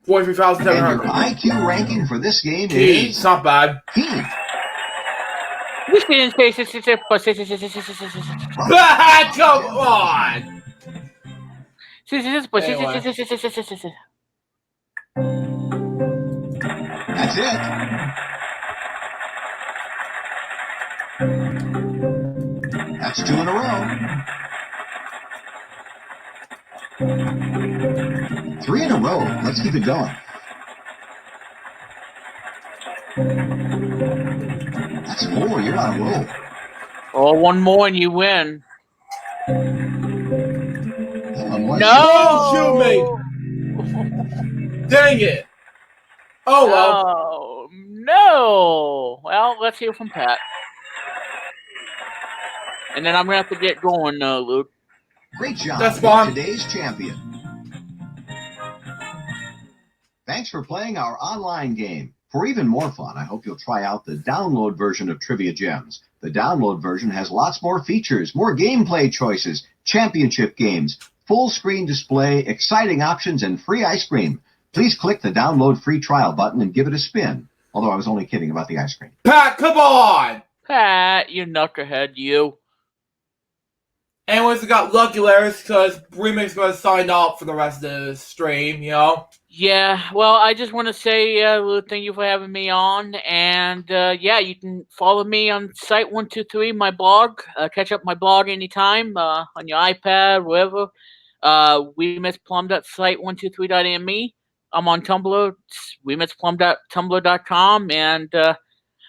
$43,700.
And your IQ ranking for this game
Gee,
is...
it's not bad.
Heat.
Come on!
That's it. That's 2 in a row. 3 in a row. Let's keep it going. That's 4. You're on a roll.
Oh, one more and you win.
Unless
Don't shoot me! Dang it! Oh well.
Oh, no. Well, let's hear from Pat. And then I'm going to have to get going, Luke.
Great job.
That's fine.
Today's champion. Thanks for playing our online game. For even more fun, I hope you'll try out the download version of Trivia Gems. The download version has lots more features, more gameplay choices, championship games, full screen display, exciting options, and free ice cream. Please click the download free trial button and give it a spin. Although I was only kidding about the ice cream.
Pat, come on!
Pat, you knuckerhead, you.
Anyways, we got lucky letters because Remix going to sign up for the rest of the stream, you know?
Yeah, well, I just want to say, Luke, thank you for having me on. And, yeah, you can follow me on Site123, my blog. Catch up my blog anytime on your iPad, wherever. WeMissPlum.site123.me. I'm on Tumblr, WeMissPlum.tumblr.com. And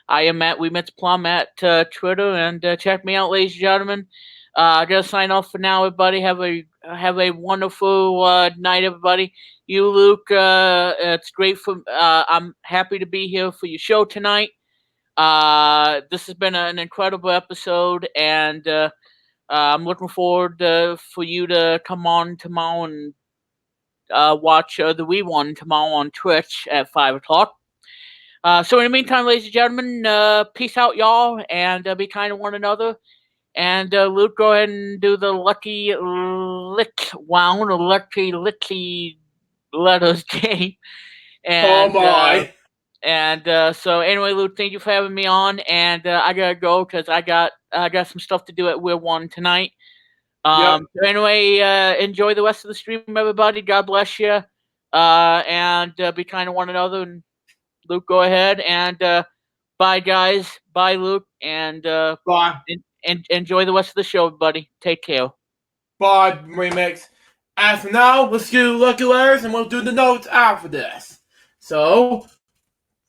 I am at WeMissPlum at Twitter. And check me out, ladies and gentlemen. I gotta sign off for now, everybody. Have a wonderful night, everybody. You, Luke, it's great for. I'm happy to be here for your show tonight. This has been an incredible episode, and I'm looking forward for you to come on tomorrow and watch the We One tomorrow on Twitch at 5:00. So in the meantime, ladies and gentlemen, peace out, y'all, and be kind to one another. And Luke, go ahead and do the lucky lick wound or lucky licky letters game. And,
oh my!
So anyway, Luke, thank you for having me on. And I gotta go because I got some stuff to do at We're One tonight. So anyway, enjoy the rest of the stream, everybody. God bless you. and be kind to one another. And Luke, go ahead and bye, guys. Bye, Luke, and
Bye.
enjoy the rest of the show, buddy. Take care.
Bye, Remix. As for now, let's do Lucky Letters and we'll do the notes after this. So,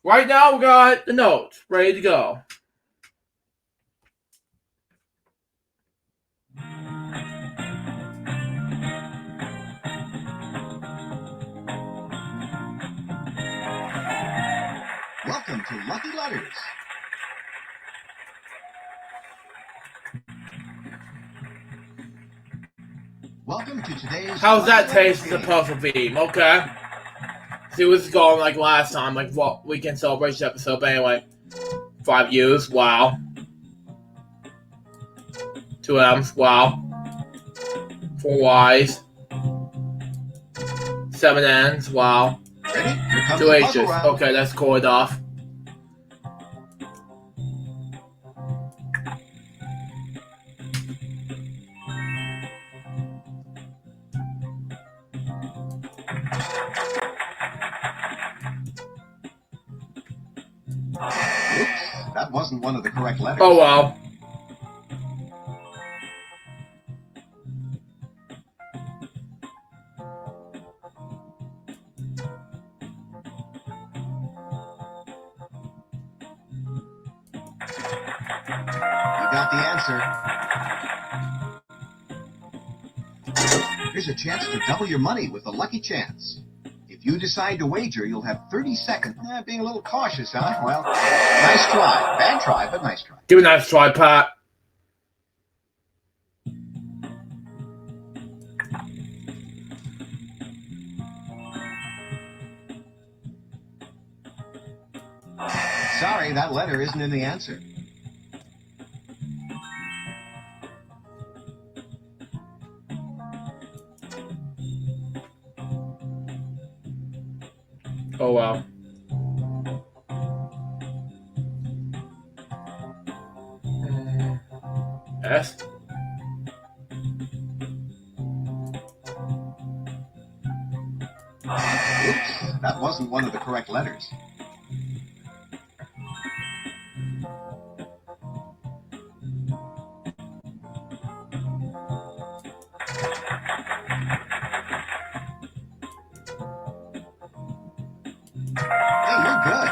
right now we got the notes ready to go.
Welcome to Lucky Letters. Welcome to today's...
How's that taste as a puzzle theme? Okay. See what's going like last time, like what weekend celebration episode. But anyway, 5 U's, wow. 2 M's, wow. 4 Y's. 7 N's, wow.
Ready? Here comes
2
the
H's.
puzzle round.
Okay, that's corded off.
Oops, that wasn't one of the correct letters.
Oh well.
You got the answer. Here's a chance to double your money with a lucky chance. If you decide to wager, you'll have 30 seconds. Being a little cautious, huh? Well, nice try. Bad try, but nice try.
Give it a nice try, Pat.
Sorry, that letter isn't in the answer.
Oh well. S.
Oops, that wasn't one of the correct letters. Hey, you're good.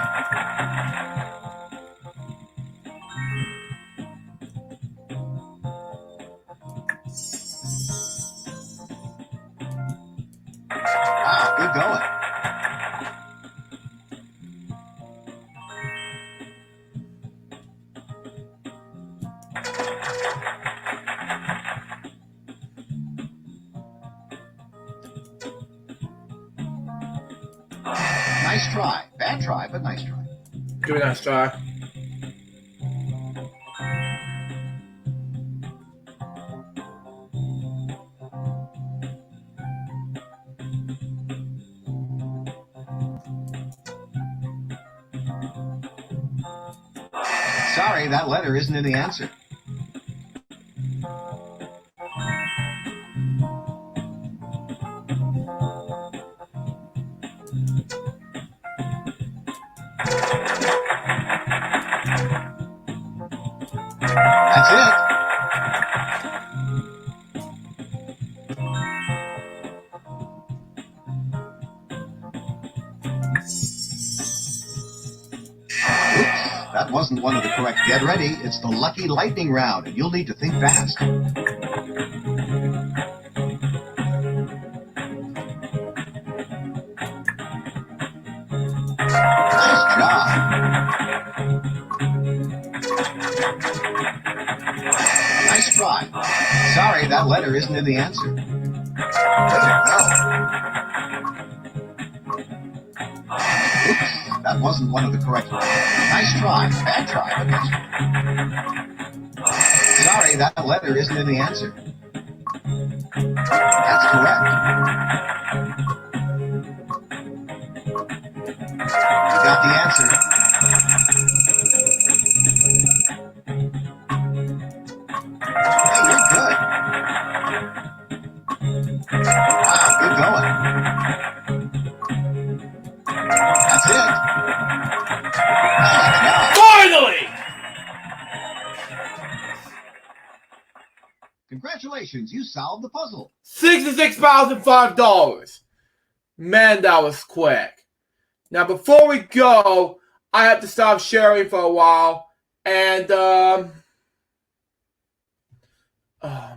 Wow, good going. Nice try. Bad try, but nice try.
Give it a nice try.
Sorry, that letter isn't in the answer. That's it. Oops, that wasn't one of the correct. Get ready. It's the lucky lightning round, and you'll need to think fast. Nice job. Nice try. Sorry, that letter isn't in the answer. Way to go. Oops, that wasn't one of the correct ones. Nice try. Bad try, but nice try. Sorry, that letter isn't in the answer. That's correct. You got the answer. Hey, you're good. Wow, good going. Gems. You solved the puzzle.
$66,005. Man, that was quick. Now, before we go, I have to stop sharing for a while. And, oh,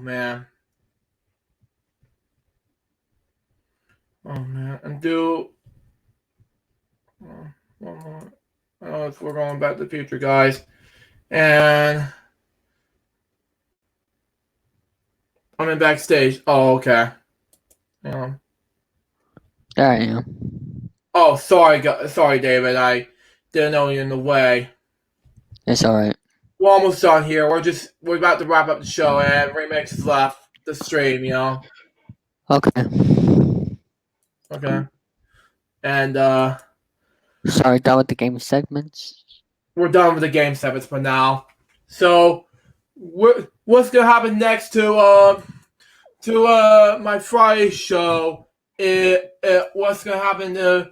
man. Oh, man. And we're going back to the future, guys. And I'm in backstage. Oh, okay.
There I am.
Oh, sorry, David. I didn't know you're in the way.
It's alright.
We're almost done here. We're about to wrap up the show, and Remix has left the stream.
Okay.
Okay. And
Sorry, done with the game segments.
we're done with the game segments for now. So, what's gonna happen next to my Friday show? What's gonna happen to?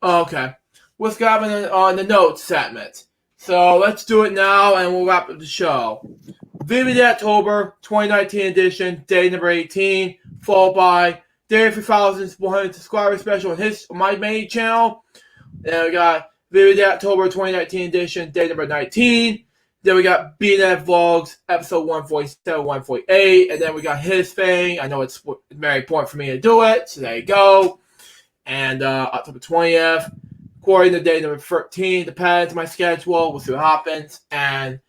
Okay. What's gonna happen on the notes segment? So let's do it now, and we'll wrap up the show. Vivid October 2019 edition, day number 18, followed by Day 3100 subscriber special on my main channel. Then we got Vivid October 2019 edition, day number 19. Then we got BNF Vlogs, episode 147, 148. And then we got his thing. I know it's very important for me to do it, so there you go. And October 20th, recording the day number 13. Depends on my schedule. We'll see what happens. And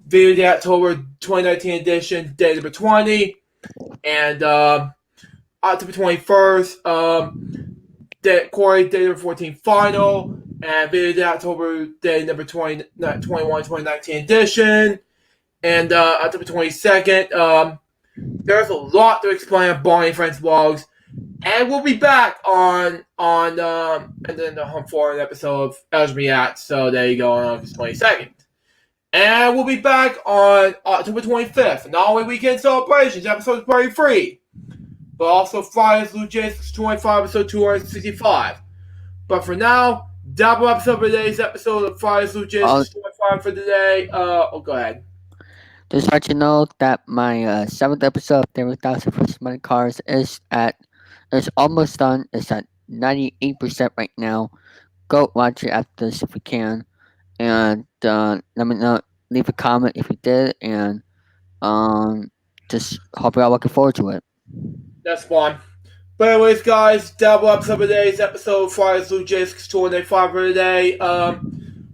Vivid October 2019 edition, day number 20. And October 21st, Corey, day number 14 final. And Vivid October, day number 21, 2019 edition. And October 22nd, there's a lot to explain on Bonnie Friends Vlogs. And we'll be back on and then the Home Forum episode of Els React. So there you go, on August 22nd. And we'll be back on October 25th. Not only weekend celebrations, episode 33, but also Friday's LukeJ62895, episode 265. But for now, double episode for today's episode of Friday's LukeJ62895 for today. Go ahead.
Just let you know that my 7th episode of 30,000 First Money Cars is almost done. It's at 98% right now. Go watch it after this if you can. And let me know, leave a comment if you did, and just hope you're all looking forward to it.
That's fun. But anyways, guys, double episode of today's episode of Friday's LukeJ62895 for today.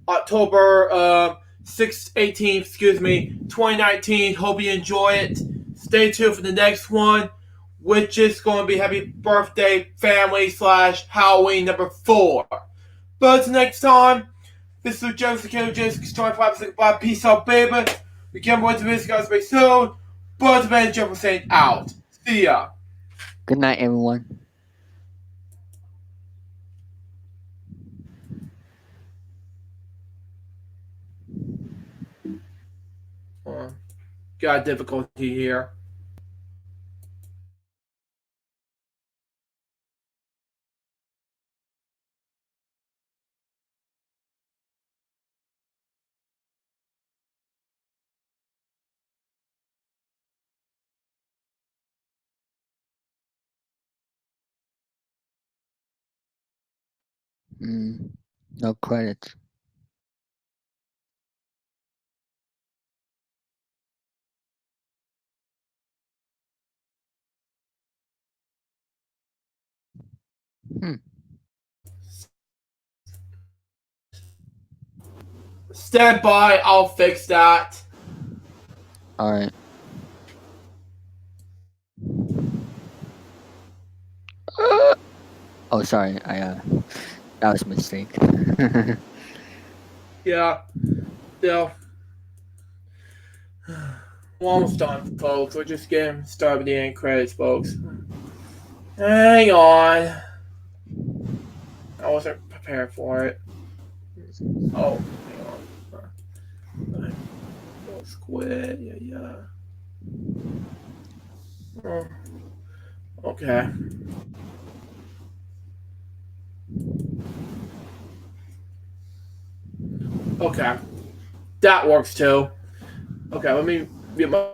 October 18th, 2019. Hope you enjoy it. Stay tuned for the next one, which is going to be Happy Birthday Family / Halloween number 4. But until next time, this is LukeJ62895. Peace out, baby. We can't wait to visit guys very soon. But Ben Jefferson out. See ya.
Good night, everyone.
Got difficulty here.
No credits.
Stand by, I'll fix that.
Alright. Oh, sorry. That was a mistake.
Yeah. We're almost done, folks. We're just getting started with the end credits, folks. Hang on. I wasn't prepared for it. Oh, hang on. Squid, yeah. Oh, okay. Okay. That works too. Okay, let me get my